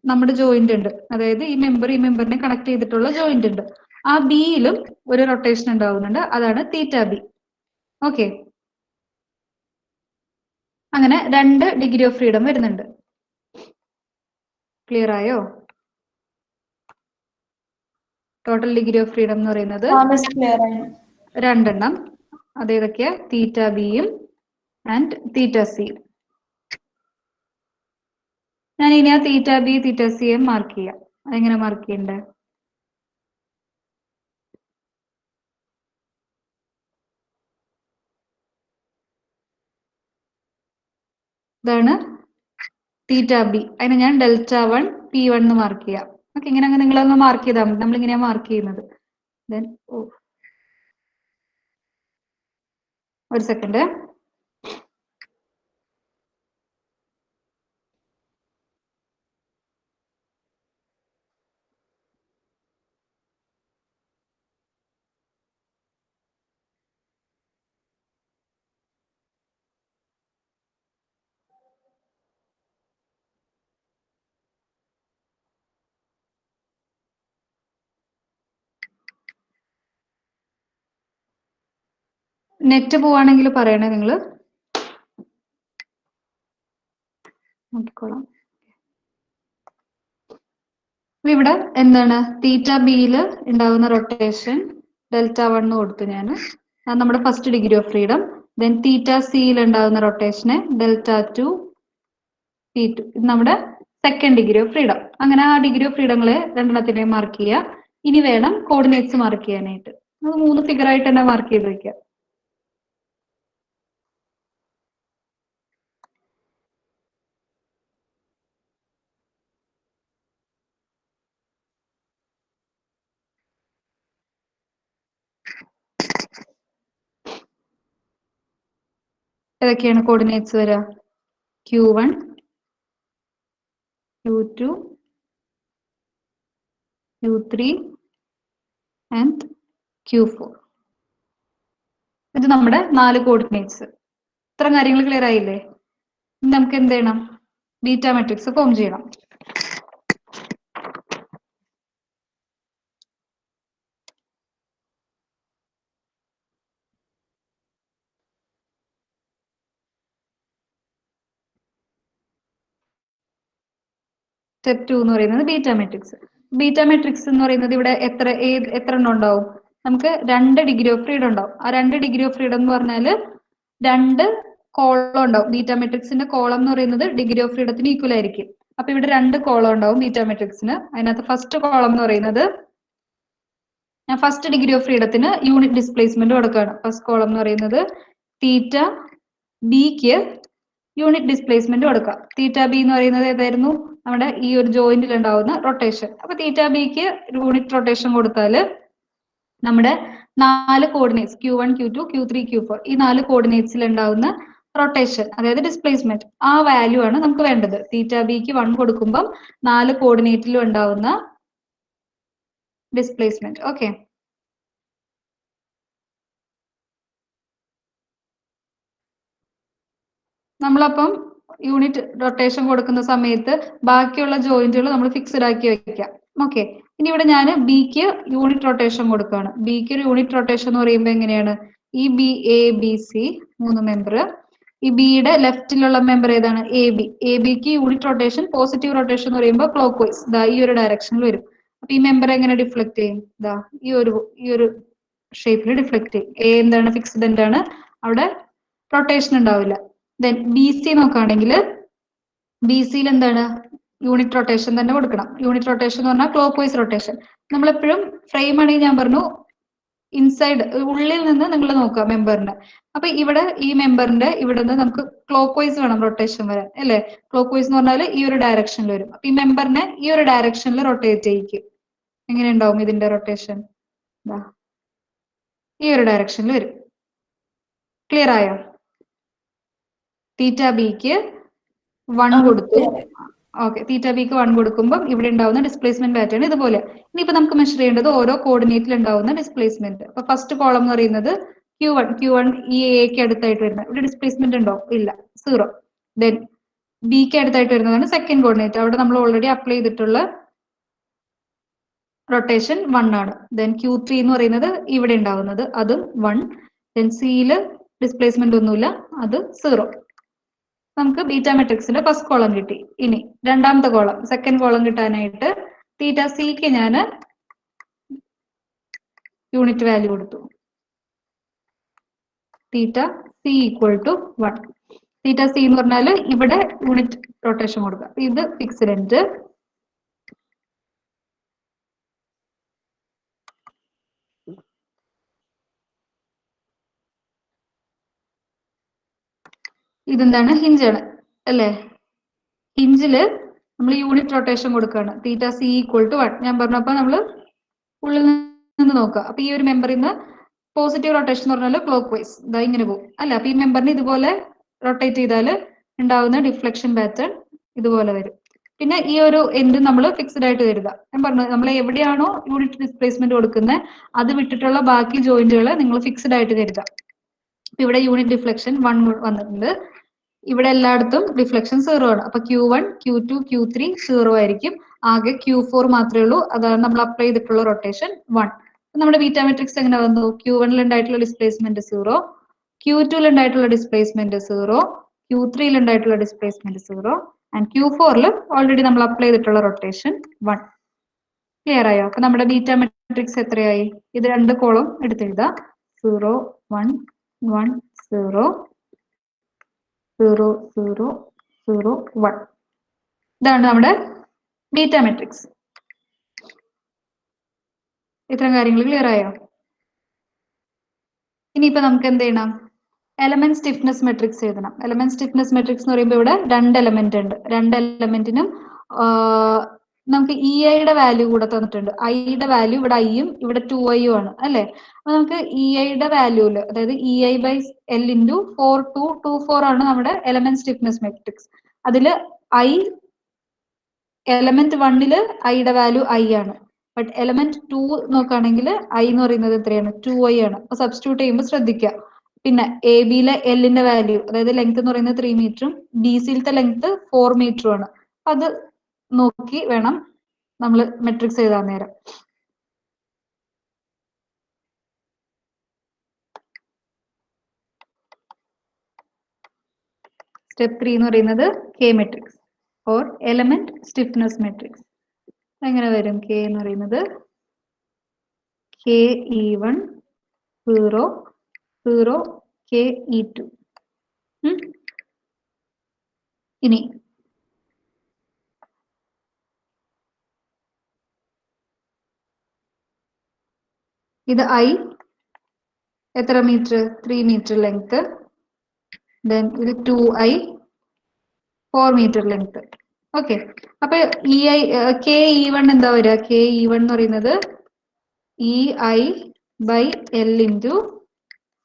നമ്മുടെ ജോയിന്റ് ഉണ്ട്, അതായത് ഈ മെമ്പറിനെ കണക്ട് ചെയ്തിട്ടുള്ള ജോയിന്റ് ഉണ്ട്, ആ ബിയിലും ഒരു റൊട്ടേഷൻ ഉണ്ടാവുന്നുണ്ട്, അതാണ് തീറ്റ ബി. ഓക്കെ, അങ്ങനെ 2 ഡിഗ്രി ഓഫ് ഫ്രീഡം വരുന്നുണ്ട്. ക്ലിയർ ആയോ? ടോട്ടൽ ഡിഗ്രി ഓഫ് ഫ്രീഡം എന്ന് പറയുന്നത് രണ്ടെണ്ണം. അതേതൊക്കെയാ? തീറ്റ ബിയും ആൻഡ് തീറ്റ സിയും. ഞാൻ ഇനി ആ തീറ്റ ബി തീറ്റ സിയെ മാർക്ക് ചെയ്യാം. അതെങ്ങനെ മാർക്ക് ചെയ്യണ്ടേ? ഇതാണ് തീറ്റ ബി, അതിനെ ഞാൻ ഡെൽറ്റ 1 P1 എന്ന് മാർക്ക് ചെയ്യാം. ഓക്കെ, ഇങ്ങനെ അങ്ങ് നിങ്ങളൊന്ന് മാർക്ക് ചെയ്താൽ മതി, നമ്മളിങ്ങനെയാണ് മാർക്ക് ചെയ്യുന്നത്. ദെൻ ഒരു സെക്കൻഡ്, നെറ്റ് പോവാണെങ്കിൽ പറയണേ, നിങ്ങൾ നോക്കിക്കോളാം. ഇവിടെ എന്താണ് തീറ്റ ബിയിൽ ഉണ്ടാവുന്ന റൊട്ടേഷൻ ഡെൽറ്റ 1 കൊടുത്തു ഞാൻ, അത് നമ്മുടെ first degree of freedom. Then തീറ്റ സിയിൽ ഉണ്ടാവുന്ന റൊട്ടേഷനെ ഡെൽറ്റ 2 P2, ഇത് നമ്മുടെ സെക്കൻഡ് ഡിഗ്രി ഓഫ് ഫ്രീഡം. അങ്ങനെ ആ ഡിഗ്രി ഓഫ് ഫ്രീഡങ്ങളെ രണ്ടെണ്ണത്തിനെയും മാർക്ക് ചെയ്യുക. ഇനി വേണം കോർഡിനേറ്റ്സ് മാർക്ക് ചെയ്യാനായിട്ട്, അത് 3 ഫിഗർ ആയിട്ട് തന്നെ മാർക്ക് ചെയ്ത് വെക്കുക. ഏതൊക്കെയാണ് കോർഡിനേറ്റ്സ് വരിക? Q1, Q2, Q3 and Q4. ഇത് നമ്മുടെ 4 കോർഡിനേറ്റ്സ്. ഇത്ര കാര്യങ്ങൾ ക്ലിയർ ആയില്ലേ? നമുക്ക് എന്ത് ചെയ്യണം? ബീറ്റ മാട്രിക്സ് ഫോം ചെയ്യണം. സ്റ്റെപ്പ് 2 എന്ന് പറയുന്നത് ബീറ്റ മാട്രിക്സ്. ബീറ്റ മാട്രിക്സ് എന്ന് പറയുന്നത് ഇവിടെ എത്ര എണ്ണം ഉണ്ടാവും? നമുക്ക് 2 ഡിഗ്രി ഓഫ് ഫ്രീഡം ഉണ്ടാവും. ആ 2 ഡിഗ്രി ഓഫ് ഫ്രീഡം എന്ന് പറഞ്ഞാൽ 2 കോളം ഉണ്ടാവും. ബീറ്റ മാട്രിക്സിന്റെ കോളം എന്ന് പറയുന്നത് ഡിഗ്രി ഓഫ് ഫ്രീഡത്തിന് ഈക്വൽ ആയിരിക്കും. അപ്പൊ ഇവിടെ 2 കോളം ഉണ്ടാവും ബീറ്റ മാട്രിക്സിന്. അതിനകത്ത് ഫസ്റ്റ് കോളം എന്ന് പറയുന്നത്, ഞാൻ ഫസ്റ്റ് ഡിഗ്രി ഓഫ് ഫ്രീഡത്തിന് യൂണിറ്റ് ഡിസ്പ്ലേസ്മെന്റ് കൊടുക്കുകയാണ്. ഫസ്റ്റ് കോളം എന്ന് പറയുന്നത് തീറ്റ ബിക്ക് യൂണിറ്റ് ഡിസ്പ്ലേസ്മെന്റ് കൊടുക്കാം. തീറ്റ ബി എന്ന് പറയുന്നത് ഏതായിരുന്നു? നമ്മുടെ ഈ ഒരു ജോയിന്റിൽ ഉണ്ടാവുന്ന റൊട്ടേഷൻ. അപ്പൊ തീറ്റ ബിക്ക് യൂണിറ്റ് റൊട്ടേഷൻ കൊടുത്താൽ നമ്മുടെ 4 coordinates Q1, Q2, Q3, Q4 ഈ 4 കോർഡിനേറ്റ്സിൽ ഉണ്ടാവുന്ന റൊട്ടേഷൻ, അതായത് ഡിസ്പ്ലേസ്മെന്റ്, ആ വാല്യൂ ആണ് നമുക്ക് വേണ്ടത്. തീറ്റ ബിക്ക് 1 കൊടുക്കുമ്പം 4 കോർഡിനേറ്റിലും ഉണ്ടാവുന്ന ഡിസ്പ്ലേസ്മെന്റ്. ഓക്കെ, നമ്മളപ്പം യൂണിറ്റ് റൊട്ടേഷൻ കൊടുക്കുന്ന സമയത്ത് ബാക്കിയുള്ള ജോയിന്റുകൾ നമ്മൾ ഫിക്സഡ് ആക്കി വെക്കാം. ഓക്കെ, ഇനി ഇവിടെ ഞാൻ ബിക്ക് യൂണിറ്റ് റൊട്ടേഷൻ കൊടുക്കുകയാണ്. ബിക്ക് ഒരു യൂണിറ്റ് റൊട്ടേഷൻ എന്ന് പറയുമ്പോൾ എങ്ങനെയാണ്? ഈ B, A, B, C 3 member, ഈ ബിയുടെ ലെഫ്റ്റിലുള്ള മെമ്പർ ഏതാണ്? A B. എ ബിക്ക് യൂണിറ്റ് റൊട്ടേഷൻ പോസിറ്റീവ് റൊട്ടേഷൻ എന്ന് പറയുമ്പോൾ ക്ലോക്ക് വൈസ് ഈ ഒരു ഡയറക്ഷനിൽ വരും. അപ്പൊ ഈ മെമ്പർ എങ്ങനെ ഡിഫ്ലക്ട് ചെയ്യും? ഈ ഒരു ഷേപ്പിൽ ഡിഫ്ലക്ട് ചെയ്യും. എ എന്താണ് ഫിക്സ്ഡ് എൻഡ് ആണ്, അവിടെ റൊട്ടേഷൻ ഉണ്ടാവില്ല. ദെൻ ബി സി നോക്കുകയാണെങ്കിൽ ബി സിയിൽ എന്താണ് യൂണിറ്റ് റൊട്ടേഷൻ തന്നെ കൊടുക്കണം. യൂണിറ്റ് റൊട്ടേഷൻ എന്ന് പറഞ്ഞാൽ ക്ലോക്ക് വൈസ് റൊട്ടേഷൻ. നമ്മളെപ്പോഴും ഫ്രെയിം ആണെങ്കിൽ ഞാൻ പറഞ്ഞു ഇൻസൈഡ് ഉള്ളിൽ നിന്ന് നിങ്ങൾ നോക്കുക മെമ്പറിന്റെ. അപ്പൊ ഇവിടെ ഈ മെമ്പറിന്റെ ഇവിടെ നിന്ന് നമുക്ക് ക്ലോക്ക് വൈസ് വേണം റൊട്ടേഷൻ വരാൻ അല്ലെ. ക്ലോക്ക് വൈസ് എന്ന് പറഞ്ഞാൽ ഈ ഒരു ഡയറക്ഷനിൽ വരും. അപ്പൊ ഈ മെമ്പറിനെ ഈ ഒരു ഡയറക്ഷനിൽ റൊട്ടേറ്റ് ചെയ്യിക്കും. എങ്ങനെ ഉണ്ടാവും ഇതിന്റെ റൊട്ടേഷൻ? ഈ ഒരു ഡയറക്ഷനിൽ വരും. ക്ലിയർ ആയോ? തീറ്റ ബിക്ക് 1 കൊടുത്തു. ഓക്കെ, തീറ്റ ബിക്ക് 1 കൊടുക്കുമ്പോൾ ഇവിടെ ഉണ്ടാവുന്ന ഡിസ്പ്ലേസ്മെന്റ് പാറ്റേൺ ഇതുപോലെ. ഇനിയിപ്പോ നമുക്ക് മെഷർ ചെയ്യേണ്ടത് ഓരോ കോർഡിനേറ്റിൽ ഉണ്ടാവുന്ന ഡിസ്പ്ലേസ്മെന്റ്. അപ്പൊ ഫസ്റ്റ് കോളം എന്ന് പറയുന്നത് Q1 ഈ എക്ക് അടുത്തായിട്ട് വരുന്നത്. ഇവിടെ ഡിസ്പ്ലേസ്മെന്റ് ഉണ്ടോ? ഇല്ല, 0. ദെൻ ബിക്ക് അടുത്തായിട്ട് വരുന്നതാണ് സെക്കൻഡ് കോർഡിനേറ്റ്. അവിടെ നമ്മൾ ഓൾറെഡി അപ്ലൈ ചെയ്തിട്ടുള്ള റൊട്ടേഷൻ 1 ആണ്. ദെൻ Q3 എന്ന് പറയുന്നത് ഇവിടെ ഉണ്ടാവുന്നത്, അതും 1. ദെൻ സിയിൽ ഡിസ്പ്ലേസ്മെന്റ് ഒന്നുമില്ല, അത് 0. നമുക്ക് ബീറ്റ മെട്രിക്സിന്റെ ഫസ്റ്റ് കോളം കിട്ടി. ഇനി രണ്ടാമത്തെ കോളം, സെക്കൻഡ് കോളം കിട്ടാനായിട്ട് തീറ്റ സിക്ക് ഞാൻ യൂണിറ്റ് വാല്യൂ കൊടുത്തു. Theta C equal to 1. Theta C എന്ന് പറഞ്ഞാൽ ഇവിടെ യൂണിറ്റ് റൊട്ടേഷൻ കൊടുക്കുക. ഇത് ഫിക്സ്ഡ് എൻഡ്. ഇതെന്താണ്? ഹിഞ്ചാണ് അല്ലേ. ഹിഞ്ചില് നമ്മൾ യൂണിറ്റ് റൊട്ടേഷൻ കൊടുക്കുകയാണ്. തീറ്റ സി ഈക്വൽ ടു 1 ഞാൻ പറഞ്ഞപ്പോ നമ്മൾ ഉള്ളിൽ നിന്ന് നോക്കുക. അപ്പൊ ഈ ഒരു മെമ്പറിൽ നിന്ന് പോസിറ്റീവ് റൊട്ടേഷൻ എന്ന് പറഞ്ഞാൽ ക്ലോക്ക് വൈസ് ഇതാ ഇങ്ങനെ പോകും അല്ല. അപ്പൊ ഈ മെമ്പറിന് ഇതുപോലെ റൊട്ടേറ്റ് ചെയ്താൽ ഉണ്ടാവുന്ന ഡിഫ്ലക്ഷൻ പാറ്റേൺ ഇതുപോലെ വരും. പിന്നെ ഈ ഒരു എൻഡ് നമ്മൾ ഫിക്സ്ഡ് ആയിട്ട് കരുതുക. ഞാൻ പറഞ്ഞു നമ്മൾ എവിടെയാണോ യൂണിറ്റ് ഡിസ്പ്ലേസ്മെന്റ് കൊടുക്കുന്നത് അത് വിട്ടിട്ടുള്ള ബാക്കി ജോയിന്റുകൾ നിങ്ങൾ ഫിക്സ്ഡ് ആയിട്ട് കരുതുക. ഇവിടെ യൂണിറ്റ് ഡിഫ്ലക്ഷൻ 1 വന്നിട്ടുണ്ട്. ഇവിടെ എല്ലായിടത്തും ഡിഫ്ലക്ഷൻ 0 ആണ്. അപ്പൊ Q1 Q2 Q3 0 ആയിരിക്കും. ആകെ Q4 മാത്രമേ ഉള്ളൂ. അതാണ് നമ്മൾ അപ്ലൈ ചെയ്തിട്ടുള്ള റൊട്ടേഷൻ 1. നമ്മുടെ ബീറ്റ മെട്രിക്സ് എങ്ങനെ വന്നു? Q1 ഉണ്ടായിട്ടുള്ള ഡിസ്പ്ലേസ്മെന്റ് 0, Q2 ഉണ്ടായിട്ടുള്ള ഡിസ്പ്ലേസ്മെന്റ് 0, Q3 ഉണ്ടായിട്ടുള്ള ഡിസ്പ്ലേസ്മെന്റ് 0 ആൻഡ് Q4 ഓൾറെഡി നമ്മൾ അപ്ലൈ ചെയ്തിട്ടുള്ള റൊട്ടേഷൻ 1. ക്ലിയർ ആയോ? അപ്പൊ നമ്മുടെ ബീറ്റ മെട്രിക്സ് എത്രയായി? ഇത് രണ്ട് കോളം എടുത്തെഴുതാം. 0 1 1 0 0 0 0 1. ഇതാണ് നമ്മുടെ ബീറ്റ മെട്രിക്സ്. ഇത്തരം കാര്യങ്ങൾ ക്ലിയർ ആയോ? ഇനിയിപ്പോ നമുക്ക് എന്ത് ചെയ്യണം? എലമെന്റ് സ്റ്റിഫ്നെസ് മെട്രിക്സ് എഴുതണം. എലമെന്റ് സ്റ്റിഫ്നെസ് മെട്രിക്സ് എന്ന് പറയുമ്പോൾ ഇവിടെ 2 എലമെന്റ് ഉണ്ട്. 2 എലമെന്റിനും നമുക്ക് ഇ ഐയുടെ വാല്യൂ കൂടെ തന്നിട്ടുണ്ട്. ഐയുടെ വാല്യൂ ഇവിടെ ഐയും ഇവിടെ 2i ആണ് അല്ലെ. അപ്പൊ നമുക്ക് ഇ ഐയുടെ വാല്യൂല് അതായത് EI by L into 4224 ആണ് നമ്മുടെ എലമെന്റ് സ്റ്റിഫ്നെസ് മെട്രിക്സ്. അതില് ഐ എലമെന്റ് 1ല് ഐയുടെ വാല്യൂ ഐ ആണ്. ബട്ട് എലമെന്റ് 2 നോക്കുകയാണെങ്കിൽ ഐ എന്ന് പറയുന്നത് എത്രയാണ്? 2i ആണ്. അപ്പൊ സബ്സ്റ്റിറ്റ്യൂട്ട് ചെയ്യുമ്പോൾ ശ്രദ്ധിക്കുക. പിന്നെ എ ബിയിലെ എല്ലിന്റെ വാല്യൂ അതായത് ലെങ്ത് എന്ന് പറയുന്നത് 3 മീറ്ററും ബി സിയിലത്തെ ലെങ്ത് 4 മീറ്ററും ആണ്. അത് നോക്കി വേണം നമ്മൾ മെട്രിക്സ് എഴുതാൻ നേരം. സ്റ്റെപ്പ് 3 എന്ന് പറയുന്നത് K matrix or element stiffness matrix. എങ്ങനെ വരും? കെ എന്ന് പറയുന്നത് KE1 0 0 KE2. ഇനി ഇത് ഐ എത്ര മീറ്റർ? 3 metre length. ദെൻ ഇത് 2i 4 മീറ്റർ ലെങ്ത്. ഓക്കെ, അപ്പൊ KE1 എന്താ വരിക? KE1 എന്ന് പറയുന്നത് EI by L into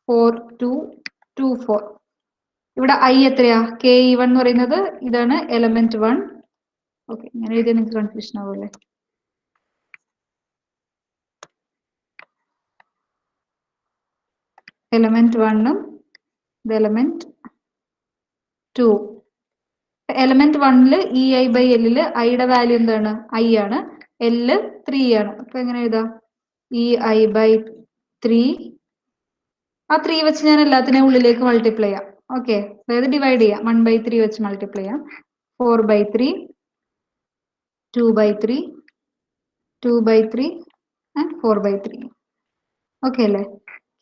4224. ഇവിടെ ഐ എത്രയാ? KE1 എന്ന് പറയുന്നത് ഇതാണ് എലമെന്റ് 1. ഓക്കെ, ഇങ്ങനെ എഴുതിയാൽ നിങ്ങൾക്ക് കൺഫ്യൂഷൻ ആവുമല്ലേ. എലമെന്റ് 1ഉം ഇത് എലമെന്റ് 2. എലമെന്റ് 1ല് EI by L ഐയുടെ വാല്യൂ എന്താണ്? ഐ ആണ്. L 3 ആണ്. അപ്പൊ എങ്ങനെ എഴുതാം? EI by 3. ആ 3 വെച്ച് ഞാൻ എല്ലാത്തിനെയും ഉള്ളിലേക്ക് മൾട്ടിപ്ലൈ ചെയ്യാം. ഓക്കെ, അതായത് ഡിവൈഡ് ചെയ്യാം. 1/3 വെച്ച് മൾട്ടിപ്ലൈ ചെയ്യാം. 4/3 2/3 2/3 ആൻഡ് 4/3. ഓക്കെ അല്ലേ?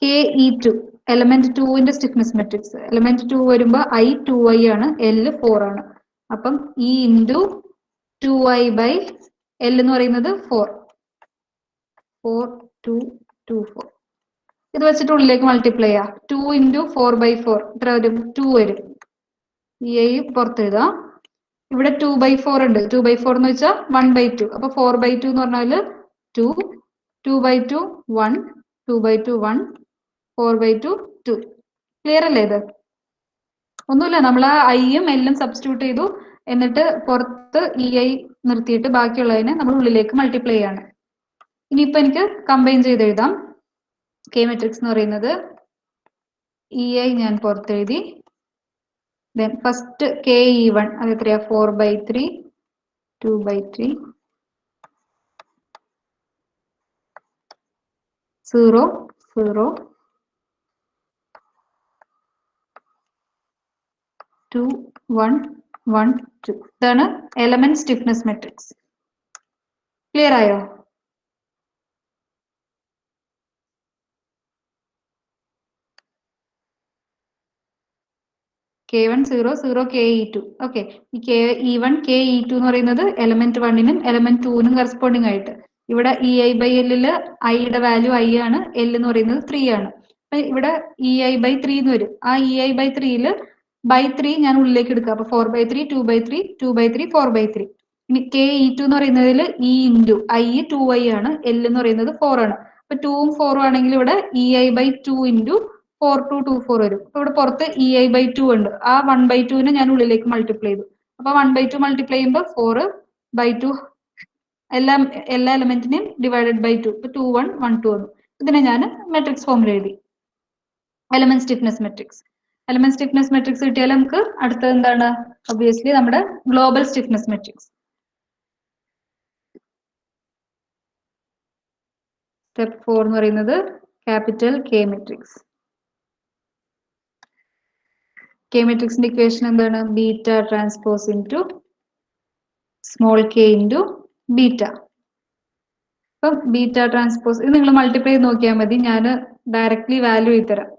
KE2 എലമെന്റ് 2ന്റെ സ്റ്റിഫ്നെസ് മെട്രിക്സ്. എലമെന്റ് 2 വരുമ്പോ I 2I ആണ്, L 4 ആണ്. അപ്പം E into 2I by L എന്ന് പറയുന്നത് 4. 4 2 2 4. ഇത് വെച്ചിട്ട് ഉള്ളിലേക്ക് മൾട്ടിപ്ലൈ ചെയ്യാം. 2 ഇൻറ്റു 4 ബൈ 4 എത്ര വരും? 2 വരും. EI പുറത്ത് എഴുതാം. ഇവിടെ 2 ബൈ 4 ഉണ്ട്. 2 ബൈ 4 എന്ന് വെച്ചാൽ 1 ബൈ 2. അപ്പൊ 4 ബൈ 2 എന്ന് പറഞ്ഞാൽ 2, 2 ബൈ 2 1, 2 ബൈ 2 1, 4 ബൈ 2 2. ക്ലിയർ അല്ലേ ഇത്? ഒന്നുമില്ല, നമ്മൾ ആ ഐയും എല്ലും സബ്സ്റ്റിറ്റ്യൂട്ട് ചെയ്തു, എന്നിട്ട് പുറത്ത് EI നിർത്തിയിട്ട് ബാക്കിയുള്ളതിനെ നമ്മൾ ഉള്ളിലേക്ക് മൾട്ടിപ്ലൈ ചെയ്യാണ്. ഇനിയിപ്പോ എനിക്ക് കമ്പൈൻ ചെയ്ത് എഴുതാം. K മെട്രിക്സ് എന്ന് പറയുന്നത് EI ഞാൻ പുറത്തെഴുതി. Then first KE1 അത് എത്രയാ? 4 by 3, 2 by 3, 0, 0, 2, 1, 1, 2. ഇതാണ് എലമെന്റ് സ്റ്റിഫ്നെസ് മെട്രിക്സ്. ക്ലിയർ ആയോ? K1 0 0 KE2. ഓക്കെ, ഈ KE1 KE2 എന്ന് പറയുന്നത് എലമെന്റ് 1നും എലമെന്റ് 2നും കറസ്പോണ്ടിങ് ആയിട്ട്. ഇവിടെ EI ബൈ L ഐയുടെ വാല്യൂ I ആണ്, L എന്ന് പറയുന്നത് 3 ആണ്. അപ്പൊ ഇവിടെ EI ബൈ 3 എന്ന് വരും. ആ EI ബൈ 3 ബൈ 3 ഞാൻ ഉള്ളിലേക്ക് എടുക്കുക. അപ്പൊ 4 ബൈ 3 2 ബൈ 3 2 ബൈ 3 4 ബൈ 3. ഇനി KE2 എന്ന് പറയുന്നതിൽ E ഇൻറ്റു I 2I ആണ്, L എന്ന് പറയുന്നത് 4 ആണ്. അപ്പൊ 2ഉം 4ഉം ആണെങ്കിൽ ഇവിടെ EI ബൈ 2 ഇൻറ്റു 4 2 2 4 വരും. ഇവിടെ പുറത്ത് EI ബൈ 2 ഉണ്ട്. ആ 1 ബൈ 2നെ ഞാൻ ഉള്ളിലേക്ക് മൾട്ടിപ്ലൈ ചെയ്തു. അപ്പൊ 1 ബൈ 2 മൾട്ടിപ്ലൈ ചെയ്യുമ്പോൾ 4 ബൈ 2 എല്ലാ എലമെന്റിനെയും ഡിവൈഡഡ് ബൈ 2. ഇപ്പൊ 2 1 1 2 വന്നു. ഇതിനെ ഞാൻ മെട്രിക്സ് ഫോമിൽ എഴുതി, element stiffness matrix. Element stiffness matrix കിട്ടിയാൽ നമുക്ക് അടുത്തത് എന്താണ്? ഒബ്വിയസ്ലി നമ്മുടെ ഗ്ലോബൽ സ്റ്റിഫ്നെസ് മെട്രിക്സ്. സ്റ്റെപ്പ് 4 എന്ന് പറയുന്നത് ക്യാപിറ്റൽ K മെട്രിക്സ്. K മെട്രിക്സിന്റെ ഇക്വേഷൻ എന്താണ്? Beta transpose into small k into beta. അപ്പം ബീറ്റ ട്രാൻസ്പോസ് ഇത് നിങ്ങൾ മൾട്ടിപ്ലൈ ചെയ്ത് നോക്കിയാൽ മതി. ഞാൻ ഡയറക്ട്ലി വാല്യൂ ചെയ്തുതരാം.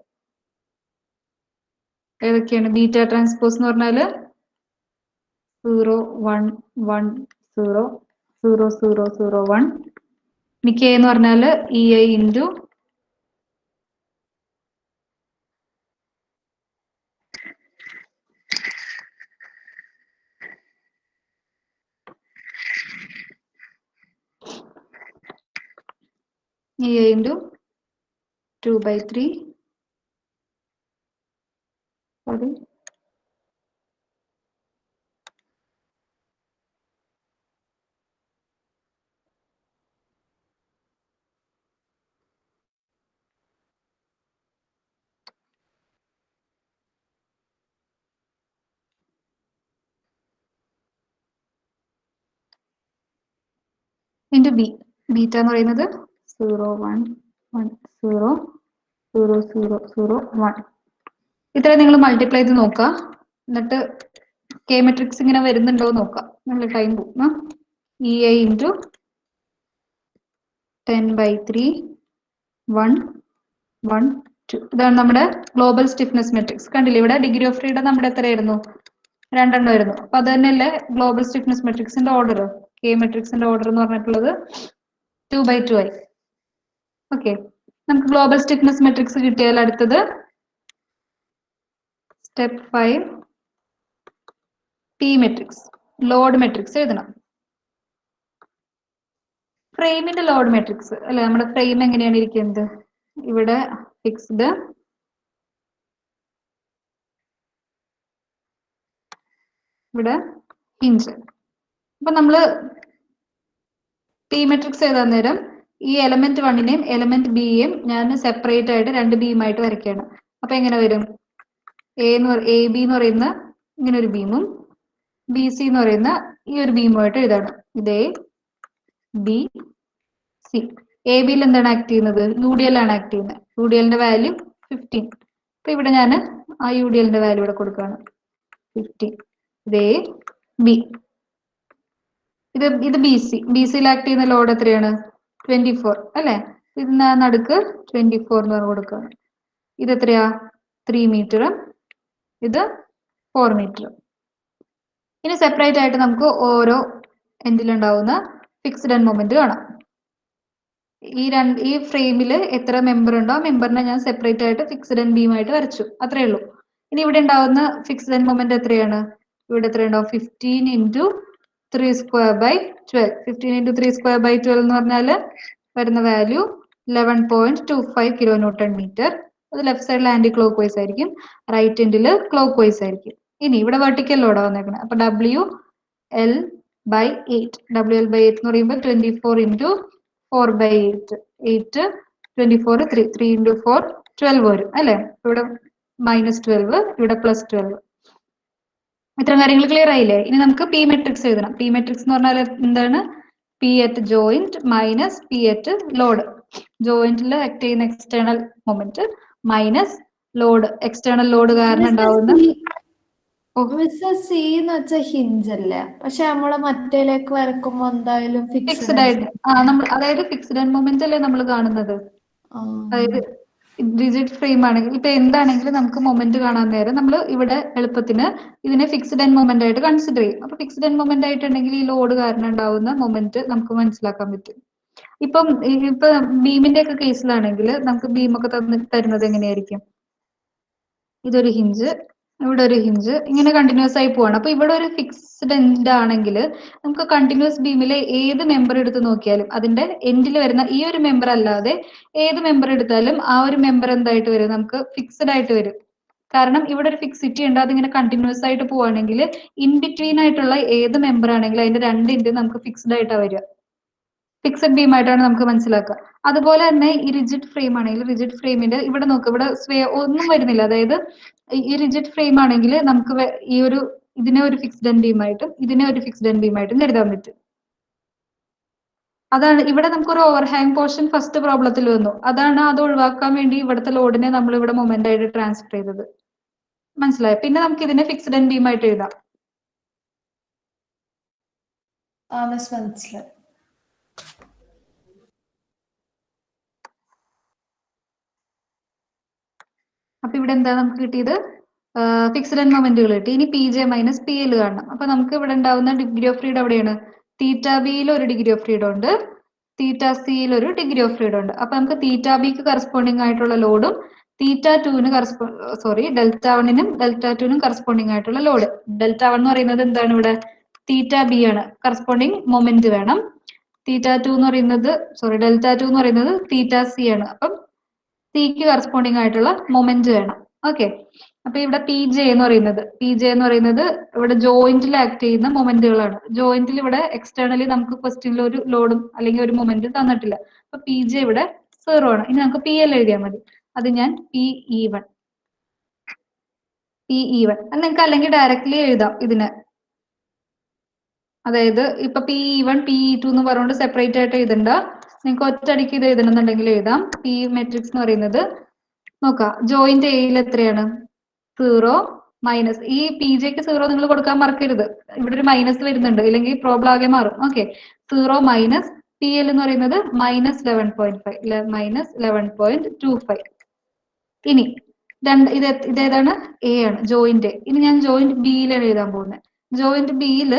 ഏതൊക്കെയാണ്? ബീറ്റ ട്രാൻസ്പോസ് എന്ന് പറഞ്ഞാൽ 0 1 1 0 0 0 0 1. ഇനി K എന്ന് പറഞ്ഞാൽ EI into EI into 2 by 3 sorry into B. Beta എന്ന് പറയുന്നത് 0 1 1 0 0 0 0 1. ഇത്ര നിങ്ങൾ മൾട്ടിപ്ലൈ ചെയ്ത് നോക്കുക. എന്നിട്ട് K മെട്രിക്സ് ഇങ്ങനെ വരുന്നുണ്ടോ എന്ന് നോക്കാം. നല്ല ടൈം പോകും. EI into 10 by 3 1 1 2. ഇതാണ് നമ്മുടെ ഗ്ലോബൽ സ്റ്റിഫ്നെസ് മെട്രിക്സ്. കണ്ടില്ലേ, ഇവിടെ ഡിഗ്രി ഓഫ് ഫ്രീഡം നമ്മുടെ എത്രയായിരുന്നു? 2 ആയിരുന്നു. അപ്പൊ അത് തന്നെയല്ലേ ഗ്ലോബൽ സ്റ്റിഫ്നെസ് മെട്രിക്സിന്റെ ഓർഡർ. K മെട്രിക്സിന്റെ ഓർഡർ എന്ന് പറഞ്ഞിട്ടുള്ളത് 2 by 2 ആയി. ഓക്കെ, നമുക്ക് ഗ്ലോബൽ സ്റ്റിഫ്നെസ് മെട്രിക്സ് കിട്ടിയാൽ അടുത്തത് step 5 P matrix, load matrix എഴുതണം. ഫ്രെയിമിന്റെ ലോഡ് മെട്രിക്സ് അല്ലെ, നമ്മുടെ ഫ്രെയിം എങ്ങനെയാണ് ഇരിക്കുന്നത്? ഇവിടെ ഫിക്സ്ഡ്, ഇവിടെ ഹിഞ്ച്. അപ്പൊ നമ്മള് P മെട്രിക്സ് എഴുതാൻ നേരം ഈ എലമെന്റ് 1നെയും എലമെന്റ് ബിയെയും ഞാൻ സെപ്പറേറ്റ് ആയിട്ട് 2 ബീമായിട്ട് വരയ്ക്കുകയാണ്. അപ്പൊ എങ്ങനെ വരും? AB എന്ന് പറയുന്ന ഇങ്ങനെ ഒരു ബീമും BC എന്ന് പറയുന്ന ഈ ഒരു ബീമുമായിട്ട് എഴുതാണ്. ഇത് ABC. ABയിൽ എന്താണ് ആക്ട് ചെയ്യുന്നത്? UDL ആണ് ആക്ട് ചെയ്യുന്നത്. UDLന്റെ വാല്യൂ 15. അപ്പൊ ഇവിടെ ഞാൻ ആ UDLന്റെ വാല്യൂ ഇവിടെ കൊടുക്കുകയാണ് 15. ഇത് AB. ഇത് BC. BCയിൽ ആക്ട് ചെയ്യുന്ന ലോഡ് എത്രയാണ്? 24 അല്ലെ? ഇതിന് നടുക്ക് 24 എന്ന് പറഞ്ഞ് കൊടുക്കുകയാണ്. ഇത് എത്രയാ? 3 മീറ്ററും ഇത് 4 മീറ്ററും. ഇനി സെപ്പറേറ്റ് ആയിട്ട് നമുക്ക് ഓരോ എൻഡിലുണ്ടാവുന്ന ഫിക്സ്ഡ് എൻഡ് മൊമെന്റ് കാണാം. ഈ ഫ്രെയിമിൽ എത്ര മെമ്പർ ഉണ്ടോ ആ മെമ്പറിനെ ഞാൻ സെപ്പറേറ്റ് ആയിട്ട് ഫിക്സ്ഡ് എൻഡ് ബീമായിട്ട് വരച്ചു. അത്രേ ഉള്ളൂ. ഇനി ഇവിടെ ഉണ്ടാവുന്ന ഫിക്സ്ഡ് എൻഡ് മൊമെന്റ് എത്രയാണ്? ഇവിടെ എത്രയുണ്ടാവും? 15 into 3 square by 12. 15 into 3 square by 12 എന്ന് പറഞ്ഞാൽ വരുന്ന വാല്യൂ 11.25 കിലോ ന്യൂട്ടൺ മീറ്റർ. അത് ലെഫ്റ്റ് സൈഡിൽ ആന്റി ക്ലോക്ക് വൈസ് ആയിരിക്കും, റൈറ്റ് എൻഡിൽ ക്ലോക്ക് വൈസ് ആയിരിക്കും. ഇനി ഇവിടെ വെർട്ടിക്കൽ ലോഡാ വന്നേക്കുന്നത്. അപ്പൊ WL/8. WL/8 എന്ന് പറയുമ്പോൾ 24 ഇൻറ്റു 4/8. 8 24 3 ഇൻറ്റു 4 12 വരും അല്ലേ? ഇവിടെ -12, ഇവിടെ +12. ഇത്രയും കാര്യങ്ങൾ ക്ലിയർ ആയില്ലേ? ഇനി നമുക്ക് പി മെട്രിക്സ് എഴുതണം. പി മെട്രിക്സ് എന്ന് പറഞ്ഞാൽ എന്താണ്? P at joint minus P at load. ജോയിന്റിൽ ആക്ട് ചെയ്യുന്ന external moment minus load, external load കാരണം ഉണ്ടാവുന്ന സി എന്ന് വെച്ചാൽ ഹിഞ്ച് അല്ലേ? പക്ഷെ നമ്മള് മറ്റേലേക്ക് വരക്കുമ്പോ എന്തായാലും ഫിക്സ്ഡ് ആയിട്ട് നമ്മൾ, അതായത് ഫിക്സ്ഡ് എൻഡ് മൊമെന്റ് അല്ലേ നമ്മൾ കാണുന്നത്. അതായത് റിജിഡ് ഫ്രെയിം ആണെങ്കിൽ ഇപ്പൊ എന്താണെങ്കിലും നമുക്ക് മൊമെന്റ് കാണാൻ നേരം നമ്മൾ ഇവിടെ എളുപ്പത്തിന് ഇതിനെ ഫിക്സ്ഡ് എൻഡ് മൊമെന്റ് ആയിട്ട് കൺസിഡർ ചെയ്യും. അപ്പൊ ഫിക്സ്ഡ് എൻഡ് മൊമെന്റ് ആയിട്ടുണ്ടെങ്കിൽ ഈ ലോഡ് കാരണം ഉണ്ടാവുന്ന മൊമെന്റ് നമുക്ക് മനസ്സിലാക്കാൻ പറ്റും. ഇപ്പൊ ബീമിന്റെ ഒക്കെ കേസിലാണെങ്കിൽ നമുക്ക് ബീമൊക്കെ തരുന്നത് എങ്ങനെയായിരിക്കും? ഇതൊരു ഹിഞ്ച്, ഇവിടെ ഒരു ഹിഞ്ച്, ഇങ്ങനെ കണ്ടിന്യൂസ് ആയി പോവാണ്. അപ്പൊ ഇവിടെ ഒരു ഫിക്സ്ഡ് എൻഡ് ആണെങ്കിൽ നമുക്ക് കണ്ടിന്യൂസ് ബീമിലെ ഏത് മെമ്പർ എടുത്ത് നോക്കിയാലും അതിന്റെ എൻഡിൽ വരുന്ന ഈ ഒരു മെമ്പർ അല്ലാതെ ഏത് മെമ്പർ എടുത്താലും ആ ഒരു മെമ്പർ എന്തായിട്ട് വരും? നമുക്ക് ഫിക്സ്ഡ് ആയിട്ട് വരും. കാരണം ഇവിടെ ഒരു ഫിക്സിറ്റി ഉണ്ട്. അതിങ്ങനെ കണ്ടിന്യൂസ് ആയിട്ട് പോവാണെങ്കിൽ ഇൻ ബിറ്റ്വീൻ ആയിട്ടുള്ള ഏത് മെമ്പർ ആണെങ്കിലും അതിന്റെ രണ്ട് എൻഡ് നമുക്ക് ഫിക്സ്ഡ് ആയിട്ടാണ് വരിക. ഫിക്സഡ് ബീം ആയിട്ടാണ് നമുക്ക് മനസ്സിലാക്കുക. അതുപോലെ തന്നെ ഈ റിജിഡ് ഫ്രെയിം ആണെങ്കിൽ റിജിഡ് ഫ്രെയിമിന്റെ ഇവിടെ നോക്കുക, ഇവിടെ ഒന്നും വരുന്നില്ല. അതായത് ഈ റിജിഡ് ഫ്രെയിം ആണെങ്കിൽ നമുക്ക് ഈ ഒരു ഇതിനെ ഒരു ഫിക്സ്ഡ് എൻഡ് ബീം ആയിട്ടും ഇതിനെ ഒരു ഫിക്സ്ഡ് എൻഡ് ബീം ആയിട്ടും കരുതാൻ പറ്റും. അതാണ് ഇവിടെ നമുക്കൊരു ഓവർഹാങ് പോർഷൻ ഫസ്റ്റ് പ്രോബ്ലത്തിൽ വന്നു. അതാണ് അത് ഒഴിവാക്കാൻ വേണ്ടി ഇവിടുത്തെ ലോഡിനെ നമ്മൾ ഇവിടെ മൊമെന്റ് ആയിട്ട് ട്രാൻസ്ഫർ ചെയ്തത്. മനസ്സിലായോ? പിന്നെ നമുക്ക് ഇതിനെ ഫിക്സ്ഡ് എൻഡ് ബീം ആയിട്ട് എഴുതാം. മനസ്സിലായി. അപ്പൊ ഇവിടെ എന്താ നമുക്ക് കിട്ടിയത്? ഫിക്സ്ഡ് എൻഡ് മൊമെന്റുകൾ കിട്ടി. ഇനി P J minus P L കാണണം. അപ്പൊ നമുക്ക് ഇവിടെ ഉണ്ടാവുന്ന ഡിഗ്രി ഓഫ് ഫ്രീഡം എവിടെയാണ്? തീറ്റ ബിയിൽ ഒരു ഡിഗ്രി ഓഫ് ഫ്രീഡം ഉണ്ട്, തീറ്റ സിയിൽ ഒരു ഡിഗ്രി ഓഫ് ഫ്രീഡം ഉണ്ട്. അപ്പൊ നമുക്ക് തീറ്റ ബിക്ക് കറസ്പോണ്ടിങ് ആയിട്ടുള്ള ലോഡും തീറ്റ ടുവിന് ഡെൽറ്റ വണ്ണിനും ഡെൽറ്റ ടുവിനും കറസ്പോണ്ടിങ് ആയിട്ടുള്ള ലോഡ്. ഡെൽറ്റ വൺ എന്ന് പറയുന്നത് എന്താണ്? ഇവിടെ തീറ്റ ബി ആണ്. കറസ്പോണ്ടിങ് മൊമെന്റ് വേണം. ഡെൽറ്റ ടു എന്ന് പറയുന്നത് തീറ്റ സി ആണ്. അപ്പം സിക്ക് കറസ്പോണ്ടിങ് ആയിട്ടുള്ള മൊമെന്റ് വേണം. ഓക്കെ. അപ്പൊ ഇവിടെ പി ജെ എന്ന് പറയുന്നത് ഇവിടെ ജോയിന്റിൽ ആക്ട് ചെയ്യുന്ന മൊമെന്റുകളാണ്. ജോയിന്റിൽ ഇവിടെ എക്സ്റ്റേണലി നമുക്ക് ക്വസ്റ്റ്യനിൽ ഒരു ലോഡും അല്ലെങ്കിൽ ഒരു മൊമെന്റും തന്നിട്ടില്ല. അപ്പൊ പി ജെ ഇവിടെ 0 ആണ്. ഇനി നമുക്ക് പി എൽ എഴുതിയാൽ മതി. അത് ഞാൻ PE1 നിങ്ങൾക്ക് അല്ലെങ്കിൽ ഡയറക്ട്ലി എഴുതാം ഇതിന്. അതായത് ഇപ്പൊ PE1 PE2 എന്ന് പറഞ്ഞുകൊണ്ട് സെപ്പറേറ്റ് ആയിട്ട് എഴുതണ്ട. നിങ്ങൾക്ക് ഒറ്റയടിക്ക് ഇത് എഴുതണമെന്നുണ്ടെങ്കിൽ എഴുതാം. പി മെട്രിക്സ് എന്ന് പറയുന്നത് നോക്കാം. ജോയിന്റ് എയിൽ എത്രയാണ്? 0 മൈനസ് ഈ പി ജെക്ക് 0 നിങ്ങൾ കൊടുക്കാൻ മറക്കരുത്. ഇവിടെ ഒരു മൈനസ് വരുന്നുണ്ട്, ഇല്ലെങ്കിൽ പ്രോബ്ലം ആകെ മാറും. ഓക്കെ. 0 മൈനസ് പി എൽ എന്ന് പറയുന്നത് -11.25. ഇനി ഇതേതാണ്? എ ആണ്, ജോയിന്റ്. ഇനി ഞാൻ ജോയിന്റ് ബിയിലാണ് എഴുതാൻ പോകുന്നത്. ജോയിന്റ് ബിയിൽ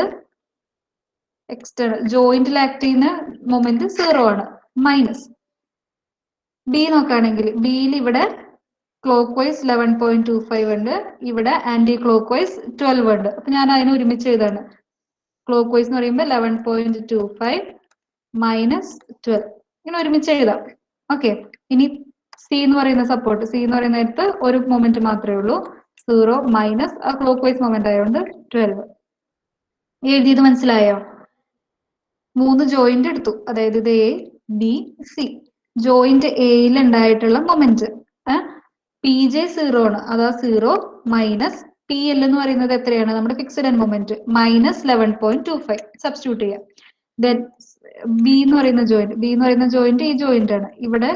എക്സ്റ്റേണൽ ജോയിന്റിൽ ആക്ട് ചെയ്യുന്ന മൊമെന്റ് 0 ആണ്. മൈനസ് ബി നോക്കുകയാണെങ്കിൽ ബിയിൽ ഇവിടെ ക്ലോക്ക് വൈസ് 11.25 ഉണ്ട്, ഇവിടെ ആന്റി ക്ലോക്ക് വൈസ് 12 ഉണ്ട്. അപ്പൊ ഞാൻ അതിനെ ഒരുമിച്ച് എഴുതാണ്. ക്ലോക്ക് വൈസ് എന്ന് പറയുമ്പോൾ 11.25 മൈനസ് 12 ഇങ്ങനെ ഒരുമിച്ച് എഴുതാം. ഓക്കെ. ഇനി സി എന്ന് പറയുന്ന സപ്പോർട്ട്, സി എന്ന് പറയുന്നിടത്ത് ഒരു മൊമെന്റ് മാത്രമേ ഉള്ളൂ, 0 മൈനസ് ആ ക്ലോക്ക് വൈസ് മൊമെന്റ് ആയതുകൊണ്ട് 12. എഴുതിയത് മനസ്സിലായോ? 3 ജോയിന്റ് എടുത്തു, അതായത് ഇത് എ ബി സി. ജോയിന്റ് എയിൽ ഉണ്ടായിട്ടുള്ള മൊമെന്റ് പി ജെ 0 ആണ്, അതാ 0 മൈനസ് പി എൽ എന്ന് പറയുന്നത് എത്രയാണ്? നമ്മുടെ ഫിക്സ്ഡ് എൻഡ് മൊമെന്റ് -11.25 സബ്സ്റ്റിറ്റ്യൂട്ട് ചെയ്യാം. ദെൻ ബി എന്ന് പറയുന്ന ജോയിന്റ് ഈ ജോയിന്റ് ആണ്. ഇവിടെ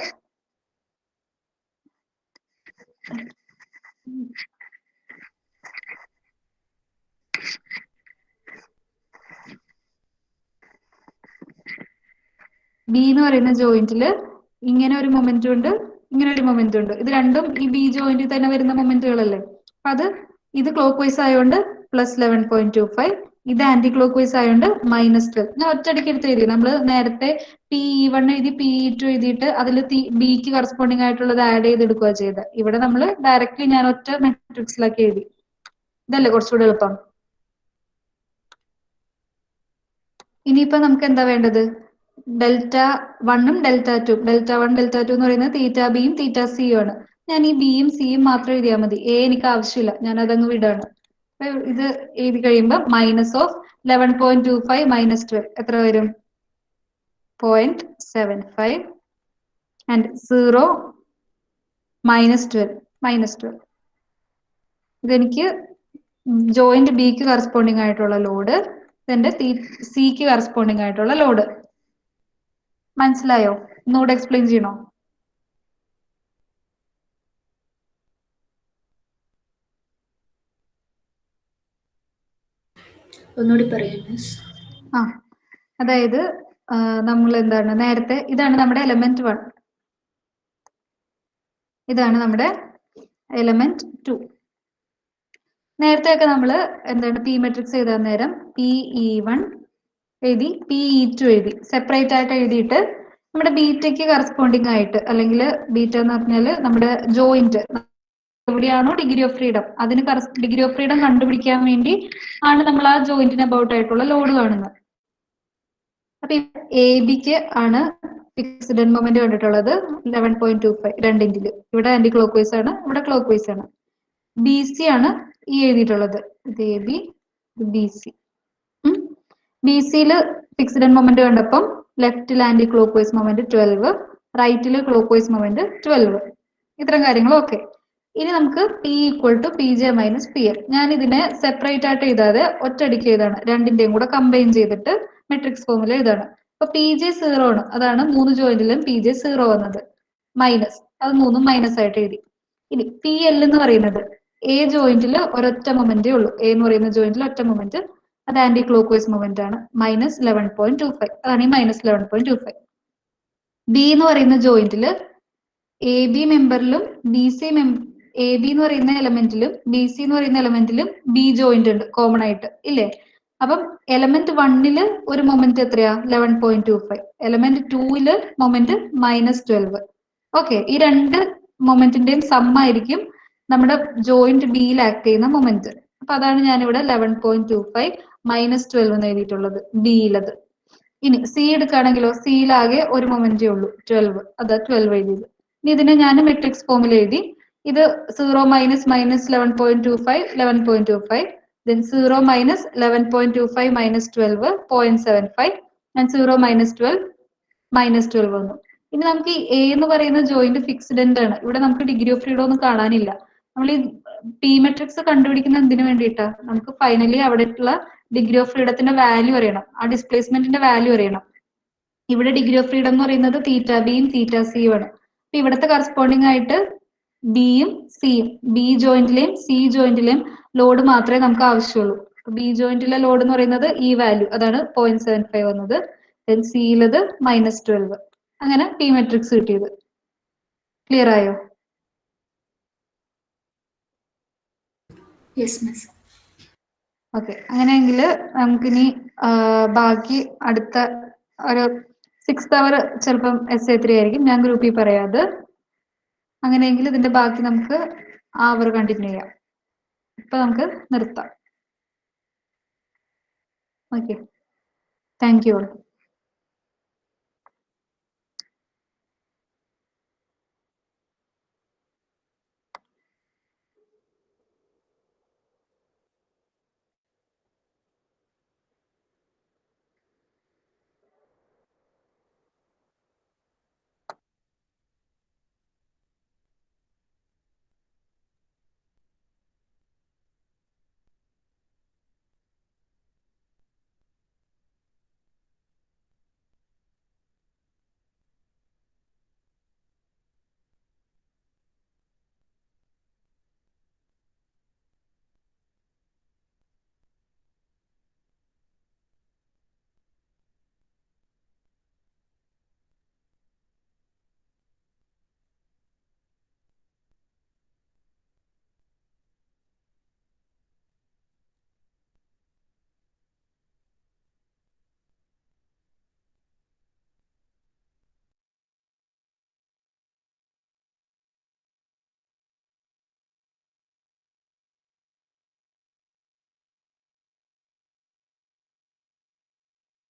ബി എന്ന് പറയുന്ന ജോയിന്റിൽ ഇങ്ങനെ ഒരു മൊമെന്റും ഉണ്ട്, ഇങ്ങനെ ഒരു മൊമെന്റും ഉണ്ട്. ഇത് രണ്ടും ഈ ബി ജോയിന്റിൽ തന്നെ വരുന്ന മൊമെന്റുകളല്ലേ. അപ്പൊ അത് ഇത് ക്ലോക്ക് വൈസ് ആയതുകൊണ്ട് +11.25, ഇത് ആന്റി ക്ലോക്ക് വൈസ് ആയതുകൊണ്ട് -12. ഞാൻ ഒറ്റയടിക്ക് എടുത്ത് എഴുതി. നമ്മൾ നേരത്തെ PE1 എഴുതി PE2 എഴുതിയിട്ട് അതിൽ ബിക്ക് കറസ്പോണ്ടിങ് ആയിട്ടുള്ളത് ആഡ് ചെയ്തെടുക്കുക ചെയ്തത്. ഇവിടെ നമ്മൾ ഡയറക്റ്റ്ലി ഞാൻ ഒറ്റ മെട്രിക്സിലാക്കി എഴുതി. ഇതല്ലേ കുറച്ചുകൂടി എളുപ്പം. ഇനിയിപ്പോ നമുക്ക് എന്താ വേണ്ടത്? Δ1ഉം Δ2. Δ1 Δ2 എന്ന് പറയുന്നത് θBയും θCയും ആണ്. ഞാൻ ഈ ബിയും സിയും മാത്രം എഴുതിയാൽ മതി. എനിക്ക് ആവശ്യമില്ല, ഞാൻ അതങ്ങ് വിടാണ്. ഇത് എഴുതി കഴിയുമ്പോൾ -11.25 -12 എത്ര വരും? 0.75 and 0 -12. ഇതെനിക്ക് ജോയിന്റ് ബിക്ക് കറസ്പോണ്ടിങ് ആയിട്ടുള്ള ലോഡ്, ഇതെന്റെ സിക്ക് കറസ്പോണ്ടിങ് ആയിട്ടുള്ള ലോഡ്. മനസ്സിലായോ? ഒന്നുകൂടെ എക്സ്പ്ലെയിൻ ചെയ്യണോ? ഒന്നുകൂടി പറയാം മിസ്. അതായത് നമ്മൾ എന്താണ് നേരത്തെ, ഇതാണ് നമ്മുടെ എലമെന്റ് 1, ഇതാണ് നമ്മുടെ എലമെന്റ് 2. നേരത്തെ ഒക്കെ നമ്മൾ എന്താണ് പി മെട്രിക്സ് എഴുതാൻ നേരം PE1 എഴുതി PE2 എഴുതി സെപ്പറേറ്റ് ആയിട്ട് എഴുതിയിട്ട് നമ്മുടെ ബീറ്റയ്ക്ക് കറസ്പോണ്ടിങ് ആയിട്ട്, അല്ലെങ്കിൽ ബീറ്റ എന്ന് പറഞ്ഞാൽ നമ്മുടെ ജോയിന്റ് എവിടെയാണോ ഡിഗ്രി ഓഫ് ഫ്രീഡം, അതിന് ഡിഗ്രി ഓഫ് ഫ്രീഡം കണ്ടുപിടിക്കാൻ വേണ്ടി ആണ് നമ്മൾ ആ ജോയിന്റിന് അബൌട്ട് ആയിട്ടുള്ള ലോഡ് കാണുന്നത്. അപ്പൊ എ ബിക്ക് ആണ് ഫിക്സ്ഡ് മൊമെന്റ് കണ്ടിട്ടുള്ളത് 11.25 രണ്ടിന്റില്. ഇവിടെ ആന്റി ക്ലോക്ക് വൈസ് ആണ്, ഇവിടെ ക്ലോക്ക് വൈസ് ആണ്. ബി സി ആണ് ഈ എഴുതിയിട്ടുള്ളത്. ഇത് A B, B C. B സിയിൽ ഫിക്സ്ഡ് മൊമെന്റ് കണ്ടപ്പം ലെഫ്റ്റിൽ ആന്റി ക്ലോക്ക് വൈസ് മൊമെന്റ് 12, റൈറ്റിൽ ക്ലോക്ക് വൈസ് മൊമെന്റ് 12. ഇത്തരം കാര്യങ്ങളും ഓക്കെ. ഇനി നമുക്ക് P = PJ - PL. ഞാൻ ഇതിനെ സെപ്പറേറ്റ് ആയിട്ട് എഴുതാതെ ഒറ്റയടിക്ക് എഴുതാണ്, രണ്ടിന്റെയും കൂടെ കമ്പൈൻ ചെയ്തിട്ട് മെട്രിക്സ് ഫോമിൽ എഴുതാണ്. അപ്പൊ PJ 0 ആണ്, അതാണ് 3 ജോയിന്റിലും PJ 0 വന്നത്. മൈനസ്, അത് 3ഉം മൈനസ് ആയിട്ട് എഴുതി. ഇനി PL എന്ന് പറയുന്നത് എ ജോയിന്റിൽ ഒരൊറ്റ മൊമെന്റേ ഉള്ളൂ. എ എന്ന് പറയുന്ന ജോയിന്റിൽ ഒറ്റ മൊമെന്റ്, അത് ആന്റി ക്ലോക്ക് വൈസ് മൊമെന്റ് ആണ്, -11.25. അതാണ് ഈ -11.25. ബി എന്ന് പറയുന്ന ജോയിന്റിൽ എ ബി മെമ്പറിലും ബി സി എ ബി എന്ന് പറയുന്ന എലമെന്റിലും ബി സി എന്ന് പറയുന്ന എലമെന്റിലും ബി ജോയിന്റ് ഉണ്ട് കോമൺ ആയിട്ട്, ഇല്ലേ? അപ്പം എലമെന്റ് 1ല് ഒരു മൊമെന്റ് എത്രയാ? 11.25. Element 2ല് moment -12. ഓക്കെ, ഈ രണ്ട് മൊമെന്റിന്റെയും സം ആയിരിക്കും നമ്മുടെ ജോയിന്റ് ബിയിൽ ആക്ട് ചെയ്യുന്ന മൊമെന്റ്. അപ്പൊ അതാണ് ഞാനിവിടെ 11.25 -12 എന്ന് എഴുതിയിട്ടുള്ളത് ബിയിലത്. ഇനി സി എടുക്കുകയാണെങ്കിലോ, സിയിലാകെ ഒരു മൊമെന്റേ ഉള്ളൂ 12, അത് 12 എഴുതിയത്. ഇനി ഇതിനെ ഞാൻ മെട്രിക്സ് ഫോമിൽ എഴുതി. ഇത് 0 - -11.25 11.25, then 0 - 11.25 -12 0.75, and 0 - 12 -12 വന്നു. ഇനി നമുക്ക് ഈ എ എന്ന് പറയുന്ന ജോയിന്റ് ഫിക്സ്ഡ് ആണ്. ഇവിടെ നമുക്ക് ഡിഗ്രി ഓഫ് ഫ്രീഡം ഒന്നും കാണാനില്ല. നമ്മൾ ഈ പി മെട്രിക്സ് കണ്ടുപിടിക്കുന്ന എന്തിനു വേണ്ടിയിട്ടാ? നമുക്ക് ഫൈനലി അവിടെയുള്ള ഡിഗ്രി ഓഫ് ഫ്രീഡത്തിന്റെ വാല്യൂ അറിയണം, ആ ഡിസ്പ്ലേസ്മെന്റിന്റെ വാല്യൂ അറിയണം. ഇവിടെ ഡിഗ്രി ഓഫ് ഫ്രീഡം എന്ന് പറയുന്നത് θBയും θCയും ആണ്. അപ്പൊ ഇവിടുത്തെ കറസ്പോണ്ടിങ് ആയിട്ട് ബിയും സിയും, ബി ജോയിന്റിലെയും സി ജോയിന്റിലെയും ലോഡ് മാത്രമേ നമുക്ക് ആവശ്യമുള്ളൂ. ബി ജോയിന്റിലെ ലോഡ് എന്ന് പറയുന്നത് ഈ വാല്യൂ, അതാണ് 0.75 വന്നത്. സിയിലത് -12. അങ്ങനെ പി മെട്രിക്സ് കിട്ടിയത്. ക്ലിയർ ആയോ? Yes miss. ഓക്കെ, അങ്ങനെയെങ്കിൽ നമുക്കിനി ബാക്കി അടുത്ത ഒരു 6th അവർ ചിലപ്പം SA3 ആയിരിക്കും, ഞാൻ ഗ്രൂപ്പിൽ പറയാത്. അങ്ങനെയെങ്കിൽ ഇതിന്റെ ബാക്കി നമുക്ക് ആ അവർ കണ്ടിന്യൂ ചെയ്യാം. ഇപ്പൊ നമുക്ക് നിർത്താം. Okay, thank you all.